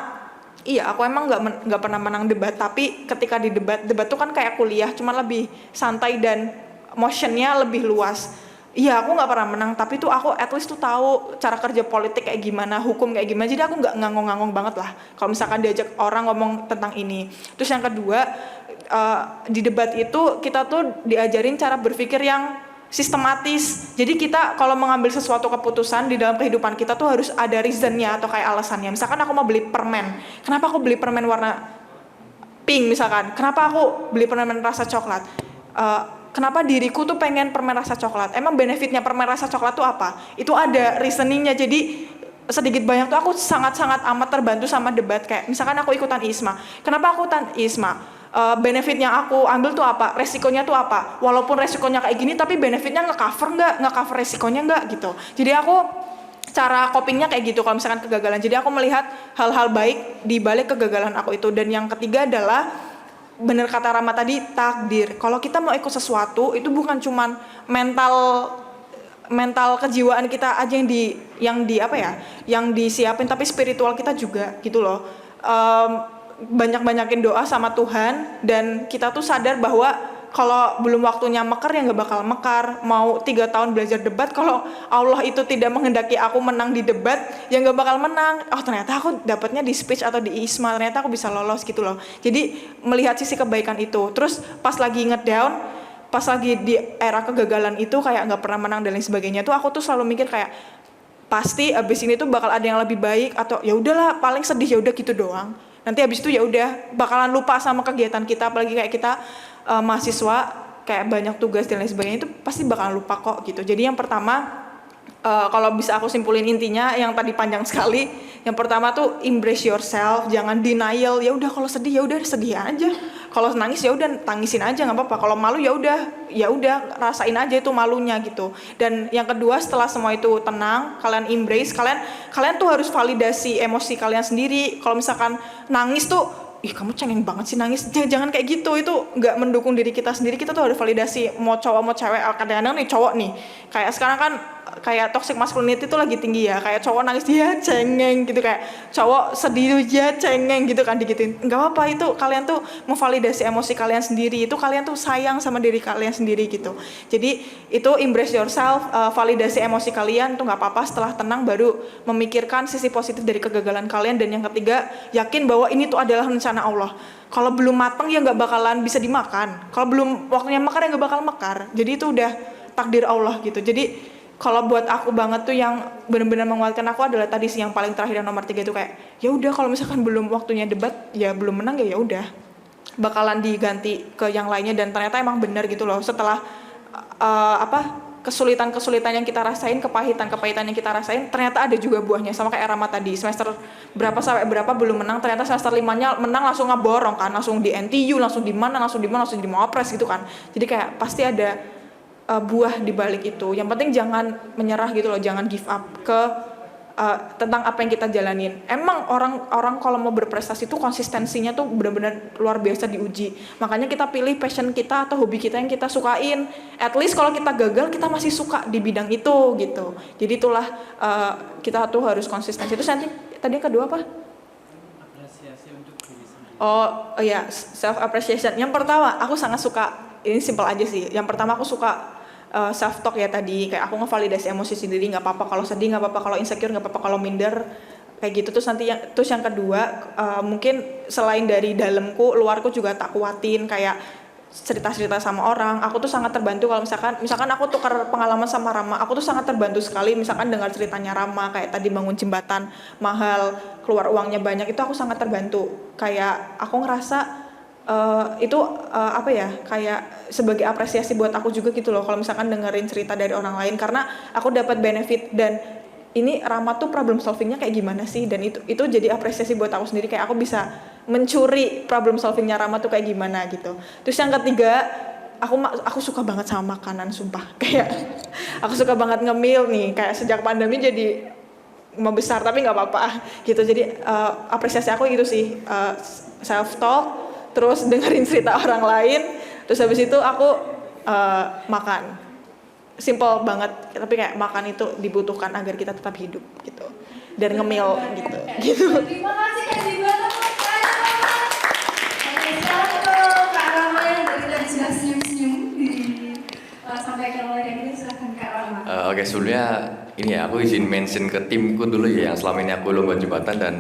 iya aku emang nggak pernah menang debat, tapi ketika di debat tuh kan kayak kuliah, cuman lebih santai dan motionnya lebih luas. Iya aku nggak pernah menang, tapi tuh aku at least tuh tahu cara kerja politik kayak gimana, hukum kayak gimana, jadi aku nggak ngangong-ngangong banget lah kalau misalkan diajak orang ngomong tentang ini. Terus yang kedua, di debat itu kita tuh diajarin cara berpikir yang sistematis. Jadi kita kalau mengambil sesuatu keputusan di dalam kehidupan kita tuh harus ada reasonnya atau kayak alasannya. Misalkan aku mau beli permen, kenapa aku beli permen warna pink misalkan, kenapa aku beli permen rasa coklat, kenapa diriku tuh pengen permen rasa coklat, emang benefitnya permen rasa coklat tuh apa, itu ada reasoningnya. Jadi sedikit banyak tuh aku sangat-sangat amat terbantu sama debat. Kayak misalkan aku ikutan ISMA, kenapa aku ikutan ISMA, benefitnya aku ambil tuh apa, resikonya tuh apa, walaupun resikonya kayak gini tapi benefitnya nge-cover resikonya nggak gitu. Jadi aku cara copingnya kayak gitu kalau misalkan kegagalan. Jadi aku melihat hal-hal baik di balik kegagalan aku itu. Dan yang ketiga adalah bener kata Rama tadi, takdir. Kalau kita mau ikut sesuatu itu bukan cuman mental kejiwaan kita aja yang disiapin, tapi spiritual kita juga gitu loh. Banyak-banyakin doa sama Tuhan, dan kita tuh sadar bahwa kalau belum waktunya mekar ya nggak bakal mekar. Mau 3 tahun belajar debat, kalau Allah itu tidak menghendaki aku menang di debat, ya nggak bakal menang. Oh ternyata aku dapatnya di speech atau di ISMA, ternyata aku bisa lolos gitu loh. Jadi melihat sisi kebaikan itu. Terus pas lagi ngedown, pas lagi di era kegagalan itu kayak nggak pernah menang dan lain sebagainya tuh, aku tuh selalu mikir kayak pasti abis ini tuh bakal ada yang lebih baik, atau ya udahlah paling sedih ya udah gitu doang. Nanti abis itu ya udah bakalan lupa sama kegiatan kita, apalagi kayak kita mahasiswa kayak banyak tugas dan lain sebagainya, itu pasti bakalan lupa kok gitu. Jadi yang pertama, kalau bisa aku simpulin intinya yang tadi panjang sekali, yang pertama tuh embrace yourself, jangan denial. Ya udah kalau sedih ya udah sedih aja, kalau nangis ya udah tangisin aja nggak apa-apa, kalau malu ya udah rasain aja itu malunya gitu. Dan yang kedua, setelah semua itu tenang, kalian embrace, kalian tuh harus validasi emosi kalian sendiri. Kalau misalkan nangis tuh, ih kamu cengeng banget sih nangis, jangan kayak gitu, itu nggak mendukung diri kita sendiri. Kita tuh harus validasi, mau cowok mau cewek. Kadang-kadang nih cowok nih, kayak sekarang kan kayak toxic masculinity itu lagi tinggi ya, kayak cowok nangis dia cengeng gitu, kayak cowok sedih dia cengeng gitu kan, digituin. Nggak apa-apa, itu kalian tuh memvalidasi emosi kalian sendiri, itu kalian tuh sayang sama diri kalian sendiri gitu. Jadi itu embrace yourself, validasi emosi kalian tuh nggak apa-apa. Setelah tenang baru memikirkan sisi positif dari kegagalan kalian. Dan yang ketiga, yakin bahwa ini tuh adalah rencana Allah. Kalau belum matang ya nggak bakalan bisa dimakan, kalau belum waktunya mekar ya nggak bakal mekar. Jadi itu udah takdir Allah gitu. Jadi kalau buat aku banget tuh yang benar-benar menguatkan aku adalah tadi sih yang paling terakhir, yang nomor 3 itu kayak ya udah kalau misalkan belum waktunya debat ya belum menang ya udah bakalan diganti ke yang lainnya. Dan ternyata emang benar gitu loh, setelah kesulitan-kesulitan yang kita rasain, kepahitan yang kita rasain, ternyata ada juga buahnya. Sama kayak Rama tadi, semester berapa sampai berapa belum menang, ternyata semester 5-nya menang, langsung ngeborong kan, langsung di NTU, langsung di mana, langsung di Mawapres gitu kan. Jadi kayak pasti ada buah di balik itu. Yang penting jangan menyerah gitu loh, jangan give up ke tentang apa yang kita jalanin. Emang orang kalau mau berprestasi itu konsistensinya tuh benar-benar luar biasa diuji. Makanya kita pilih passion kita atau hobi kita yang kita sukain. At least kalau kita gagal kita masih suka di bidang itu gitu. Jadi itulah kita tuh harus konsistensi. Terus nanti tadi yang kedua apa? Apresiasi untuk diri sendiri. Oh iya, self appreciation. Yang pertama aku sangat suka, ini simple aja sih. Yang pertama aku suka self talk ya tadi, kayak aku ngevalidasi emosi sendiri, nggak apa-apa kalau sedih, nggak apa-apa kalau insecure, nggak apa-apa kalau minder, kayak gitu. Terus nanti yang kedua mungkin selain dari dalamku, luarku juga tak kuatin, kayak cerita-cerita sama orang. Aku tuh sangat terbantu kalau misalkan aku tukar pengalaman sama Rama, aku tuh sangat terbantu sekali misalkan dengar ceritanya Rama, kayak tadi bangun jembatan mahal, keluar uangnya banyak, itu aku sangat terbantu. Kayak aku ngerasa itu apa ya, kayak sebagai apresiasi buat aku juga gitu loh kalau misalkan dengerin cerita dari orang lain, karena aku dapat benefit dan ini Rama tuh problem solvingnya kayak gimana sih, dan itu jadi apresiasi buat aku sendiri, kayak aku bisa mencuri problem solvingnya Rama tuh kayak gimana gitu. Terus yang ketiga, aku suka banget sama makanan, sumpah. Kayak aku suka banget ngemil nih, kayak sejak pandemi jadi membesar tapi nggak apa-apa gitu. Jadi apresiasi aku gitu sih, self talk, terus dengerin cerita orang lain, terus habis itu aku makan. Simple banget, tapi kayak makan itu dibutuhkan agar kita tetap hidup gitu. Dan ngemil gitu. Terima kasih Kak Ziba, tepuk tangan. Oke, sekarang ke Kak Rama yang dari tadi sudah senyum-senyum sampaikan oleh Emily, silahkan Kak Rama. Oke, sebelumnya ini ya, aku izin mention ke timku dulu ya, yang selama ini aku lomba jembatan dan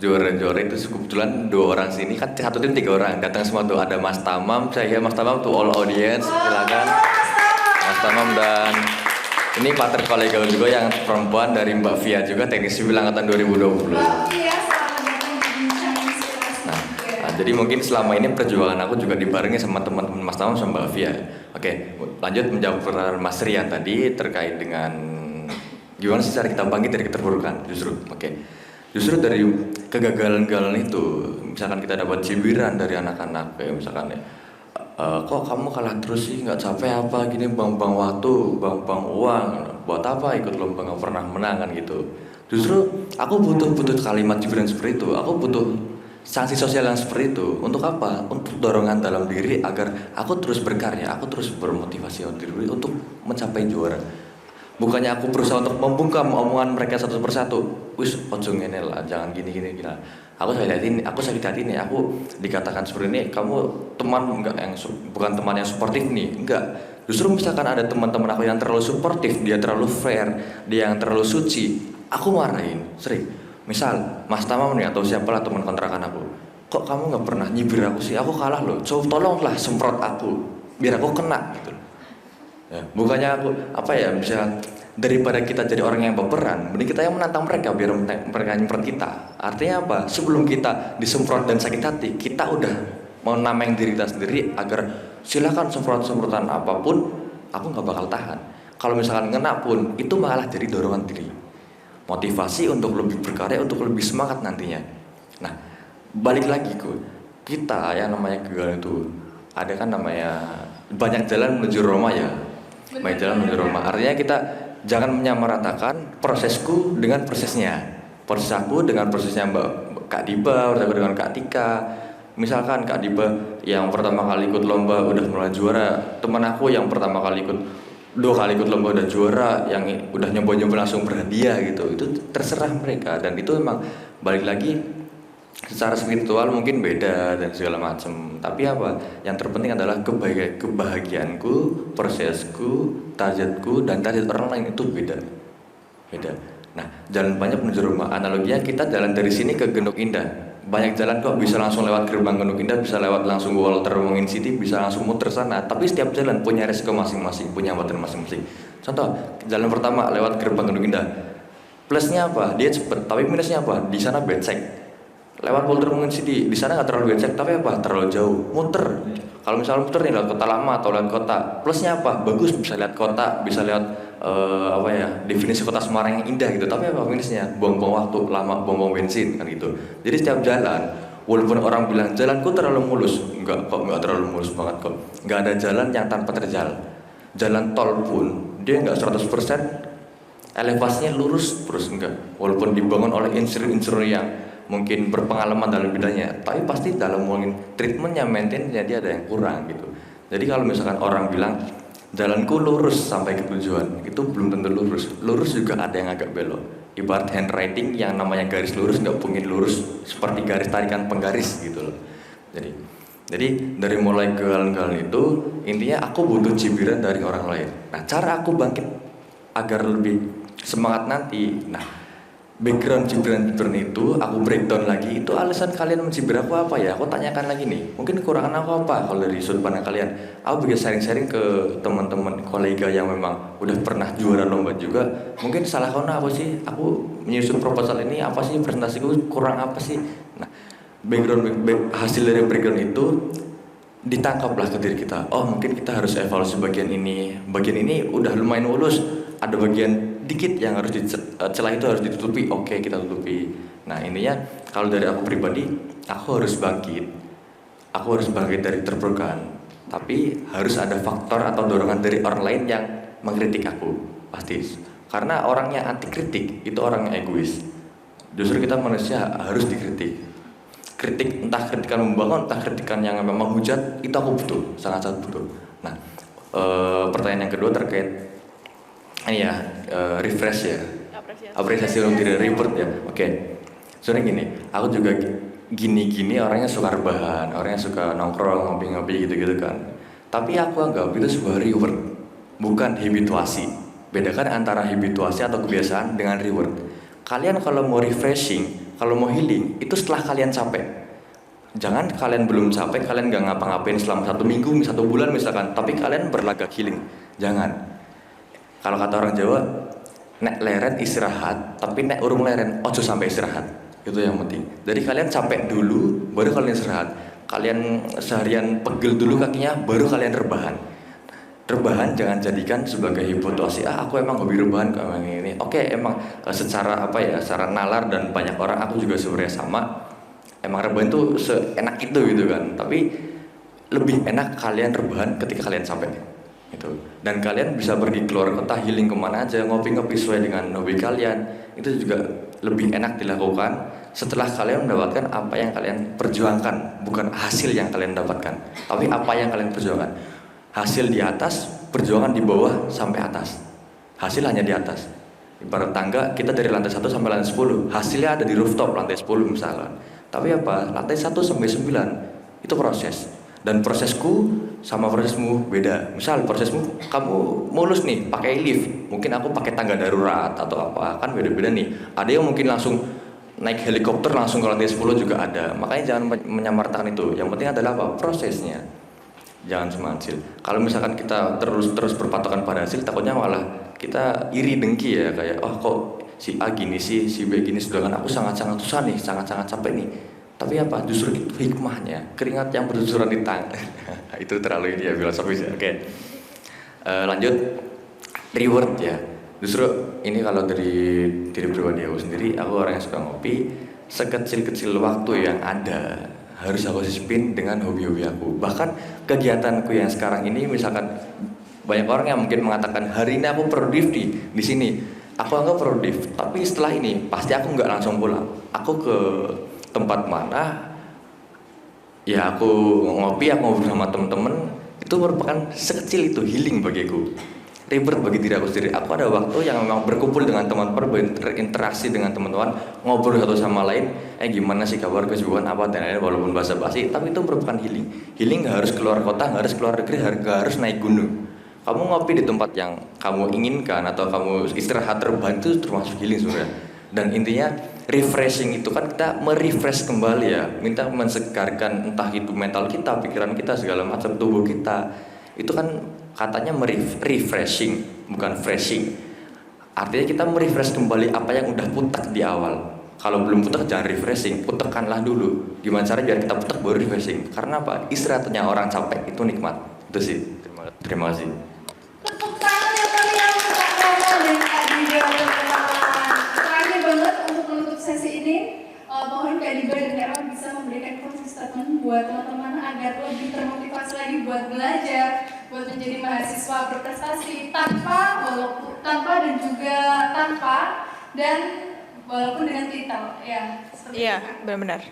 juara-juara itu kebetulan 2 orang sini, kan satu tim 3 orang, datang semua tuh, ada Mas Tamam, saya Mas Tamam tuh all audience, silakan Mas Tamam, dan ini partner kolega juga yang perempuan dari Mbak Via juga, teknik sipil angkatan 2020. Iya, selamat datang di Bincang Inspirasi. Nah, jadi mungkin selama ini perjuangan aku juga dibarengi sama teman-teman Mas Tamam sama Mbak Via. Oke, lanjut menjawab pertanyaan Mas Rian tadi terkait dengan gimana sih cara kita bangkit dari keterpurukan. Justru dari kegagalan-kegagalan itu, misalkan kita dapat cibiran dari anak-anak, kayak misalkan kok kamu kalah terus sih, nggak capek apa gini, bang waktu, bang uang, buat apa ikut lomba nggak pernah menang kan gitu. Justru aku butuh kalimat cibiran seperti itu, aku butuh sanksi sosial yang seperti itu. Untuk apa? Untuk dorongan dalam diri agar aku terus berkarya, aku terus bermotivasi diri untuk mencapai juara. Bukannya aku berusaha untuk membungkam omongan mereka satu persatu. Wis ojo ngene lah, jangan gini. Aku sakit hati nih, aku dikatakan seperti ini, kamu teman bukan teman yang suportif nih. Enggak. Justru misalkan ada teman-teman aku yang terlalu suportif, dia terlalu fair, dia yang terlalu suci, aku marahin sering. Misal Mas Tamam nih atau siapalah teman kontrakan aku, kok kamu nggak pernah nyibir aku sih, aku kalah loh, tolonglah semprot aku biar aku kena gitu. Ya, bukannya aku bisa, daripada kita jadi orang yang baperan, mending kita yang menantang mereka biar mereka nyemprot kita. Artinya apa? Sebelum kita disemprot dan sakit hati, kita udah mau namain diri kita sendiri agar silakan semprotan apapun, aku nggak bakal tahan. Kalau misalkan ngena pun, itu malah jadi dorongan diri, motivasi untuk lebih berkarya, untuk lebih semangat nantinya. Nah, balik lagi kita yang namanya gagal itu, ada kan namanya banyak jalan menuju Roma ya. Banyak jalan menuju Roma. Artinya kita jangan menyamaratakan prosesku dengan prosesnya. Proses aku dengan prosesnya Mbak Kak Diba, proses aku dengan Kak Tika. Misalkan Kak Diba yang pertama kali ikut lomba udah mulai juara, teman aku yang pertama kali ikut 2 kali ikut lomba udah juara, yang udah nyoba langsung berhadiah gitu. Itu terserah mereka, dan itu memang balik lagi secara spiritual mungkin beda dan segala macam. Tapi apa? Yang terpenting adalah kebahagiaanku, prosesku, targetku, dan target orang lain itu beda. Nah, jalan banyak menuju rumah. Analoginya kita jalan dari sini ke Genduk Indah. Banyak jalan kok, bisa langsung lewat gerbang Genduk Indah, bisa lewat langsung Walter Wongin City, bisa langsung muter sana. Tapi setiap jalan punya resiko masing-masing, punya hambatan masing-masing. Contoh, jalan pertama lewat gerbang Genduk Indah. Plusnya apa? Dia cepet. Tapi minusnya apa? Di sana becek. Lewat Walter Wongin City, di sana nggak terlalu becek, tapi apa? Terlalu jauh. Muter. Kalau misalnya muter nih lewat kota lama atau lewat kota, plusnya apa? Bagus, bisa lihat kota, bisa lihat definisi kota Semarang yang indah gitu. Tapi apa minusnya? Buang-buang waktu, lama, buang-buang bensin kan gitu. Jadi setiap jalan, walaupun orang bilang jalanku terlalu mulus, enggak terlalu mulus banget kok. Nggak ada jalan yang tanpa terjal. Jalan tol pun dia nggak 100% elevasinya lurus terus enggak. Walaupun dibangun oleh insinyur-insinyur yang mungkin berpengalaman dalam bidangnya, tapi pasti dalam mungkin treatmentnya, maintenance-nya dia ada yang kurang gitu. Jadi kalau misalkan orang bilang jalanku lurus sampai ke tujuan, itu belum tentu lurus. Lurus juga ada yang agak belok. Ibarat handwriting yang namanya garis lurus nggak mungkin lurus seperti garis tarikan penggaris gitu loh. Jadi dari mulai galan-galan itu intinya aku butuh cibiran dari orang lain. Nah, cara aku bangkit agar lebih semangat nanti. Nah, background cibiran itu aku breakdown lagi. Itu alasan kalian mencibir aku apa ya? Aku tanyakan lagi nih. Mungkin kekurangan aku apa kalau dari sudut pandang kalian? Aku bisa sharing-sharing ke teman-teman kolega yang memang udah pernah juara lomba juga. Mungkin salah kau apa sih? Aku menyusun proposal ini apa sih? Presentasiku kurang apa sih? Nah, hasil dari background itu ditangkaplah ke diri kita. Oh, mungkin kita harus evaluasi bagian ini. Bagian ini udah lumayan mulus. Ada bagian dikit yang harus celah itu harus ditutupi. Oke, kita tutupi. Nah, intinya kalau dari aku pribadi, aku harus bangkit. Aku harus bangkit dari terpurukkan. Tapi harus ada faktor atau dorongan dari orang lain yang mengkritik aku. Pasti. Karena orangnya anti kritik itu orang yang egois. Justru kita manusia harus dikritik. Kritik, entah kritikan membangun, entah kritikan yang memang hujat, itu aku butuh, sangat-sangat butuh. Nah, pertanyaan yang kedua terkait ini ya, refresh ya, apresiasi untuk diri, reward ya. Oke, soalnya gini, aku juga gini-gini orangnya suka rebahan, orangnya suka nongkrong, ngopi-ngopi gitu-gitu kan. Tapi aku anggap itu sebuah reward, bukan habituasi. Bedakan antara habituasi atau kebiasaan dengan reward. Kalian kalau mau refreshing, kalau mau healing, itu setelah kalian capek. Jangan kalian belum capek, kalian gak ngapa-ngapain selama 1 minggu, 1 bulan misalkan, tapi kalian berlagak healing. Jangan. Kalau kata orang Jawa, nek leren istirahat, tapi nek urung leren, ojo sampai istirahat. Itu yang penting. Jadi kalian capek dulu, baru kalian istirahat. Kalian seharian pegel dulu kakinya, baru kalian rebahan. Rebahan jangan jadikan sebagai habituasi. Aku emang hobi rebahan kayak ini. Oke, emang secara apa ya, secara nalar dan banyak orang aku juga sebenarnya sama. Emang rebahan itu seenak itu gitu kan. Tapi lebih enak kalian rebahan ketika kalian capek. Gitu. Dan kalian bisa pergi keluar kota healing kemana aja, ngopi-ngopi sesuai dengan hobi kalian. Itu juga lebih enak dilakukan setelah kalian mendapatkan apa yang kalian perjuangkan, bukan hasil yang kalian dapatkan, tapi apa yang kalian perjuangkan. Hasil di atas, perjuangan di bawah sampai atas. Hasil hanya di atas. Ibarat tangga, kita dari lantai 1 sampai lantai 10, hasilnya ada di rooftop lantai 10 misalnya. Tapi apa? Lantai 1 sampai 9 itu proses. Dan prosesku sama prosesmu beda. Misal prosesmu kamu mulus nih pakai lift, mungkin aku pakai tangga darurat atau apa, kan beda-beda nih. Ada yang mungkin langsung naik helikopter langsung ke lantai 10 juga ada. Makanya jangan menyamaratakan itu. Yang penting adalah apa? Prosesnya. Jangan cuma hasil. Kalau misalkan kita terus berpatokan pada hasil, takutnya malah kita iri dengki ya, kayak oh kok si A gini sih, si B gini, sedangkan aku sangat-sangat susah nih, sangat-sangat capek nih. Tapi apa? Justru itu hikmahnya, keringat yang bercucuran di tangan. Itu terlalu ini ya, filosofis ya. Oke. Lanjut, reward ya. Justru ini kalau dari diri pribadi aku sendiri, aku orang yang suka ngopi. Sekecil-kecil waktu yang ada harus aku sisipin dengan hobi-hobi aku. Bahkan kegiatanku yang sekarang ini, misalkan banyak orang yang mungkin mengatakan hari ini aku produktif di sini. Aku anggap produktif, tapi setelah ini pasti aku nggak langsung pulang. Aku ke tempat mana, ya aku ngopi, aku ngobrol sama temen-temen. Itu merupakan sekecil itu healing bagiku, reward bagi diri aku sendiri. Aku ada waktu yang memang berkumpul dengan teman-teman, berinteraksi dengan teman-teman, ngobrol satu sama lain, gimana sih kabar, kesibukan apa dan lain-lain, walaupun basa-basi, tapi itu merupakan healing. Healing nggak harus keluar kota, nggak harus keluar negeri, nggak harus naik gunung. Kamu ngopi di tempat yang kamu inginkan atau kamu istirahat rebahan, itu termasuk healing sebenarnya. Dan intinya refreshing itu kan kita merefresh kembali ya, minta mensegarkan entah itu mental kita, pikiran kita, segala macam tubuh kita. Itu kan katanya refreshing, bukan freshing. Artinya kita merefresh kembali apa yang udah putek di awal. Kalau belum putek jangan refreshing, putekanlah dulu. Gimana cara biar kita putek baru refreshing? Karena apa? Istirahatnya orang capek itu nikmat. Itu sih. Terima kasih. Tepuk tangan yang meriah untuk Kak Rama dan Kak Diba, teman-teman. Terakhir banget untuk menutup sesi ini, mohon Kak Diba dan Kak Rama bisa memberikan closing statement buat teman-teman agar lebih termotivasi lagi buat belajar, buat menjadi mahasiswa berprestasi tanpa dan juga tanpa dan walaupun dengan titel ya. Iya, benar-benar.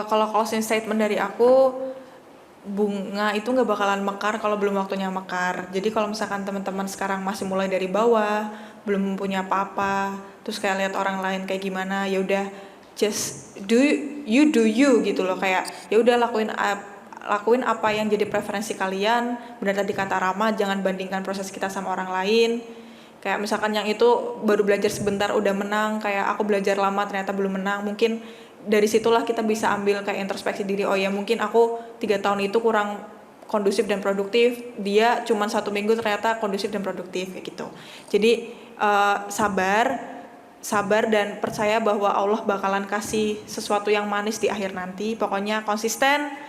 Kalau closing statement dari aku, bunga itu nggak bakalan mekar kalau belum waktunya mekar. Jadi kalau misalkan teman-teman sekarang masih mulai dari bawah, belum punya apa-apa, terus kayak lihat orang lain kayak gimana, ya udah just do you gitu loh, kayak ya udah lakuin apa yang jadi preferensi kalian. Benar tadi kata Rama, jangan bandingkan proses kita sama orang lain. Kayak misalkan yang itu baru belajar sebentar udah menang, kayak aku belajar lama ternyata belum menang, mungkin dari situlah kita bisa ambil kayak introspeksi diri. Oh ya, mungkin aku 3 tahun itu kurang kondusif dan produktif, dia cuma 1 minggu ternyata kondusif dan produktif kayak gitu. Jadi sabar dan percaya bahwa Allah bakalan kasih sesuatu yang manis di akhir nanti. Pokoknya konsisten.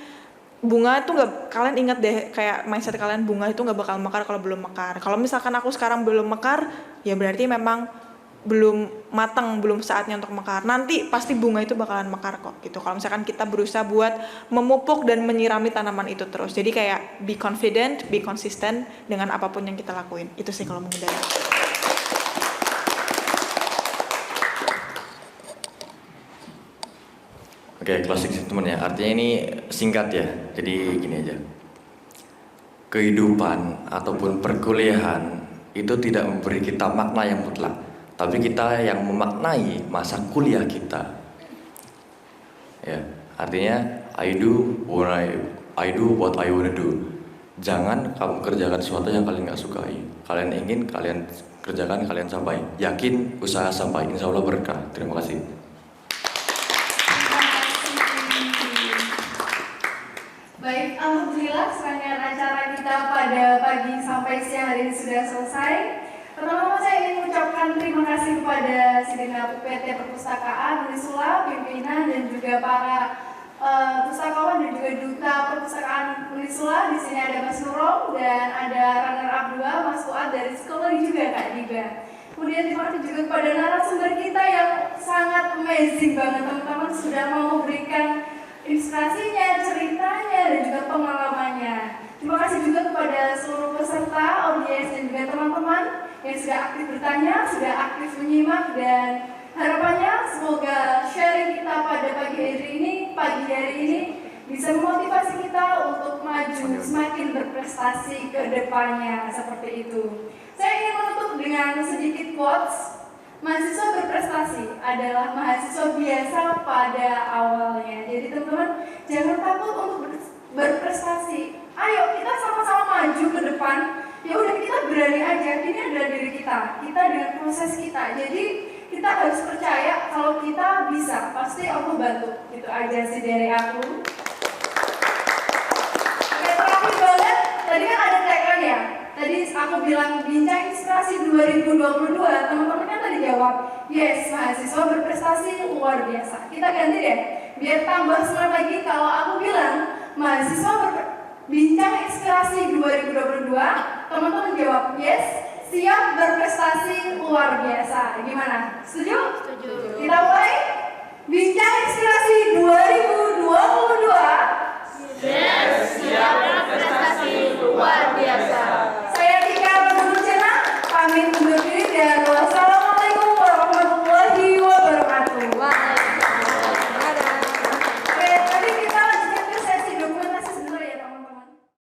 Bunga itu nggak, kalian ingat deh kayak mindset kalian, bunga itu nggak bakal mekar kalau belum mekar. Kalau misalkan aku sekarang belum mekar, ya berarti memang belum matang, belum saatnya untuk mekar. Nanti pasti bunga itu bakalan mekar kok gitu. Kalau misalkan kita berusaha buat memupuk dan menyirami tanaman itu terus. Jadi kayak be confident, be consistent dengan apapun yang kita lakuin. Itu sih kalau mungkin dari aku. Oke, closing statement ya. Artinya ini singkat ya. Jadi gini aja. Kehidupan ataupun perkuliahan itu tidak memberi kita makna yang mutlak, tapi kita yang memaknai masa kuliah kita. Ya, artinya I do what I wanna do. Jangan kamu kerjakan sesuatu yang kalian nggak sukai. Kalian ingin, kalian kerjakan, kalian sampai. Yakin, usaha sampai. Insya Allah berkah. Terima kasih. Baik, alhamdulillah serangkaian acara kita pada pagi sampai siang hari ini sudah selesai. Pertama-tama saya ingin mengucapkan terima kasih kepada segenap PT Perpustakaan Unisula, pimpinan dan juga para pustakawan dan juga duta Perpustakaan Unisula. Di sini ada Mas Nurul dan ada runner up 2 Mas Fuad dari psikologi juga Kak Diba. Kemudian terima kasih juga kepada narasumber kita yang sangat amazing banget, teman-teman sudah mau memberikan inspirasinya, ceritanya, dan juga pengalamannya. Terima kasih juga kepada seluruh peserta, audiens, dan juga teman-teman yang sudah aktif bertanya, sudah aktif menyimak, dan harapannya semoga sharing kita pada pagi hari ini bisa memotivasi kita untuk maju semakin berprestasi ke depannya, seperti itu. Saya ingin menutup dengan sedikit quotes. Mahasiswa berprestasi adalah mahasiswa biasa pada awalnya. Jadi teman-teman jangan takut untuk berprestasi. Ayo kita sama-sama maju ke depan. Ya udah, kita berani aja. Ini adalah diri kita. Kita dengan proses kita. Jadi kita harus percaya kalau kita bisa. Pasti Allah bantu. Itu aja sih dari aku. Oke, terakhir banget. Tadi kan ada tagline ya. Tadi aku bilang bincang inspirasi 2022, teman-teman kan tadi jawab, yes, mahasiswa berprestasi luar biasa. Kita ganti deh, biar tambah semangat lagi. Kalau aku bilang mahasiswa bincang inspirasi 2022, teman-teman jawab, yes, siap berprestasi luar biasa. Gimana? Setuju? Setuju. Kita mulai bincang inspirasi 2022. Yes, siap berprestasi.